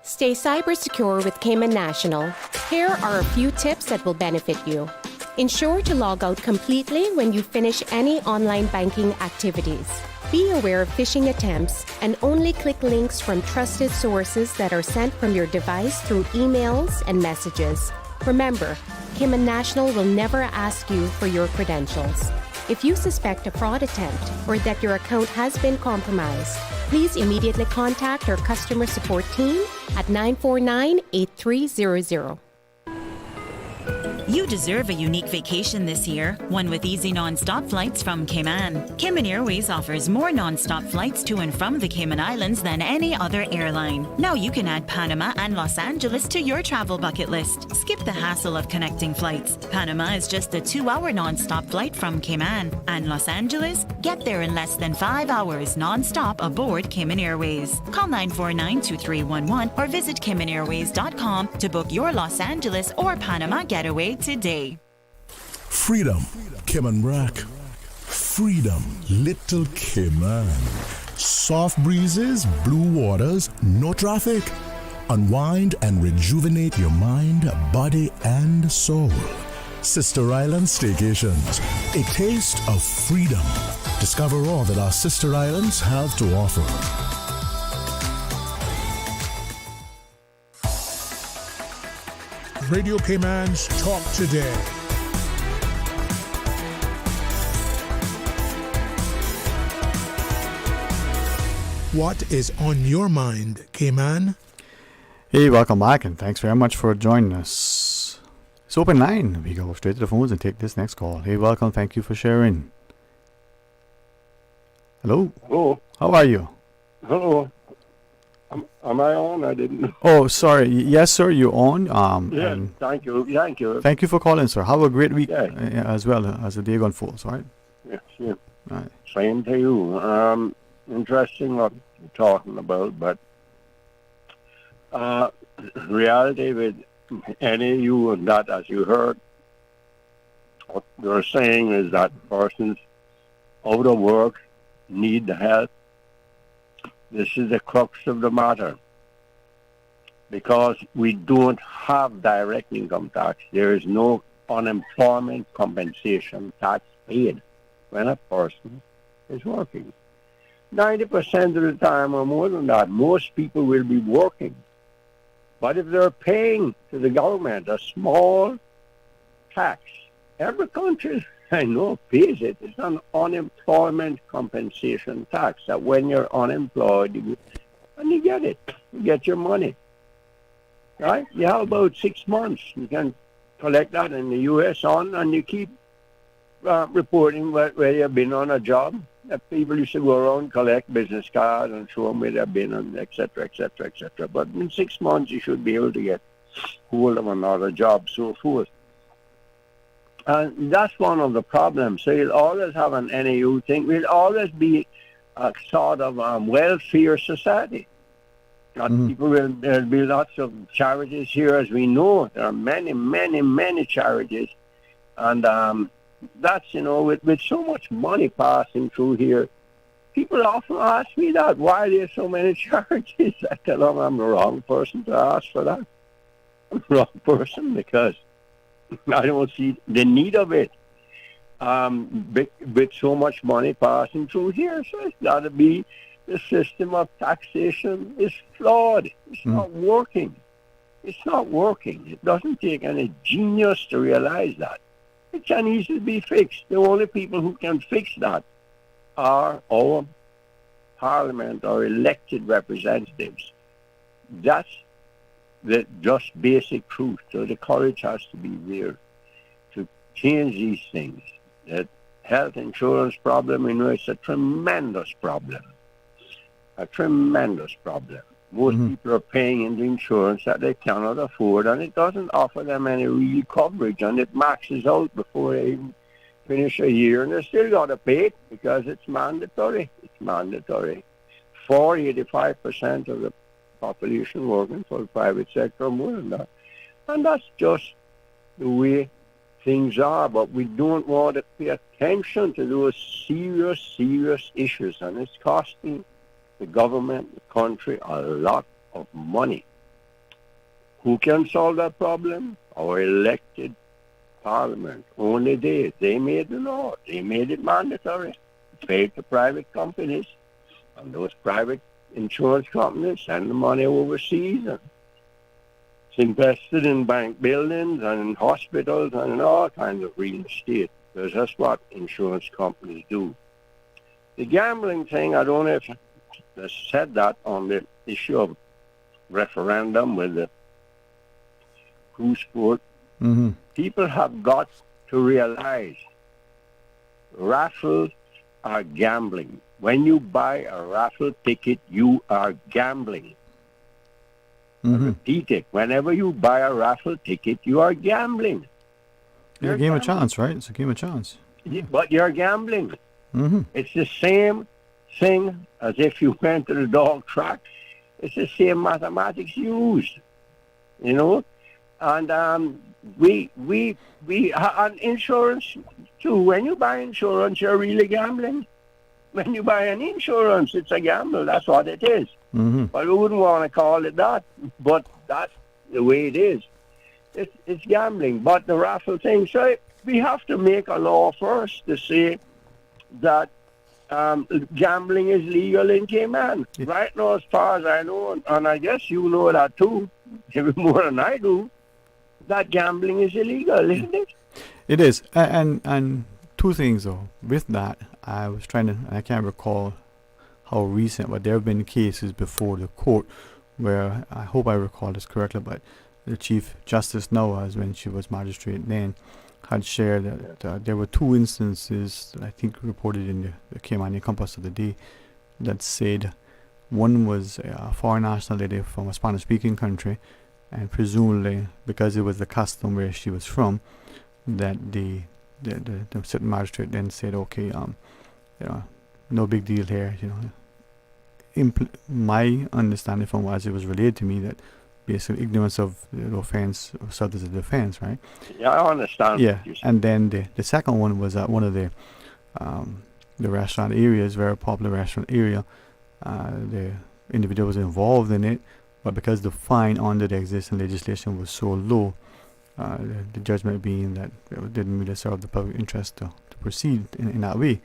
Stay cyber secure with Cayman National. Here are a few tips that will benefit you. Ensure to log out completely when you finish any online banking activities. Be aware of phishing attempts and only click links from trusted sources that are sent from your device through emails and messages. Remember, Cayman National will never ask you for your credentials. If you suspect a fraud attempt or that your account has been compromised, please immediately contact our customer support team at 949-8300. You deserve a unique vacation this year, one with easy non-stop flights from Cayman. Cayman Airways offers more non-stop flights to and from the Cayman Islands than any other airline. Now you can add Panama and Los Angeles to your travel bucket list. Skip the hassle of connecting flights. Panama is just a 2-hour non-stop flight from Cayman. And Los Angeles? Get there in less than 5 hours non-stop aboard Cayman Airways. Call 949-2311 or visit CaymanAirways.com to book your Los Angeles or Panama getaway today. Freedom, Cayman Rack. Freedom, Little Cayman. Soft breezes, blue waters, no traffic. Unwind and rejuvenate your mind, body, and soul. Sister Island Staycations, a taste of freedom. Discover all that our sister islands have to offer. Radio Cayman's Talk Today. What is on your mind, Cayman? Hey, welcome back, and thanks very much for joining us. It's open line. We go straight to the phones and take this next call. Hey, welcome. Thank you for sharing. Hello? Hello. How are you? Hello. Am I on? I didn't know. Oh, sorry. Yes, sir, you're on. Yes, thank you. Thank you. Thank you for calling, sir. Have a great week as well as the day unfolds, all right? Yes, yeah. Right. Same to you. Interesting what you're talking about, but reality with any you and that, as you heard, what they're saying is that persons out of work need the help. This is the crux of the matter. Because we don't have direct income tax, there is no unemployment compensation tax paid when a person is working. 90% of the time or more than that, most people will be working. But if they're paying to the government a small tax, every country I know pays it. It's an unemployment compensation tax that when you're unemployed, you get it. You get your money. Right? You have about 6 months. You can collect that in the U.S. and you keep reporting where you've been on a job. People used to go around, collect business cards and show them where they've been, and et cetera, et cetera, et cetera. But in 6 months, you should be able to get hold of another job, so forth. And that's one of the problems. So you'll always have an NAU thing. We'll always be a sort of welfare society. People there'll be lots of charities here, as we know. There are many, many, many charities. And that's, with so much money passing through here, people often ask me that, why are there so many charities? I tell them I'm the wrong person to ask for that. I'm the wrong person because I don't see the need of it. With so much money passing through here, so it's got to be the system of taxation is flawed. It's not working. It's not working. It doesn't take any genius to realize that. It can easily be fixed. The only people who can fix that are our parliament or elected representatives. That's the just basic truth. So the courage has to be there to change these things. The health insurance problem, it's a tremendous problem. A tremendous problem. Most people are paying into insurance that they cannot afford, and it doesn't offer them any real coverage, and it maxes out before they even finish a year, and they still got to pay it because it's mandatory. It's mandatory. 85% of the population working for the private sector, more than that. And that's just the way things are, but we don't want to pay attention to those serious, serious issues, and it's costing the government, the country, a lot of money. Who can solve that problem? Our elected parliament. Only they. They made the law. They made it mandatory. Paid to private companies, and those private insurance companies send the money overseas, and it's invested in bank buildings and in hospitals and in all kinds of real estate, because that's what insurance companies do. The gambling thing, I don't know if I said that on the issue of referendum with the cruise sport. People have got to realize raffles are gambling. When you buy a raffle ticket, you are gambling. I repeat it. Whenever you buy a raffle ticket, you are gambling. It's a game of chance, right? It's a game of chance. But you're gambling. It's the same thing as if you went to the dog track. It's the same mathematics used, And we on insurance too. When you buy insurance, you're really gambling. When you buy an insurance, it's a gamble. That's what it is. But we wouldn't want to call it that. But that's the way it is. It's gambling. But the raffle thing, so we have to make a law first to say that gambling is legal in Cayman. Right now, as far as I know, and I guess you know that too, even more than I do, that gambling is illegal, isn't it? It is. And two things, though. With that, I was I can't recall how recent, but there have been cases before the court where, I hope I recall this correctly, but the Chief Justice now, as when she was magistrate then, had shared that there were two instances, I think reported in the Cayman Compass of the day, that said one was a foreign nationality from a Spanish-speaking country, and presumably because it was the custom where she was from, that the certain magistrate then said, okay, no big deal here, my understanding from as it was relayed to me, that basically ignorance of the offense served as a defense, right? Yeah, I understand. Yeah, and then the second one was at one of the restaurant areas, very popular restaurant area. The individual was involved in it, but because the fine under the existing legislation was so low, the judgment being that it didn't really serve the public interest to proceed in that way.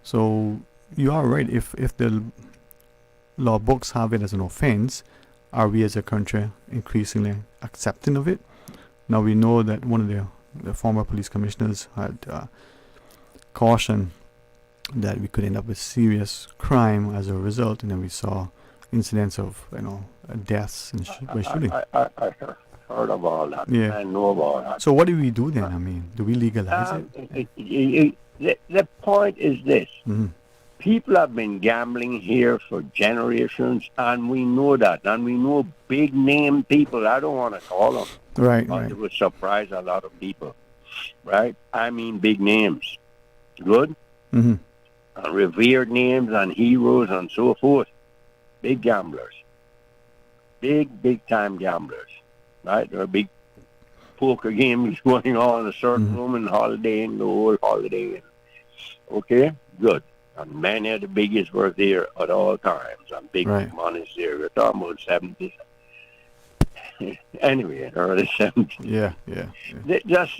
So you are right. If the law books have it as an offense, are we as a country increasingly accepting of it? Now we know that one of the former police commissioners had cautioned that we could end up with serious crime as a result, and then we saw incidents of deaths and shooting. I heard of all that. Yeah. I know about that. So what do we do then? I mean, do we legalize it? The point is this. People have been gambling here for generations, and we know that. And we know big-name people. I don't want to call them. Right, but right. it would surprise a lot of people. right? I mean big names. Good? Mm-hmm. And revered names and heroes and so forth. Big gamblers. Big time gamblers. Right? There are big poker games going on in a certain room and Holiday Inn, the whole Holiday Inn. Okay? Good. And many of the biggest were there at all times. And big money's there. We're talking about 70s. Anyway, early 70s. Yeah. Just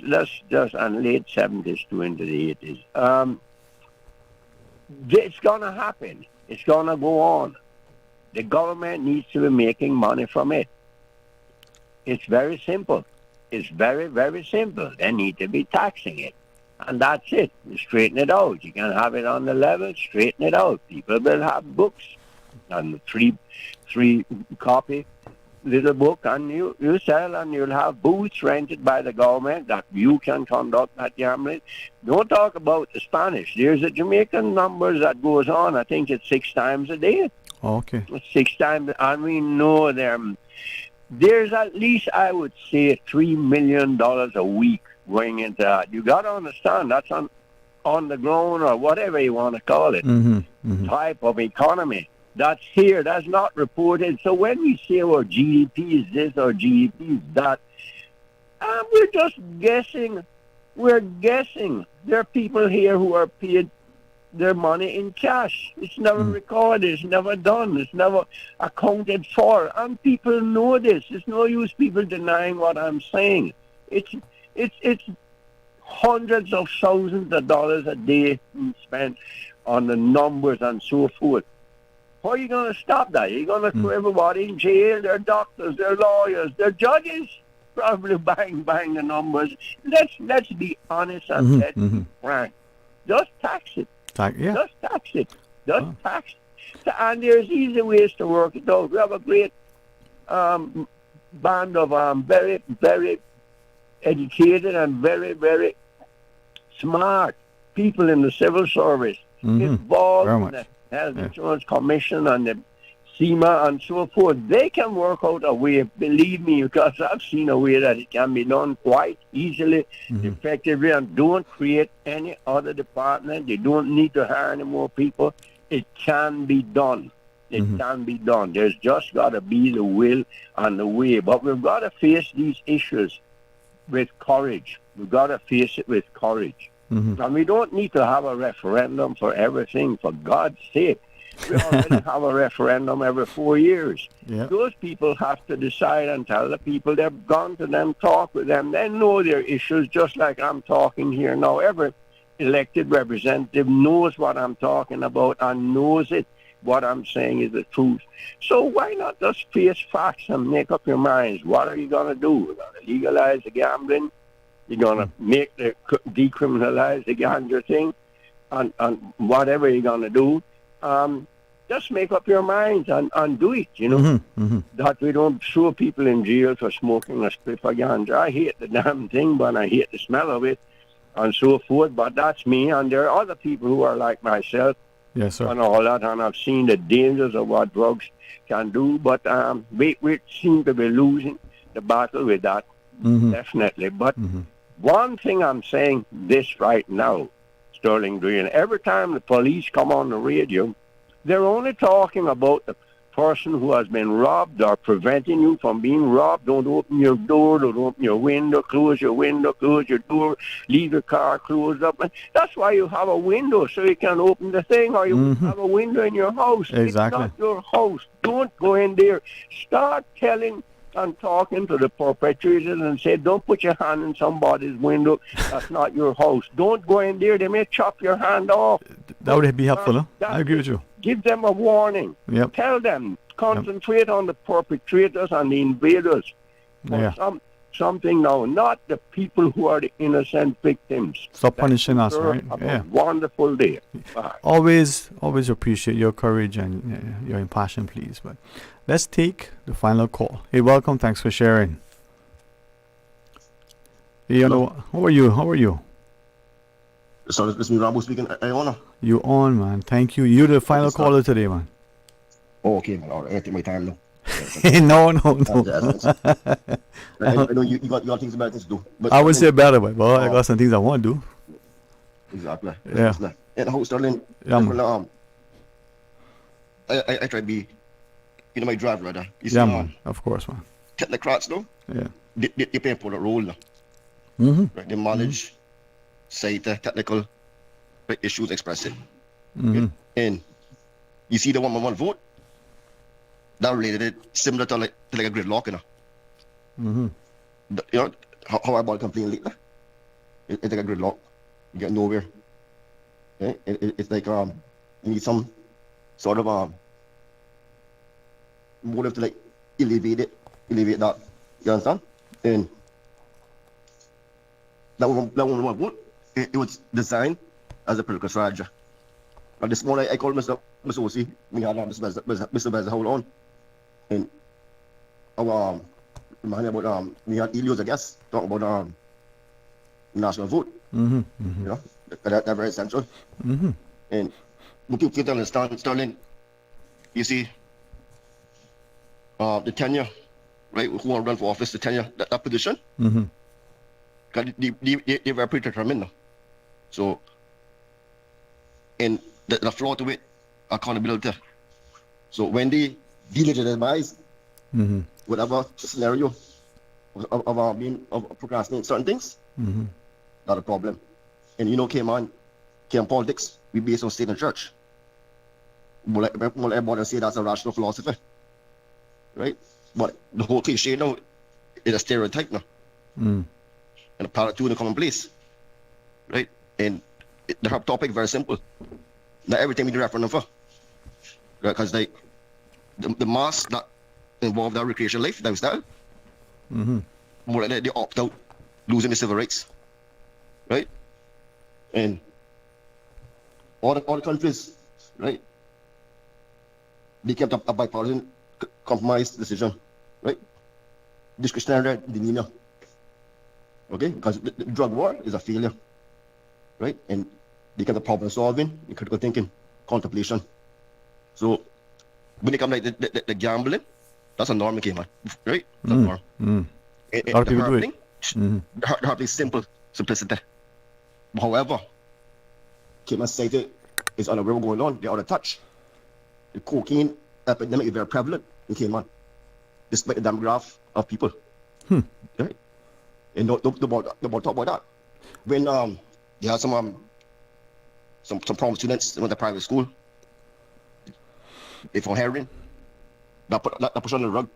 and late 70s to into the 80s. It's going to happen. It's going to go on. The government needs to be making money from it. It's very simple. It's very, very simple. They need to be taxing it. And that's it. You straighten it out. You can have it on the level, straighten it out. People will have books and three copy little book, and you sell, and you'll have booths rented by the government that you can conduct that gambling. Don't talk about the Spanish. There's a Jamaican numbers that goes on. I think it's 6 times a day. Okay. 6 times, and we know them. There's at least, I would say, $3 million a week going into that. You got to understand that's on the ground or whatever you want to call it, type of economy. That's here. That's not reported. So when we say our GDP is this or GDP is that, we're just guessing. We're guessing. There are people here who are paid their money in cash. It's never recorded. It's never done. It's never accounted for. And people know this. It's no use people denying what I'm saying. It's hundreds of thousands of dollars a day spent on the numbers and so forth. How are you going to stop that? You're going to throw everybody in jail. They're doctors, they're lawyers, they're judges. Probably bang the numbers. Let's be honest and let's be frank. Just tax it. Just tax it. Just tax it. And there's easy ways to work it out. We have a great band of very, very educated and very, very smart people in the civil service involved in the Health Insurance Commission and the SEMA and so forth. They can work out a way, believe me, because I've seen a way that it can be done quite easily, effectively, and don't create any other department. They don't need to hire any more people. It can be done. It can be done. There's just got to be the will and the way. But we've got to face these issues with courage. We've got to face it with courage. And we don't need to have a referendum for everything, for God's sake. We already have a referendum every 4 years. Those people have to decide and tell the people they've gone to them, talk with them. They know their issues just like I'm talking here now. Every elected representative knows what I'm talking about and knows it. What I'm saying is the truth. So why not just face facts and make up your minds? What are you going to do? You're going to legalize the gambling? You're going to decriminalize the ganja thing? And whatever you're going to do, just make up your minds and do it, you know. That we don't throw people in jail for smoking a spliff of ganja. I hate the damn thing, but I hate the smell of it and so forth. But that's me, and there are other people who are like myself. Yes, sir. And all that, and I've seen the dangers of what drugs can do, but we seem to be losing the battle with that, definitely. But one thing I'm saying this right now, Sterling Dwayne, every time the police come on the radio, they're only talking about the person who has been robbed or preventing you from being robbed. Don't open your door, don't open your window, close your door, leave your car closed up. And that's why you have a window, so you can open the thing, or you have a window in your house. Exactly. It's not your house. Don't go in there. Start telling and talking to the perpetrators and say, don't put your hand in somebody's window. That's not your house. Don't go in there. They may chop your hand off. That would be helpful, huh? I agree with you. Give them a warning. Tell them, concentrate on the perpetrators and the invaders. Something now, not the people who are the innocent victims. Stop punishing us, right? Have a wonderful day. Bye. Always appreciate your courage and your impassion, please. But let's take the final call. Hey, welcome. Thanks for sharing. Hey, how are you? So it's me, Rambo speaking. You on, man. Thank you. You're the final caller today, man. Oh, okay, man. All right. I take my time now. No. I know you got things about this to do. But I would say better, but I got some things I want to do. Exactly. Yeah. And how Sterling, Yeah, man. I try to be, my driver, rather. You see, Yeah, man. Of course, man. technocrats, though, Yeah. they play an important role, now. Mm-hmm. Right? They manage, say, the technical issues, express it. Mm-hmm. And you see the one-on-one vote, that related it similar to like a gridlock, Mm-hmm. How our ball complain lately. It's like a gridlock. You get nowhere. Okay? It's like you need some sort of motive to like elevate that. You understand? And that one vote, it was designed as a political strategy. And this morning I called Mr. O.C. We had Mr. Bez hold on. And our man about we had Elios, I guess, talking about national vote. Mm-hmm. Mm-hmm. You know, that's very essential. Mm-hmm. And what people don't understand, Sterling, you see, the tenure, right? Who want to run for office, the tenure, that position, Mm-hmm. they were predetermined now. So, and the flaw to it, accountability. So when they delegitimize Mm-hmm. whatever scenario of procrastinating certain things, Mm-hmm. not a problem. And came politics, we based on state and church. More like everybody say that's a rational philosophy, right? But the whole cliche now is a stereotype now, Mm. and a platitude in a commonplace, right? And the topic very simple. Not everything we do referendum for, right? Because like the mass that involved our recreational lifestyle, Mm-hmm. more like they opt out, losing the civil rights, right? And all the countries, right? They kept a bipartisan compromise decision, right? Discretionary demeanor, okay? Because the drug war is a failure, right? And they kept the problem solving, the critical thinking, contemplation. So when it comes like the gambling, that's a norm, man, right? That's a norm. Mm. And A lot of the people do it. happening, Mm-hmm. the happening is simplicity. However, Cayman cited is on a river going on, they're out of touch. The cocaine epidemic is very prevalent in Cayman, despite the demographic of people. Right? And don't talk about that. When they had some problem students went to private school, they found heroin, that pushed on the rug.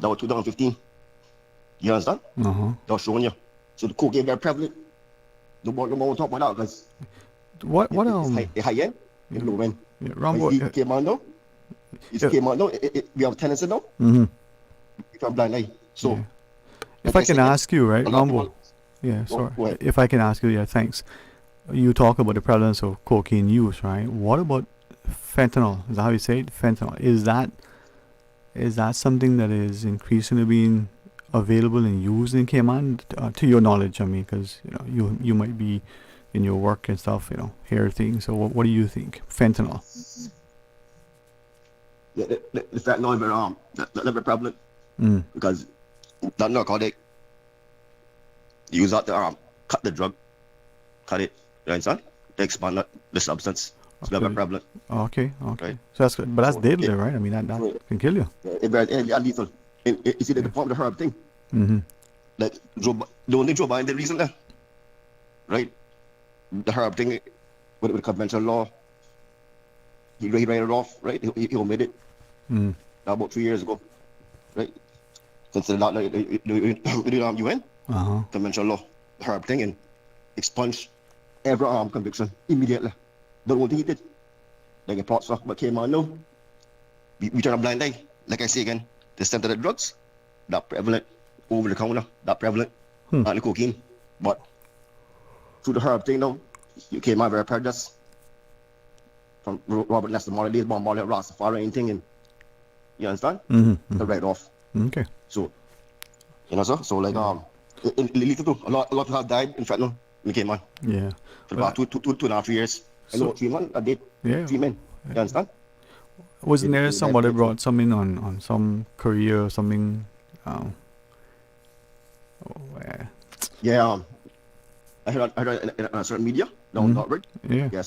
That was 2015. You understand? Uh-huh. That was showing you. So the cocaine very prevalent. No more talk about that because What it's high end, it's low end. Yeah, Rambo, It came on now. We have a tendency now. Mm-hmm. We have blind eye. So Yeah. If I can ask you, right, a lot of Rambo? people- Yeah, Go sorry. ahead. If I can ask you, yeah, thanks. You talk about the prevalence of cocaine use, right? What about fentanyl? Is that how you say it? Fentanyl. Is that something that is increasingly being available and used in Cayman? To your knowledge, I mean, because you might be in your work and stuff, hear things. So what do you think? Fentanyl. Yeah, the fentanyl is very prevalent Mm. because that narcotic, you use that to cut the drug, cut it, you understand? To expand the substance. It's very prevalent. Okay. Right. So that's good, but that's So deadly, it- right? I mean, that can kill you. It's very lethal. And you see the form of the herb thing. Mm-hmm. Like the only Joe Biden did recently, right? The herb thing with conventional law, he ran it off, right? He omitted Mm. about 3 years ago, right? Consider that like the UN Uh-huh. conventional law, the herb thing, and expunge every conviction immediately. The only thing he did, like a plot stuff, but came on now. We turn a blind eye. Like I say again, the center of the drugs, that prevalent, over the counter, that prevalent, and the cocaine. But through the herb thing now, you came out very prejudiced. From Robert Nesta Marley days, Bob Marley, Rastafari, anything, and you understand? Mm-hmm. The right off. Okay. So, sir. So like lethal too. A lot of people have died in fentanyl in Cayman Yeah. for the past two and a half years. I know 3 months, I did Yeah. 3 men. You understand? Wasn't there somebody brought something on some career or something? Yeah, I heard in a certain media down Northbridge. Yeah.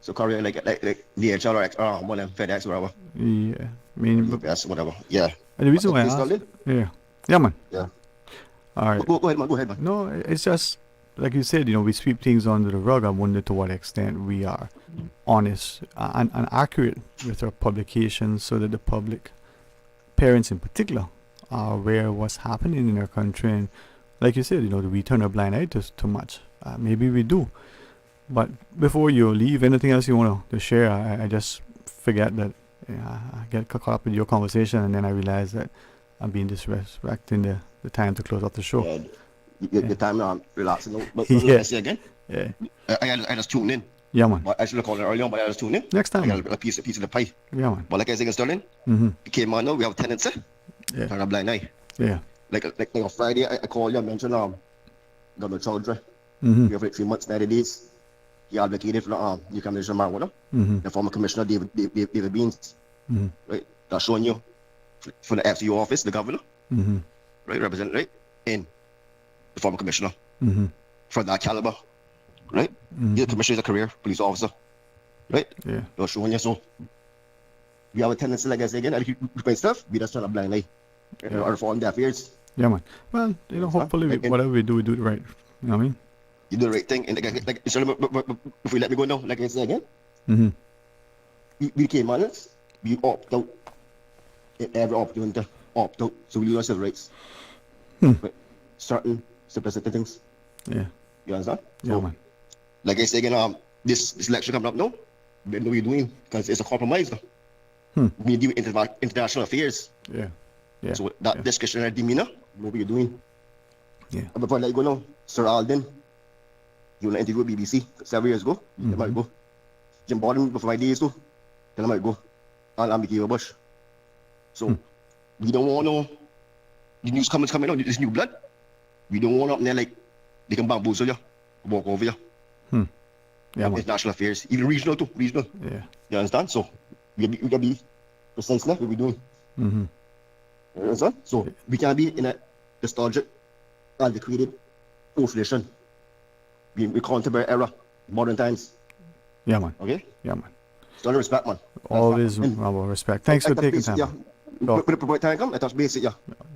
So career like DHL or one of them FedEx or whatever. Yeah. I mean, UPS, whatever. Yeah. and the reason why I Okay, asked, Sterling? yeah, man. Yeah. All right. Go ahead, man. Go ahead, man. No, it's just like you said. We sweep things under the rug. I wonder to what extent we are honest and accurate with our publications, so that the public, parents in particular, are aware of what's happening in our country. And like you said, do we turn a blind eye to too much? Maybe we do. But before you leave, anything else you want to share? I just forget that I get caught up in your conversation, and then I realize that I'm being disrespecting the time to close off the show. Yeah, the time relaxing. But Yeah. let's see again. Yeah. I just tuned in. Yeah, man. But I should have called it earlier on, but I just tuned in. Next time. I got a piece of the pie. Yeah, man. But like I said, Sterling, Mm-hmm. we came on now. We have tenants. Yeah. Turn a blind eye. Yeah. Like on Friday, I called you and mentioned Governor Chaudhry. Mhm. We have 3 months, 90 days. He advocated for the commissioner marijuana. Mhm. The former commissioner David Beans. Mhm. Right. That's showing you for the FCU office, the governor. Mhm. Right, represent right, and the former commissioner Mhm. for that caliber, right? The commissioner is a career police officer, right? Yeah. They're showing you so. We have a tendency, like I say again, and if stuff, we just turn a blind eye, or fall in their fears. Yeah, man. Well, hopefully whatever we do it right. You know what I mean? You do the right thing, and like if we let me go now, like I say again, Mm-hmm. we became honest. We opt out in every opportunity, opt out, so we lose our civil rights. But certain simplistic things. Yeah. You understand? Yeah, So, man. like I say again, this election coming up now, we know what we're doing because it's a compromise. We deal with international affairs. Yeah. Yeah. So that discretionary demeanor, we know what you're doing. Yeah. But before I let you go now, Sir Alden, you want to interview with BBC 7 years ago, you might go. Jim Borden before my days too, then I might go. And I'm Mickey Bush. So we don't want no the news coming out, this new blood. We don't want up there like they can bamboozle you, walk over you. Yeah, man. International affairs, even regional too, regional. Yeah. You understand? So we gotta be precise enough what we're doing. Mm-hmm. You understand? So we can't be in a nostalgic, antiquated old tradition. We contemporary era, modern times. Yeah, man. Okay? Yeah, man. Still respect, man. Always respect. Thanks for taking time. Yeah. When time come, I touch base, yeah.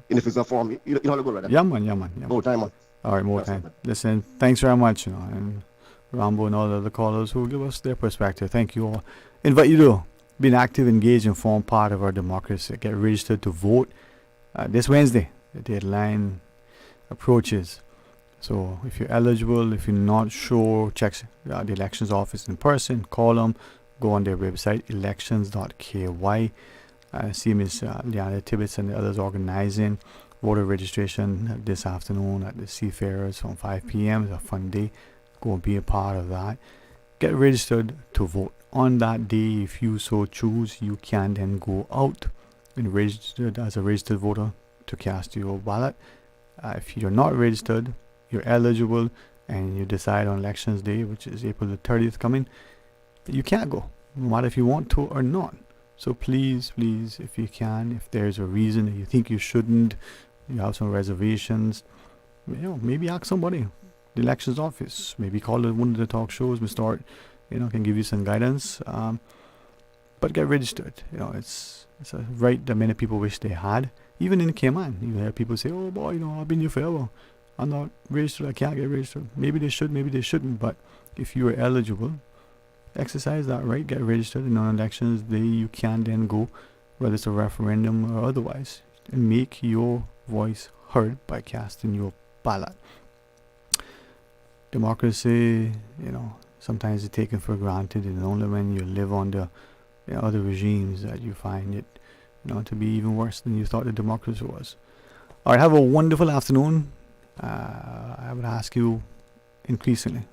In the physical form, you know how to go right there. Yeah, man. Yeah, man. More time, man. All right, more time. Listen, thanks very much, and Rambo and all the other callers who give us their perspective. Thank you all. Invite you to be an active, engaged, and form part of our democracy. Get registered to vote this Wednesday. The deadline approaches. So if you're eligible, if you're not sure, check the elections office in person, call them, go on their website, elections.ky. See Ms. Liana Tibbetts and the others organizing voter registration this afternoon at the Seafarers from 5 p.m. It's a fun day. Go and be a part of that. Get registered to vote. On that day, if you so choose, you can then go out and register as a registered voter to cast your ballot. If you're not registered, you're eligible, and you decide on elections day, which is April the 30th coming, you can't go, no matter if you want to or not. So please, if you can, if there's a reason that you think you shouldn't, you have some reservations, maybe ask somebody, the elections office, maybe call one of the talk shows, Mr. Art, can give you some guidance. But get registered. It's a right that many people wish they had. Even in Cayman, you hear people say, "Oh boy, I've been here forever. I'm not registered. I can't get registered." Maybe they should, maybe they shouldn't. But if you are eligible, exercise that right. Get registered, and on elections day you can then go, whether it's a referendum or otherwise, and make your voice heard by casting your ballot. Democracy, sometimes it's taken for granted, and only when you live under other regimes that you find it, to be even worse than you thought the democracy was. All right, have a wonderful afternoon. I would ask you increasingly,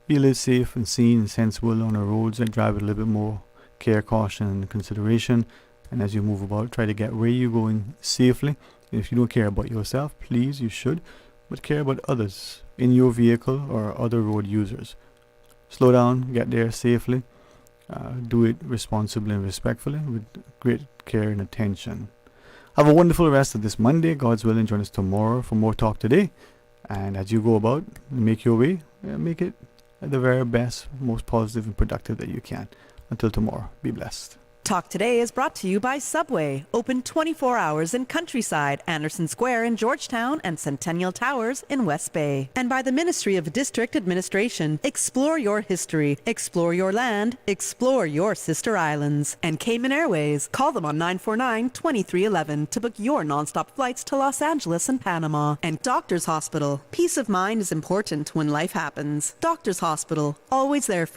be a little safe and seen and sensible on the roads, and drive with a little bit more care, caution, and consideration. And as you move about, try to get where you're going safely. And if you don't care about yourself, please, you should, but care about others in your vehicle or other road users. Slow down, get there safely. do it responsibly and respectfully with great care and attention. Have a wonderful rest of this Monday. God's willing, join us tomorrow for more Talk Today. And as you go about, make your way, make it the very best, most positive and productive that you can. Until tomorrow, be blessed. Talk Today is brought to you by Subway, open 24 hours in Countryside, Anderson Square in Georgetown, and Centennial Towers in West Bay. And by the Ministry of District Administration, explore your history, explore your land, explore your sister islands. And Cayman Airways, call them on 949-2311 to book your nonstop flights to Los Angeles and Panama. And Doctors Hospital, peace of mind is important when life happens. Doctors Hospital, always there for